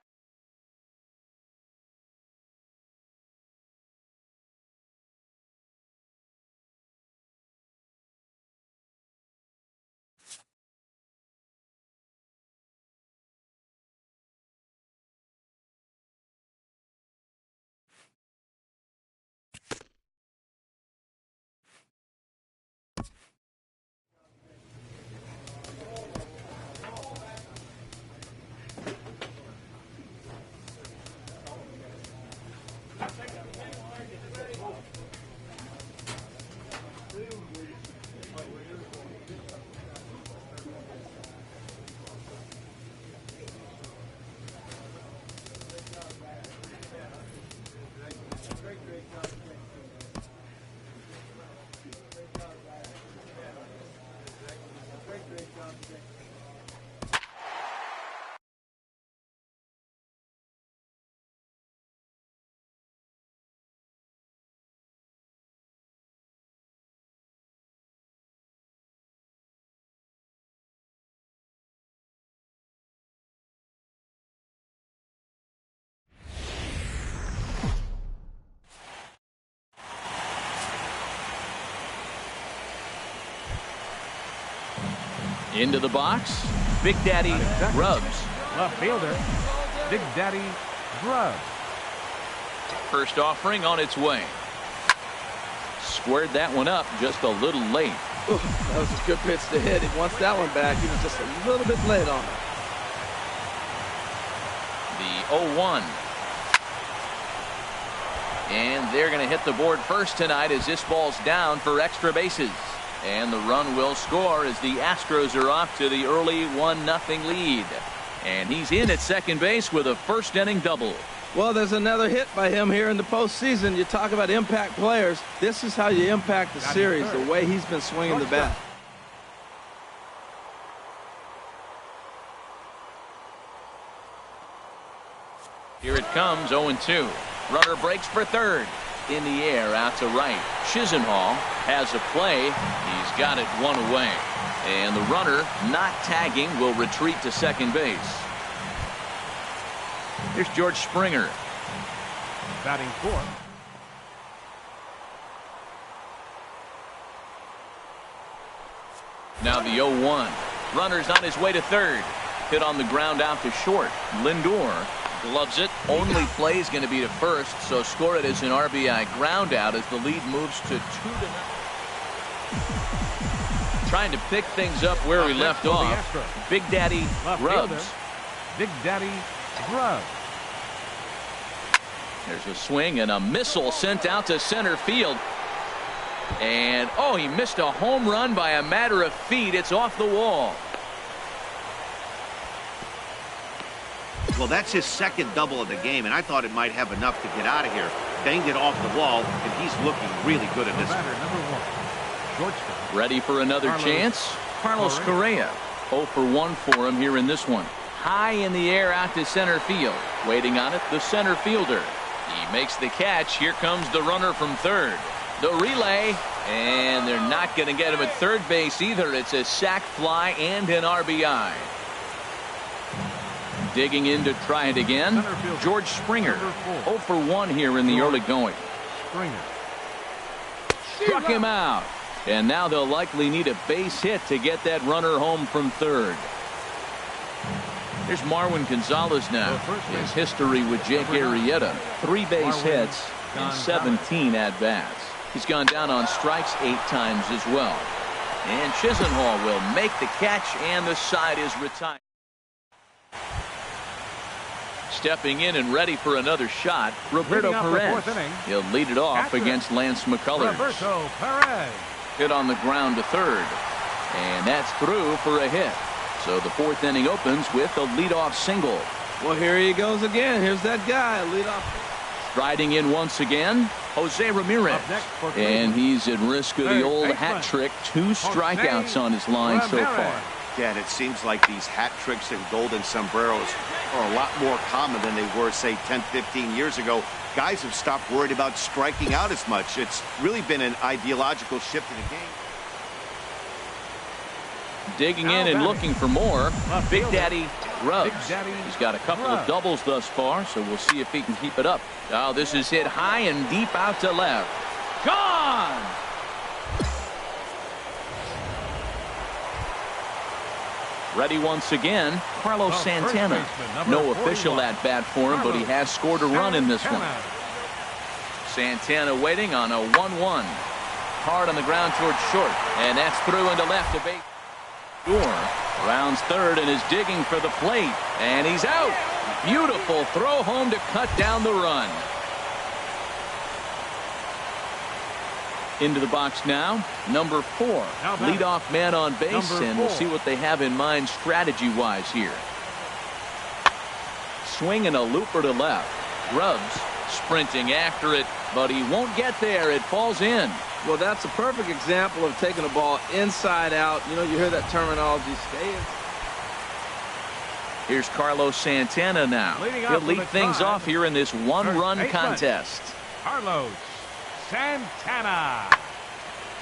Into the box, Big Daddy Rubs. Left fielder, Big Daddy Rubs. First offering on its way. Squared that one up just a little late. Ooh, that was a good pitch to hit. He wants that one back. He was just a little bit late on it. The 0-1. And they're going to hit the board first tonight as this ball's down for extra bases. And the run will score as the Astros are off to the early 1-0 lead. And he's in at second base with a first inning double. Well, there's another hit by him here in the postseason. You talk about impact players. This is how you impact the series, the way he's been swinging the bat. Here it comes, 0-2. Runner breaks for third. In the air, out to right. Chisenhall has a play. He's got it 1 away. And the runner not tagging will retreat to second base. Here's George Springer. Batting fourth. Now the 0-1. Runner's on his way to third. Hit on the ground out to short. Lindor gloves it. Only play is going to be to first, so score it as an RBI ground out as the lead moves to 2-0. Trying to pick things up where we left off. Big Daddy Rubs. Big Daddy Rubs. There's a swing and a missile sent out to center field. And, oh, he missed a home run by a matter of feet. It's off the wall. Well, that's his second double of the game, and I thought it might have enough to get out of here. Banged it off the wall, and he's looking really good at this. Ready for another chance? Carlos Correa. 0 for 1 for him here in this one. High in the air out to center field. Waiting on it, the center fielder. He makes the catch. Here comes the runner from third. The relay, and they're not going to get him at third base either. It's a sac fly and an RBI. Digging in to try it again, George Springer. 0 for 1 here in the early going. Struck him out. And now they'll likely need a base hit to get that runner home from third. Here's Marwin Gonzalez now. His history with Jake Arrieta. 3 base hits and 17 at-bats. He's gone down on strikes 8 times as well. And Chisenhall will make the catch, and the side is retired. Stepping in and ready for another shot, Roberto Perez. He'll lead it off against Lance McCullers. Roberto Perez. Hit on the ground to third. And that's through for a hit. So the 4th inning opens with a leadoff single. Well, here he goes again. Here's that guy, leadoff. Striding in once again, Jose Ramirez. And he's at risk of the old hat trick. 2 strikeouts on his line so far. Yeah, and it seems like these hat tricks and golden sombreros are a lot more common than they were, say, 10, 15 years ago. Guys have stopped worried about striking out as much. It's really been an ideological shift in the game. Digging in and looking for more, Big Daddy Rubs. He's got a couple of doubles thus far, so we'll see if he can keep it up. Oh, this is hit high and deep out to left. Gone! Ready once again, Carlos Santana. No official at-bat for him, but he has scored a run in this one. Santana waiting on a 1-1. Hard on the ground towards short, and that's through into left to base. Rounds third and is digging for the plate, and he's out. Beautiful throw home to cut down the run. Into the box now, number 4. Leadoff man on base, and we'll see what they have in mind strategy-wise here. Swing and a looper to left. Rubs sprinting after it, but he won't get there. It falls in. Well, that's a perfect example of taking a ball inside out. You know, you hear that terminology, stay in. Here's Carlos Santana now. He'll lead things off here in this 1-run contest. Carlos Santana.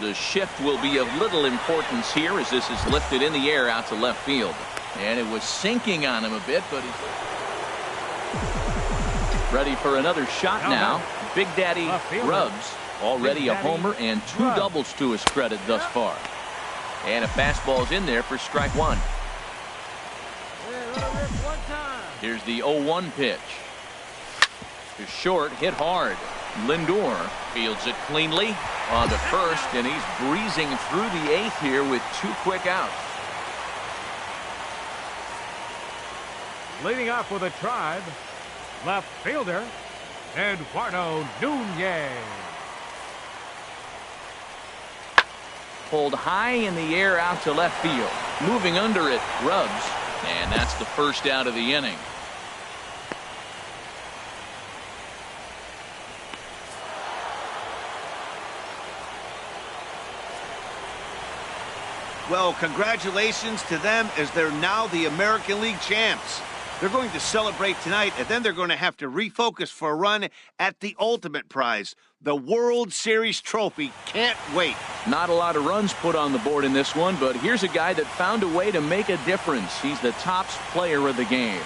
The shift will be of little importance here as this is lifted in the air out to left field. And it was sinking on him a bit, but he's ready for another shot now. Big Daddy Rubs. Already a homer and 2 doubles to his credit thus far. And a fastball's in there for strike 1. Here's the 0-1 pitch. To short, hit hard. Lindor fields it cleanly on the first, and he's breezing through the 8th here with 2 quick outs. Leading off with a Tribe, left fielder, Eduardo Nunez. Pulled high in the air out to left field. Moving under it, Rubs. And that's the first out of the inning. Well, congratulations to them as they're now the American League champs. They're going to celebrate tonight, and then they're going to have to refocus for a run at the ultimate prize, the World Series trophy. Can't wait. Not a lot of runs put on the board in this one, but here's a guy that found a way to make a difference. He's the top player of the game.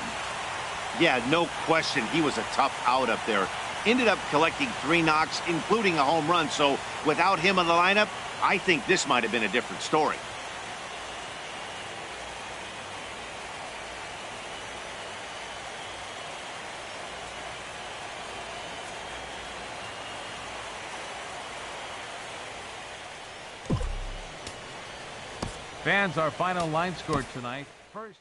Yeah, no question. He was a tough out up there. Ended up collecting 3 knocks, including a home run. So without him in the lineup, I think this might have been a different story. Fans, our final line score tonight. First.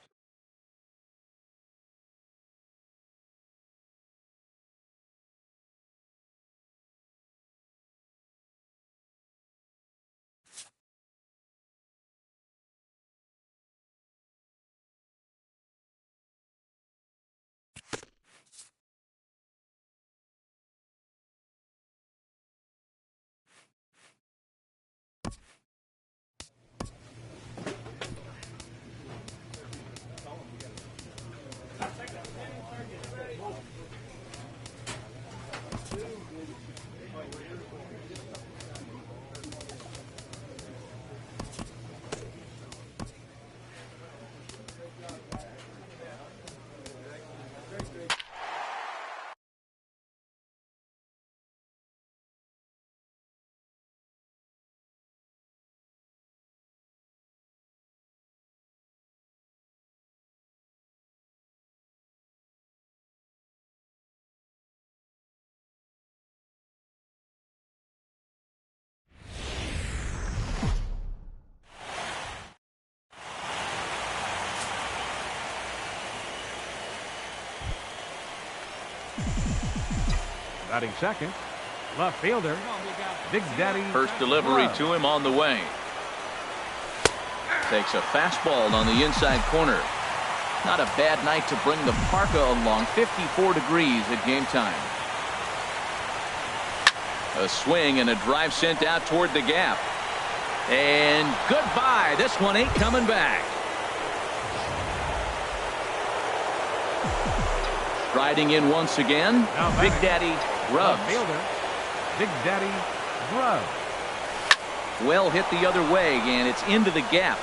Batting second, left fielder, Big Daddy. First delivery to him on the way. Takes a fastball on the inside corner. Not a bad night to bring the parka along. 54 degrees at game time. A swing and a drive sent out toward the gap. And goodbye. This one ain't coming back. Riding in once again, Big Daddy Rubs. Fielder, Big Daddy Rubs. Well hit the other way, and it's into the gap.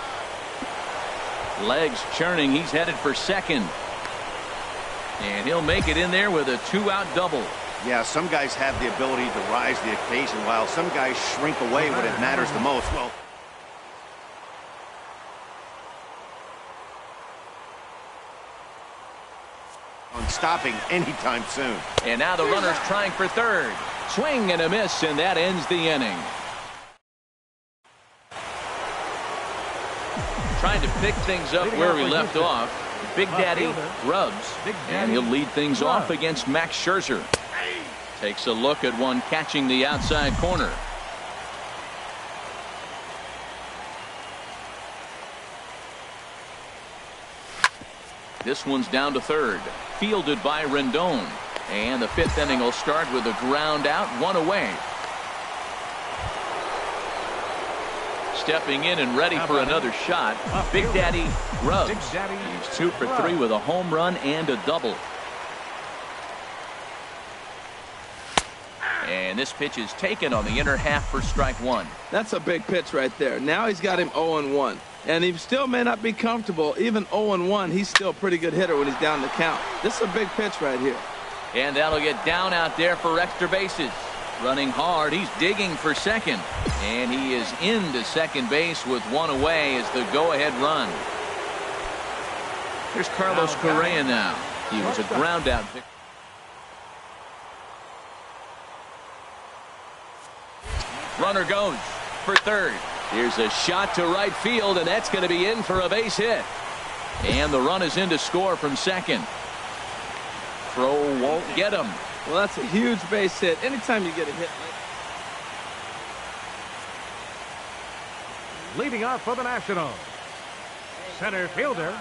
Legs churning. He's headed for second. And he'll make it in there with a 2-out double. Yeah, some guys have the ability to rise to the occasion, while some guys shrink away when it matters the most. Well, on stopping anytime soon. And now the runner's trying for third. Swing and a miss, and that ends the inning. Trying to pick things up where we left off. Big Daddy Rubs. And he'll lead things off against Max Scherzer. Takes a look at one catching the outside corner. This one's down to third. Fielded by Rendon. And the 5th inning will start with a ground out, 1 away. Stepping in and ready for another shot, Big Daddy Rubs. He's 2 for 3 with a home run and a double. And this pitch is taken on the inner half for strike 1. That's a big pitch right there. Now he's got him 0-1. And he still may not be comfortable. Even 0-1, he's still a pretty good hitter when he's down the count. This is a big pitch right here. And that'll get down out there for extra bases. Running hard, he's digging for second. And he is into second base with 1 away as the go-ahead run. Here's Carlos Correa now. He was a ground-out victory. Runner goes for third. Here's a shot to right field, and that's going to be in for a base hit. And the run is in to score from second. Throw won't get him. Well, that's a huge base hit. Anytime you get a hit. Leading off for the Nationals, center fielder,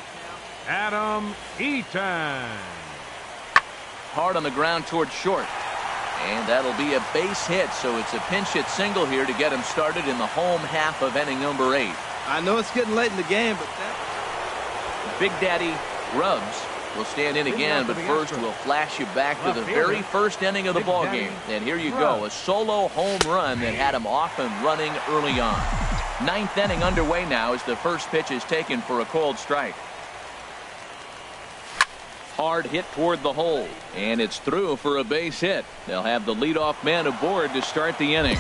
Adam Eaton. Hard on the ground toward short. And that'll be a base hit, so it's a pinch hit single here to get him started in the home half of inning number 8. I know it's getting late in the game, but that... Big Daddy Rubs We'll stand in again, but first we'll flash you back to the very first inning of the ball game. And here you go, a solo home run that had him off and running early on. Ninth inning underway now as the first pitch is taken for a cold strike. Hard hit toward the hole, and it's through for a base hit. They'll have the leadoff man aboard to start the inning.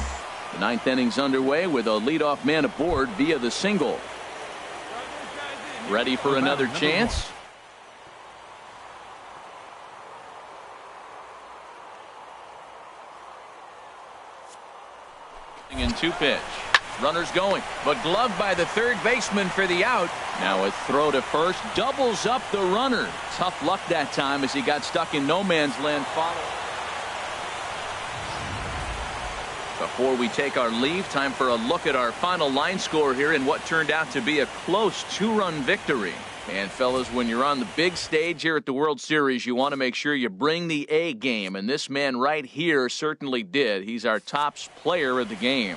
The ninth inning's underway with a leadoff man aboard via the single. Ready for another chance? In two pitch. Runners going, but gloved by the third baseman for the out. Now a throw to first doubles up the runner. Tough luck that time as he got stuck in no man's land. Before we take our leave, time for a look at our final line score here in what turned out to be a close two-run victory. And fellas, when you're on the big stage here at the World Series, you want to make sure you bring the A game, and this man right here certainly did. He's our top player of the game.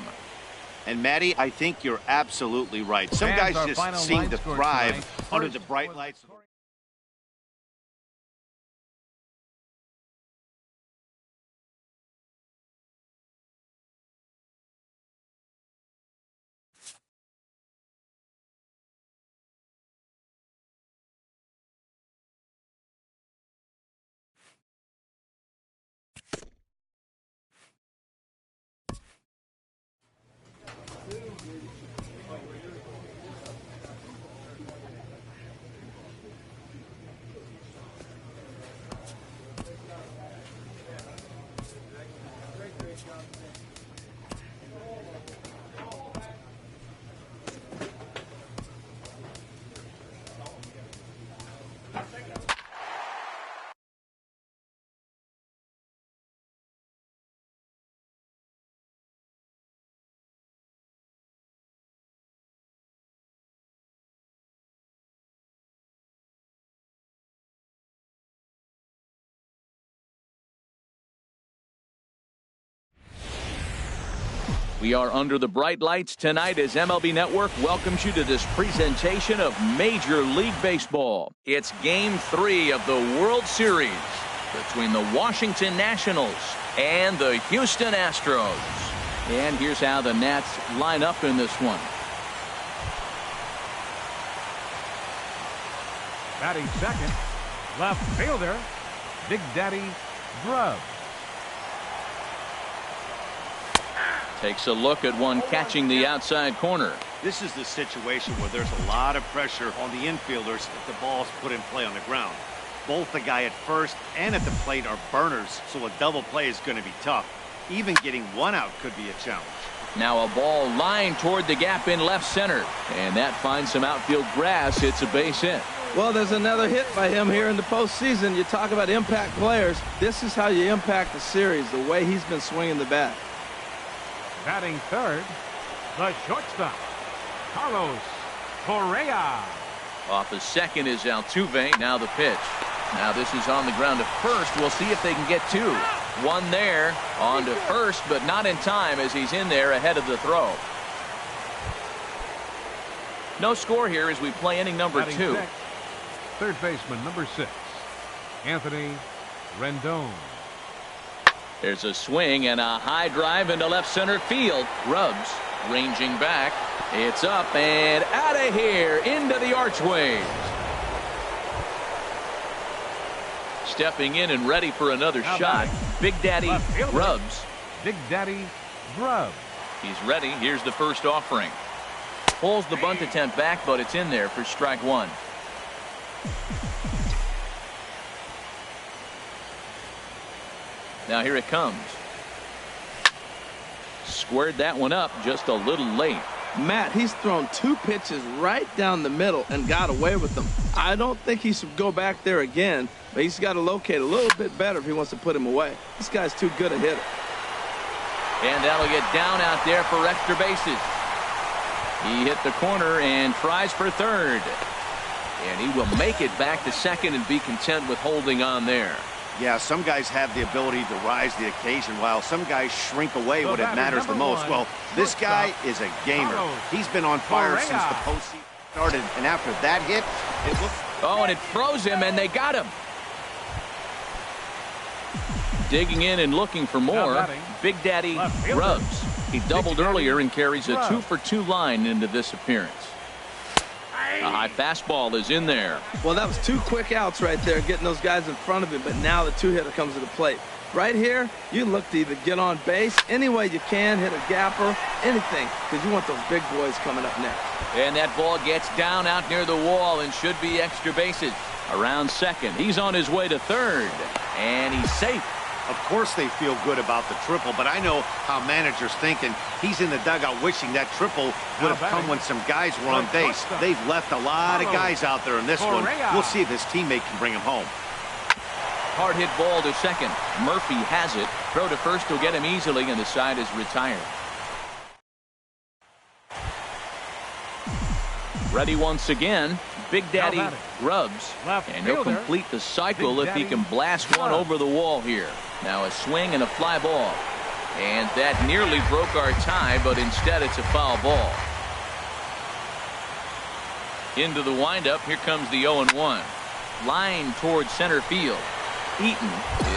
And Matty, I think you're absolutely right. Some guys just seem to thrive under the bright lights. We are under the bright lights tonight as MLB Network welcomes you to this presentation of Major League Baseball. It's Game 3 of the World Series between the Washington Nationals and the Houston Astros. And here's how the Nats line up in this one. Batting second, left fielder, Big Daddy Grubb. Takes a look at one catching the outside corner. This is the situation where there's a lot of pressure on the infielders if the ball's put in play on the ground. Both the guy at first and at the plate are burners, so a double play is going to be tough. Even getting one out could be a challenge. Now a ball lined toward the gap in left center, and that finds some outfield grass. It's a base hit. Well, there's another hit by him here in the postseason. You talk about impact players. This is how you impact the series, the way he's been swinging the bat. Batting third, the shortstop, Carlos Correa. Off of second is Altuve. Now the pitch. Now this is on the ground to first. We'll see if they can get two. One there on to first, but not in time as he's in there ahead of the throw. No score here as we play inning number Batting 2. sixth, third baseman number 6, Anthony Rendon. There's a swing and a high drive into left center field. Grubbs ranging back. It's up and out of here into the archways. Stepping in and ready for another shot. Big Daddy Grubbs. Big Daddy Grubb. He's ready. Here's the first offering. Pulls the bunt attempt back, but it's in there for strike one. Now here it comes. Squared that one up just a little late. Matt, he's thrown 2 pitches right down the middle and got away with them. I don't think he should go back there again, but he's got to locate a little bit better if he wants to put him away. This guy's too good a hitter. And that'll get down out there for extra bases. He hit the corner and tries for third. And he will make it back to second and be content with holding on there. Yeah, some guys have the ability to rise to the occasion while some guys shrink away when it matters the most. Well, this guy is a gamer. He's been on fire since the postseason started, and after that hit, Oh, and it froze him, and they got him. Digging in and looking for more, Big Daddy Rubs. He doubled earlier and carries a 2-for-2 line into this appearance. A high fastball is in there. Well, that was 2 quick outs right there, getting those guys in front of him, but now the 2-hitter comes to the plate. Right here, you look to either get on base any way you can, hit a gapper, anything, because you want those big boys coming up next. And that ball gets down out near the wall and should be extra bases. Around second, he's on his way to third, and he's safe. Of course they feel good about the triple, but I know how managers thinking. He's in the dugout wishing that triple would have come when some guys were on base. They've left a lot of guys out there in this one. We'll see if his teammate can bring him home. Hard hit ball to second. Murphy has it. Throw to first will get him easily, and the side is retired. Ready once again, Big Daddy Rubs, and he'll complete the cycle if he can blast one over the wall here. Now a swing and a fly ball, and that nearly broke our tie, but instead it's a foul ball. Into the windup, here comes the 0-1. Line towards center field. Eaton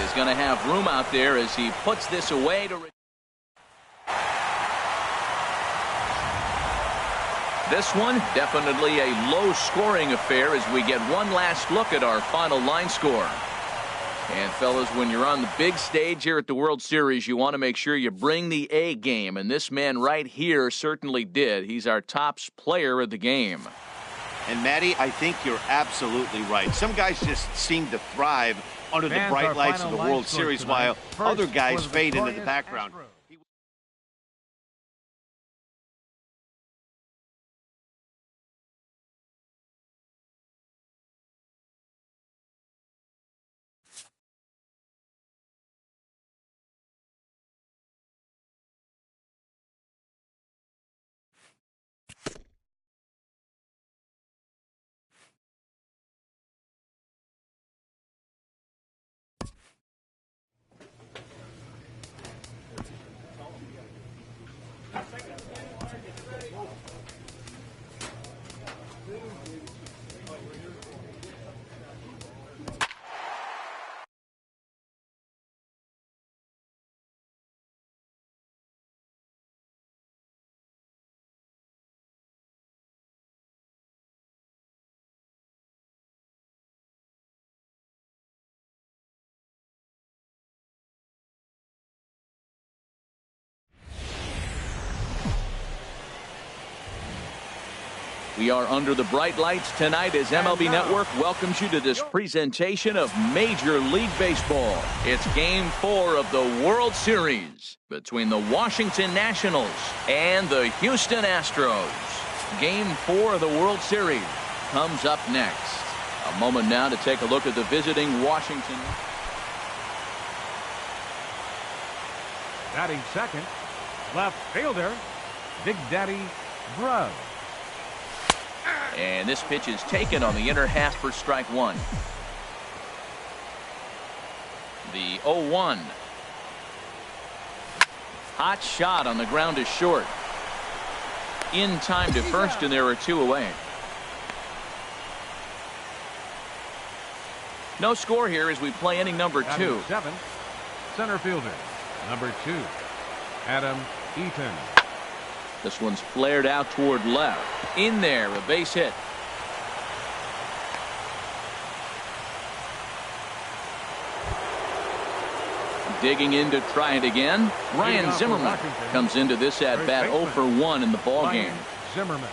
is going to have room out there as he puts this away to. This one definitely a low-scoring affair as we get one last look at our final line score. And fellas, when you're on the big stage here at the World Series, you want to make sure you bring the A game, and this man right here certainly did. He's our top player of the game. And Matty, I think you're absolutely right. Some guys just seem to thrive under the bright lights of the World Series while other guys fade into the background. We are under the bright lights tonight as MLB Network welcomes you to this presentation of Major League Baseball. It's Game 4 of the World Series between the Washington Nationals and the Houston Astros. Game 4 of the World Series comes up next. A moment now to take a look at the visiting Washington. Batting second, left fielder, Big Daddy Rubs. And this pitch is taken on the inner half for strike one. The 0-1. Hot shot on the ground is short. In time to first, and there are two away. No score here as we play inning number 2. Seventh, center fielder, number 2, Adam Eaton. This one's flared out toward left. In there, a base hit. Digging in to try it again. Ryan Zimmerman comes into this at bat 0 for 1 in the ball game. Zimmerman.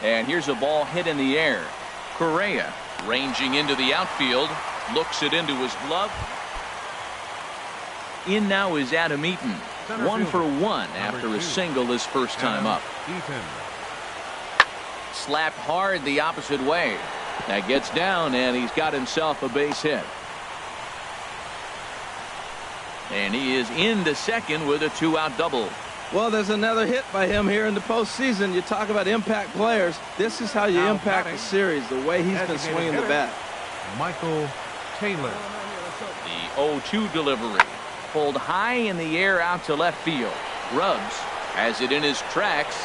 And here's a ball hit in the air. Correa ranging into the outfield, looks it into his glove. In now is Adam Eaton. 1 for 1 after a single his first time up. Slapped hard the opposite way. That gets down, and he's got himself a base hit. And he is into second with a 2-out double. Well, there's another hit by him here in the postseason. You talk about impact players. This is how you impact the series, the way he's been swinging the bat. Michael Taylor. The 0-2 delivery. Pulled high in the air out to left field. Rubs has it in his tracks,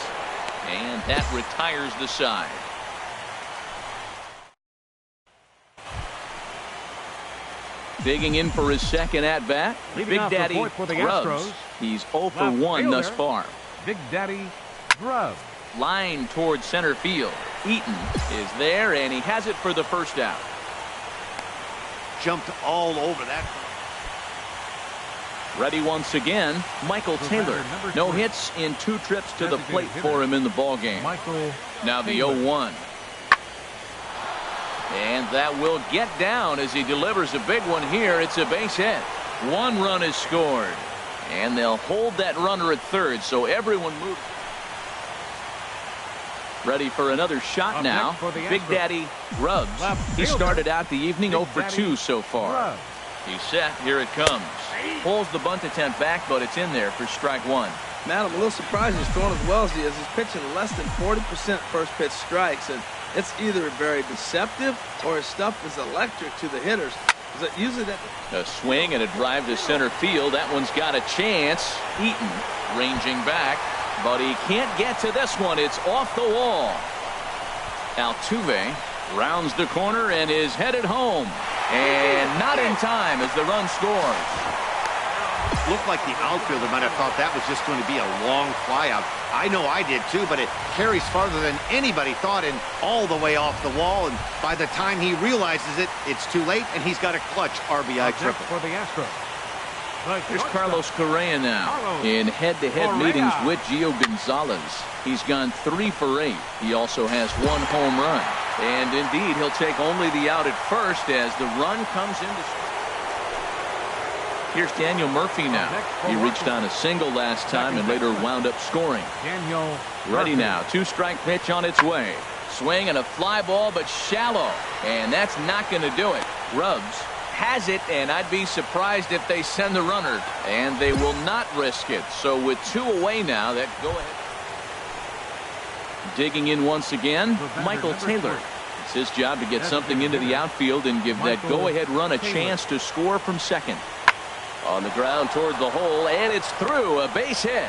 and that retires the side. Digging in for his second at-bat, Big Daddy Grubbs. He's 0 for 1 thus far. Big Daddy Grubbs. Line towards center field. Eaton is there, and he has it for the first out. Jumped all over that. Ready once again, Michael Taylor. No hits in 2 trips to the plate for him in the ballgame. Now the 0-1. And that will get down as he delivers a big one here. It's a base hit. 1 run is scored. And they'll hold that runner at third, so everyone moves. Ready for another shot now. Big Daddy Grubbs. He started out the evening 0 for 2 so far. He's set. Here it comes. Pulls the bunt attempt back, but it's in there for strike 1. Man, I'm a little surprised he's throwing as well as he is. He's pitching less than 40% first pitch strikes, and it's either very deceptive or his stuff is electric to the hitters. Usually that. A swing and a drive to center field. That one's got a chance. Eaton ranging back, but he can't get to this one. It's off the wall. Altuve rounds the corner and is headed home. And not in time as the run scores. Looked like the outfielder might have thought that was just going to be a long flyout. I know I did too, but it carries farther than anybody thought and all the way off the wall. And by the time he realizes it, it's too late, and he's got a clutch RBI triple. For the Astros. Here's Carlos Correa now in head-to-head meetings with Gio Gonzalez. He's gone 3 for 8. He also has 1 home run. And indeed, he'll take only the out at first as the run comes into. Here's Daniel Murphy now. He reached on a single last time and later wound up scoring. Ready now. 2-strike pitch on its way. Swing and a fly ball, but shallow. And that's not going to do it. Grubbs has it, and I'd be surprised if they send the runner. And they will not risk it. So with 2 away now, that go ahead. Digging in once again, Michael Taylor. It's his job to get something into the outfield and give that go-ahead run a chance to score from second. On the ground toward the hole, and it's through. A base hit.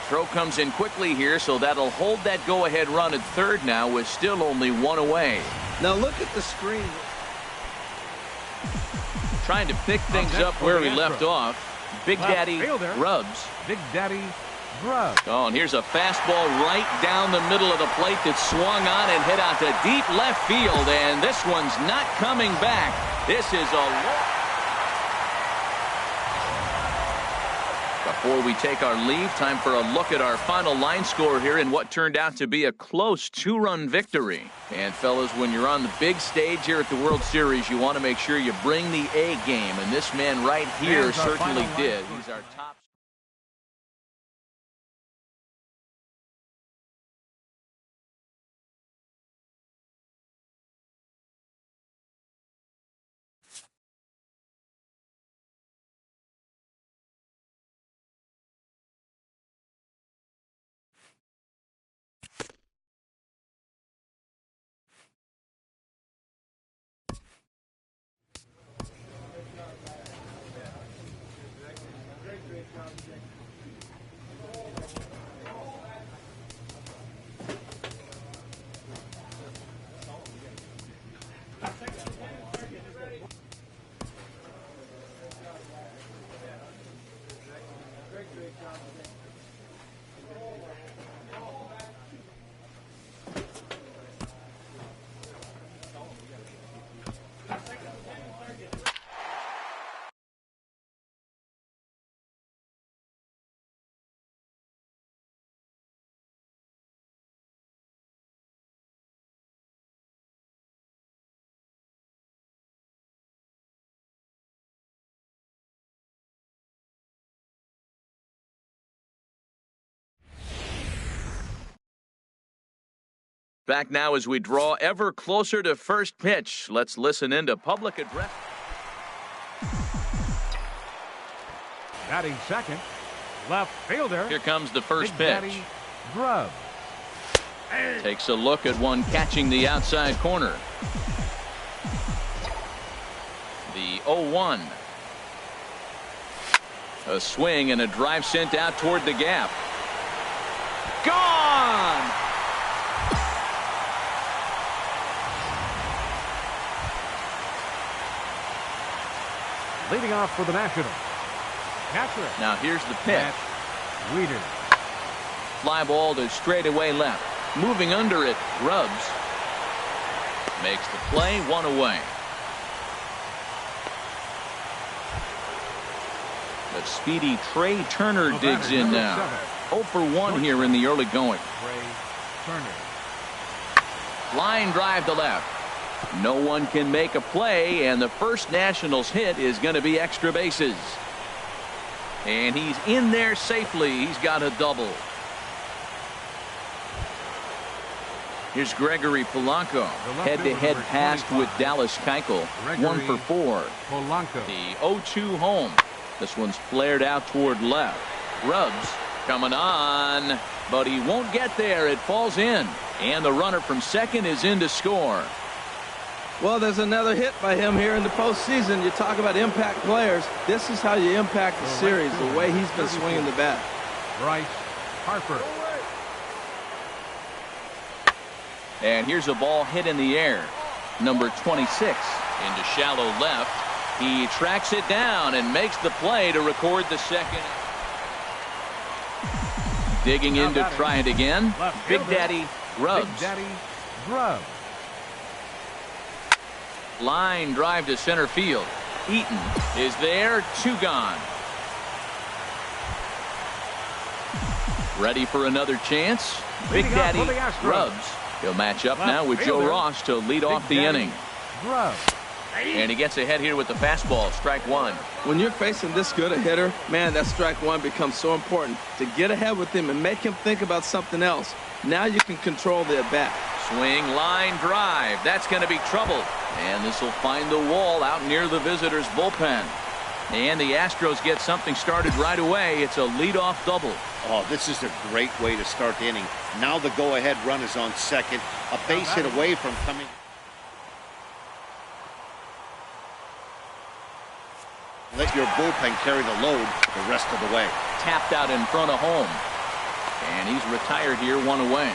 Throw comes in quickly here, so that'll hold that go-ahead run at third now with still only 1 away. Now look at the screen. Trying to pick things up where he left off. Big Daddy Grubbs. Big Daddy Grubbs. Oh, and here's a fastball right down the middle of the plate that swung on and hit out to deep left field, and this one's not coming back. This is a long. Before we take our leave, time for a look at our final line score here in what turned out to be a close 2-run victory. And fellas, when you're on the big stage here at the World Series, you want to make sure you bring the A game, and this man right here certainly did. He's our top. Back now as we draw ever closer to first pitch. Let's listen into public address. Batting second, left fielder. Here comes the first Big pitch. Daddy Grubbs. Takes a look at one catching the outside corner. The 0-1. A swing and a drive sent out toward the gap. Gone! Leading off for the Nationals, catcher. Now here's the pitch. Weeder. Fly ball to straightaway left. Moving under it, Rubs. Makes the play, 1 away. The speedy Trey Turner digs in now. 0 for 1 here in the early going. Trey Turner. Line drive to left. No one can make a play, and the first Nationals hit is going to be extra bases. And he's in there safely. He's got a double. Here's Gregory Polanco. Head-to-head pass with Dallas Keuchel. 1 for 4. Polanco. The 0-2 home. This one's flared out toward left. Rubs coming on, but he won't get there. It falls in. And the runner from second is in to score. Well, there's another hit by him here in the postseason. You talk about impact players. This is how you impact the series, the way he's been swinging the bat. Bryce Harper. And here's a ball hit in the air. Number 26 into shallow left. He tracks it down and makes the play to record the second. Digging in to try it again. Big Daddy Rubs. Big Daddy Rubs. Line drive to center field. Eaton is there. 2 gone. Ready for another chance. Big Daddy Rubs. He'll match up now with Joe Ross to lead off the inning. Rubs. And he gets ahead here with the fastball. Strike 1. When you're facing this good a hitter, man, that strike 1 becomes so important to get ahead with him and make him think about something else. Now you can control the at-bat. Swing, line drive. That's going to be trouble. And this will find the wall out near the visitors' bullpen. And the Astros get something started right away. It's a leadoff double. Oh, this is a great way to start the inning. Now the go-ahead run is on second. A base hit away from coming. Let your bullpen carry the load the rest of the way. Tapped out in front of home. And he's retired here, 1 away.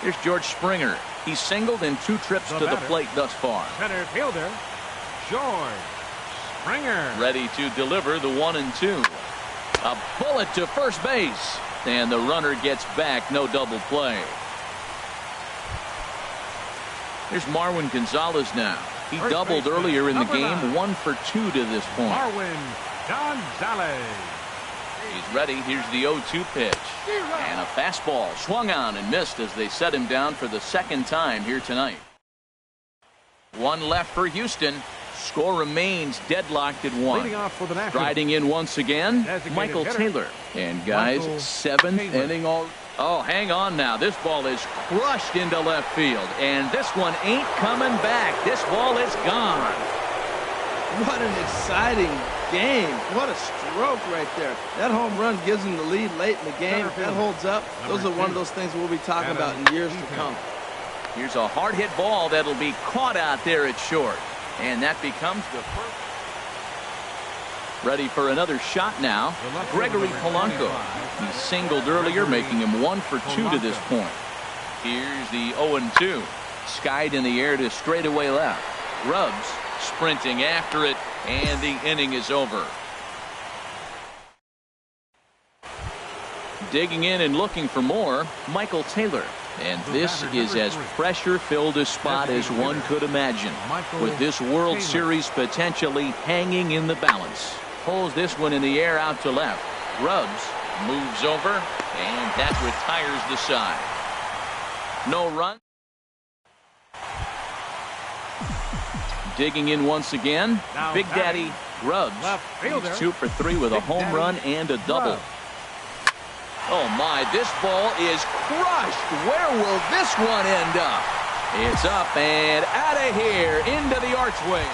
Here's George Springer. He's singled in 2 trips to the plate thus far. Center fielder, George Springer. Ready to deliver the 1-2. A bullet to first base. And the runner gets back. No double play. Here's Marwin Gonzalez now. He doubled earlier in the game. 1 for 2 to this point. Marwin Gonzalez. He's ready. Here's the 0-2 pitch. And a fastball swung on and missed as they set him down for the second time here tonight. 1 left for Houston. Score remains deadlocked at 1. Riding in once again, Michael Taylor. And guys, 7th inning already. Oh, hang on now. This ball is crushed into left field. And this one ain't coming back. This ball is gone. What an exciting game. What a stroke right there. That home run gives him the lead late in the game. If that holds up, those are one of those things we'll be talking about in years to come. Here's a hard hit ball that'll be caught out there at short. And that becomes the first. Ready for another shot now. Gregory Polanco. He singled earlier, making him 1 for 2 to this point. Here's the 0-2. Skied in the air to straightaway left. Rubs sprinting after it, and the inning is over. Digging in and looking for more, Michael Taylor. And this is as pressure-filled a spot as one could imagine, with this World Series potentially hanging in the balance. Pulls this one in the air out to left. Rubs moves over, and that retires the side. No run. Digging in once again, Big Daddy Rubs. He's 2 for 3 with a home run and a double. Oh my, this ball is crushed. Where will this one end up? It's up and out of here into the archway.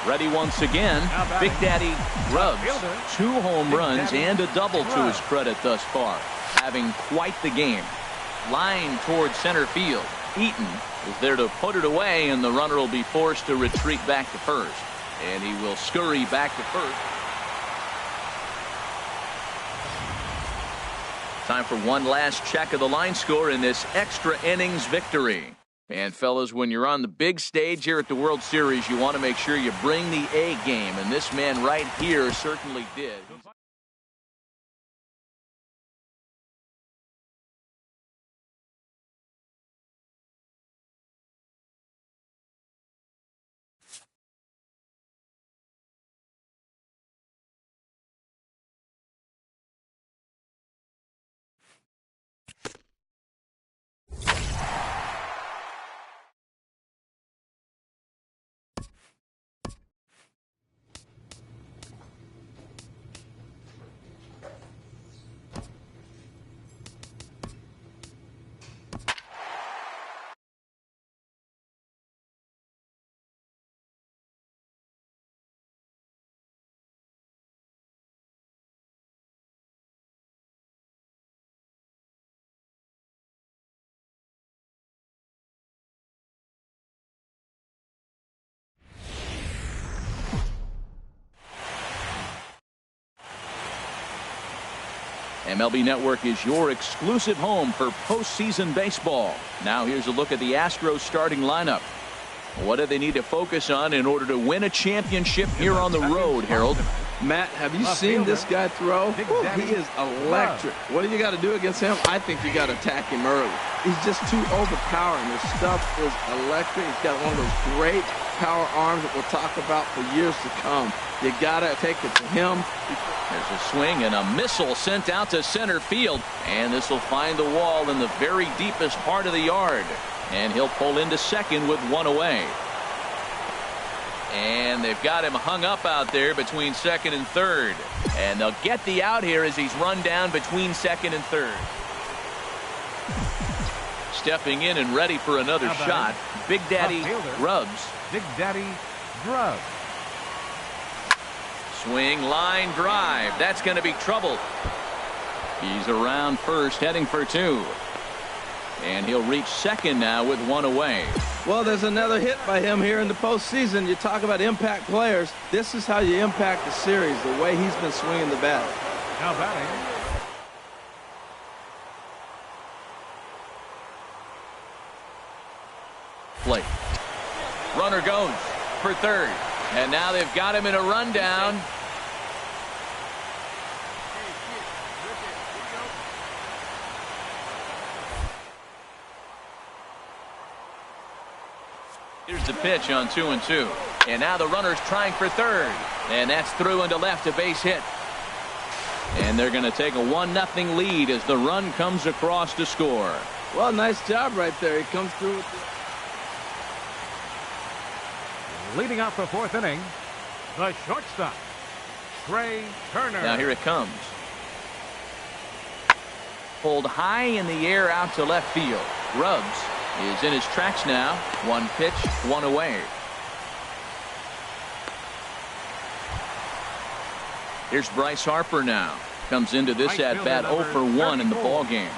Ready once again, Big Daddy Rubs. 2 home runs and a double to his credit thus far. Having quite the game. Line towards center field. Eaton is there to put it away, and the runner will be forced to retreat back to first. And he will scurry back to first. Time for one last check of the line score in this extra innings victory. And, fellas, when you're on the big stage here at the World Series, you want to make sure you bring the A game, and this man right here certainly did. MLB Network is your exclusive home for postseason baseball. Now here's a look at the Astros starting lineup. What do they need to focus on in order to win a championship here on the road, Harold? Matt, have you seen this guy throw? He is electric. What do you got to do against him? I think you got to attack him early. He's just too overpowering. His stuff is electric. He's got one of those great power arms that we'll talk about for years to come. You got to take it to him. There's a swing and a missile sent out to center field. And this will find the wall in the very deepest part of the yard. And he'll pull into second with one away. And they've got him hung up out there between second and third. And they'll get the out here as he's run down between second and third. Stepping in and ready for another shot, Big Daddy Grubbs. Big Daddy Grubbs. Swing, line drive. That's going to be trouble. He's around first, heading for two. And he'll reach second now with one away. Well, there's another hit by him here in the postseason. You talk about impact players. This is how you impact the series, the way he's been swinging the bat. Now batting. Plate. Runner goes for third. And now they've got him in a rundown. Here's the pitch on 2-2. And now the runner's trying for third. And that's through into left, a base hit. And they're going to take a 1-0 lead as the run comes across to score. Well, nice job right there. He comes through with the... Leading off the fourth inning, the shortstop, Trey Turner. Now here it comes. Pulled high in the air out to left field. Grubbs is in his tracks now. One pitch, one away. Here's Bryce Harper now. Comes into this at-bat 0 for 1 in the ball game.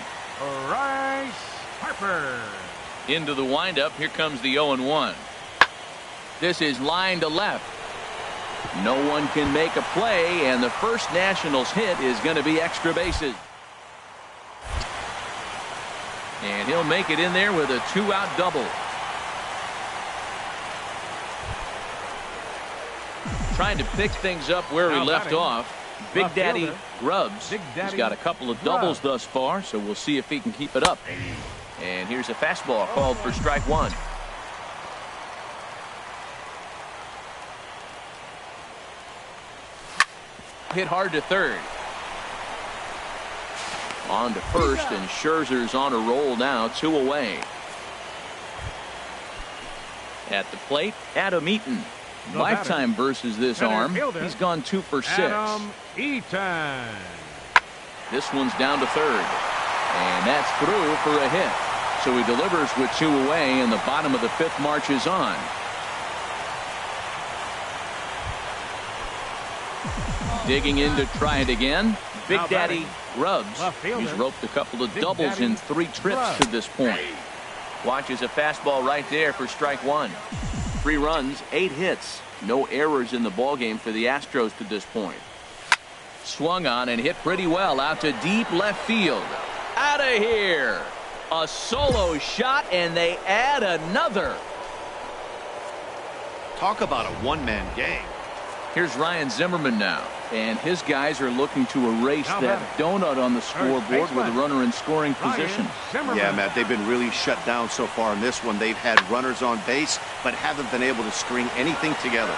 Bryce Harper. Into the windup. Here comes the 0-1. This is line to left. No one can make a play, and the first Nationals hit is going to be extra bases. And he'll make it in there with a 2-out double. Trying to pick things up where he left off. Big Daddy Grubbs. He's got a couple of doubles thus far, so we'll see if he can keep it up. And here's a fastball called for strike one. Hit hard to third. On to first, and Scherzer's on a roll now, 2 away. At the plate, Adam Eaton. Lifetime versus this arm. He's gone 2 for 6. Adam Eaton. This one's down to third. And that's through for a hit. So he delivers with 2 away, and the bottom of the 5th marches on. Digging in to try it again, Big Daddy Grubbs. He's roped a couple of doubles in 3 trips to this point. Watches a fastball right there for strike one. 3 runs, 8 hits. No errors in the ballgame for the Astros to this point. Swung on and hit pretty well out to deep left field. Out of here. A solo shot, and they add another. Talk about a one-man game. Here's Ryan Zimmerman now, and his guys are looking to erase that donut on the scoreboard with a runner in scoring position. Yeah, Matt, they've been really shut down so far in this one. They've had runners on base, but haven't been able to string anything together.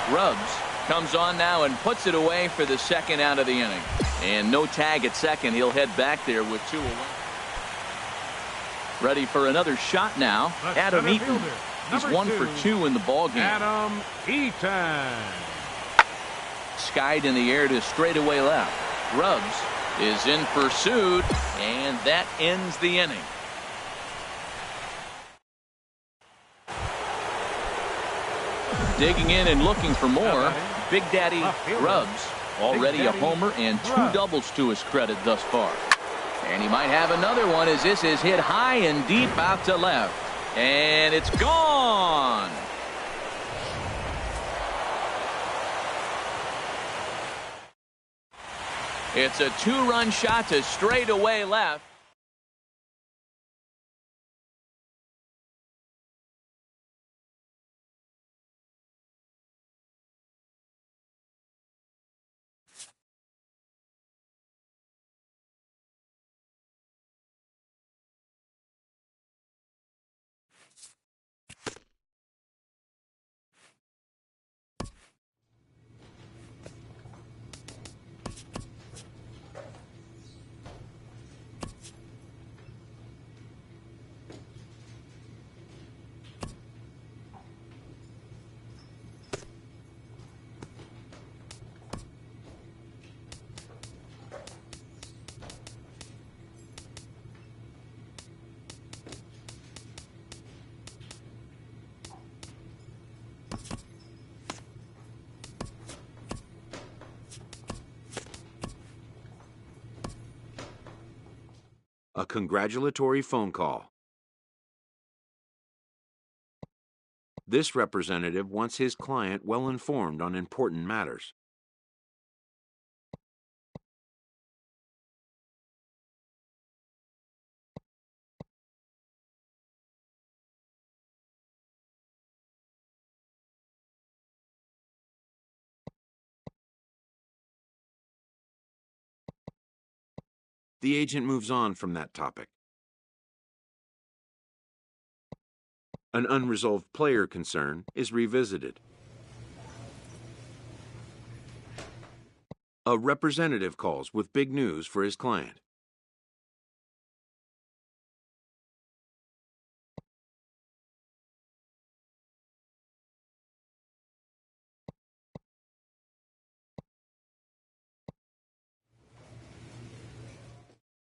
Grubbs comes on now and puts it away for the second out of the inning. And no tag at second. He'll head back there with 2 away. Ready for another shot now. Adam Eaton. He's 1 for 2 in the ball game. Adam Eaton. Skied in the air to straightaway left. Grubbs is in pursuit, and that ends the inning. Digging in and looking for more, Big Daddy Grubbs. Already a homer and 2 doubles to his credit thus far. And he might have another one as this is hit high and deep out to left. And it's gone. It's a 2-run shot to straightaway left. A congratulatory phone call. This representative wants his client well informed on important matters. The agent moves on from that topic. An unresolved player concern is revisited. A representative calls with big news for his client.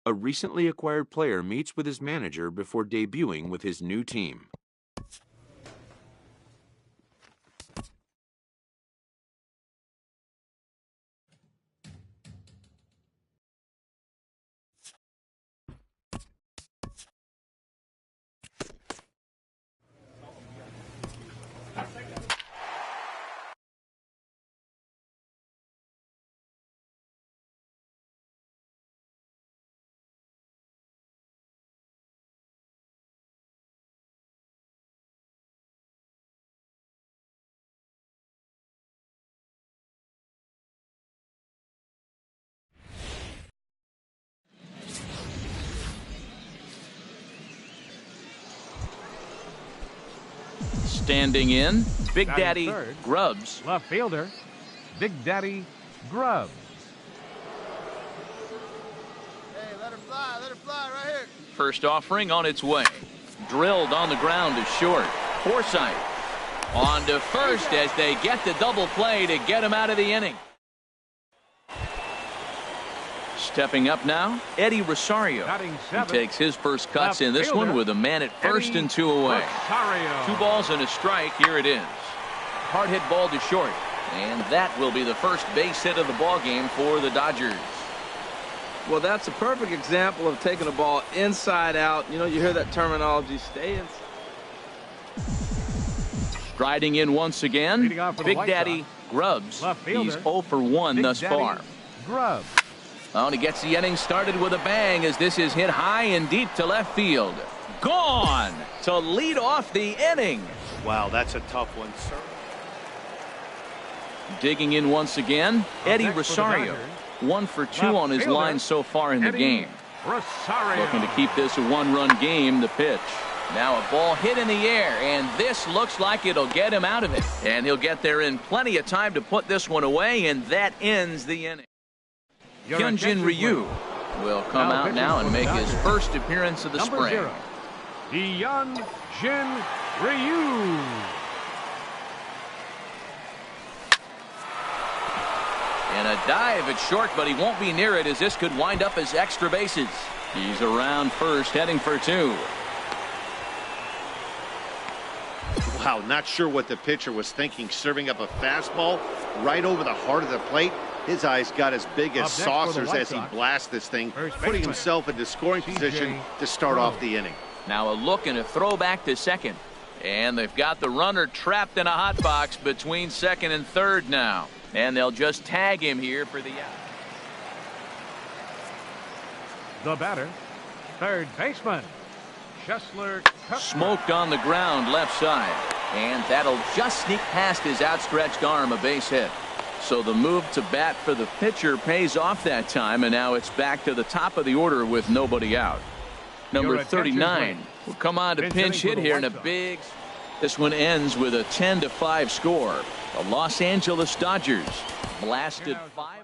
A recently acquired player meets with his manager before debuting with his new team. Standing in, Big Daddy Grubbs. Left fielder, Big Daddy Grubbs. Hey, let her fly right here. First offering on its way. Drilled on the ground to short. Forsythe on to first as they get the double play to get him out of the inning. Stepping up now, Eddie Rosario. He takes his first cuts in this one with a man at first and 2 away. 2 balls and a strike. Here it is. Hard hit ball to short. And that will be the first base hit of the ball game for the Dodgers. Well, that's a perfect example of taking a ball inside out. You know, you hear that terminology, stay in. Striding in once again, Big Daddy Grubbs. He's 0 for 1 thus far. Grubbs. Oh, and he gets the inning started with a bang as this is hit high and deep to left field. Gone to lead off the inning. Wow, that's a tough one, sir. Digging in once again, Eddie Rosario. 1 for 2 on his line so far in the game. Rosario. Looking to keep this a one-run game. The pitch. Now a ball hit in the air, and this looks like it'll get him out of it. And he'll get there in plenty of time to put this one away, and that ends the inning. Hyunjin Ryu will come out now and make his first appearance of the spring. Hyunjin Ryu. And a dive at short, but he won't be near it as this could wind up as extra bases. He's around first, heading for 2. Wow, not sure what the pitcher was thinking, serving up a fastball right over the heart of the plate. His eyes got as big as saucers as he blasts this thing, putting himself into scoring position to start off the inning. Now a look and a throw back to second. And they've got the runner trapped in a hot box between second and third now. And they'll just tag him here for the out. The batter, third baseman, Chesler. Smoked on the ground left side. And that'll just sneak past his outstretched arm, a base hit. So the move to bat for the pitcher pays off that time, and now it's back to the top of the order with nobody out. Number 39 will come on to pinch hit here in a big. This one ends with a 10-5 score. The Los Angeles Dodgers blasted 5.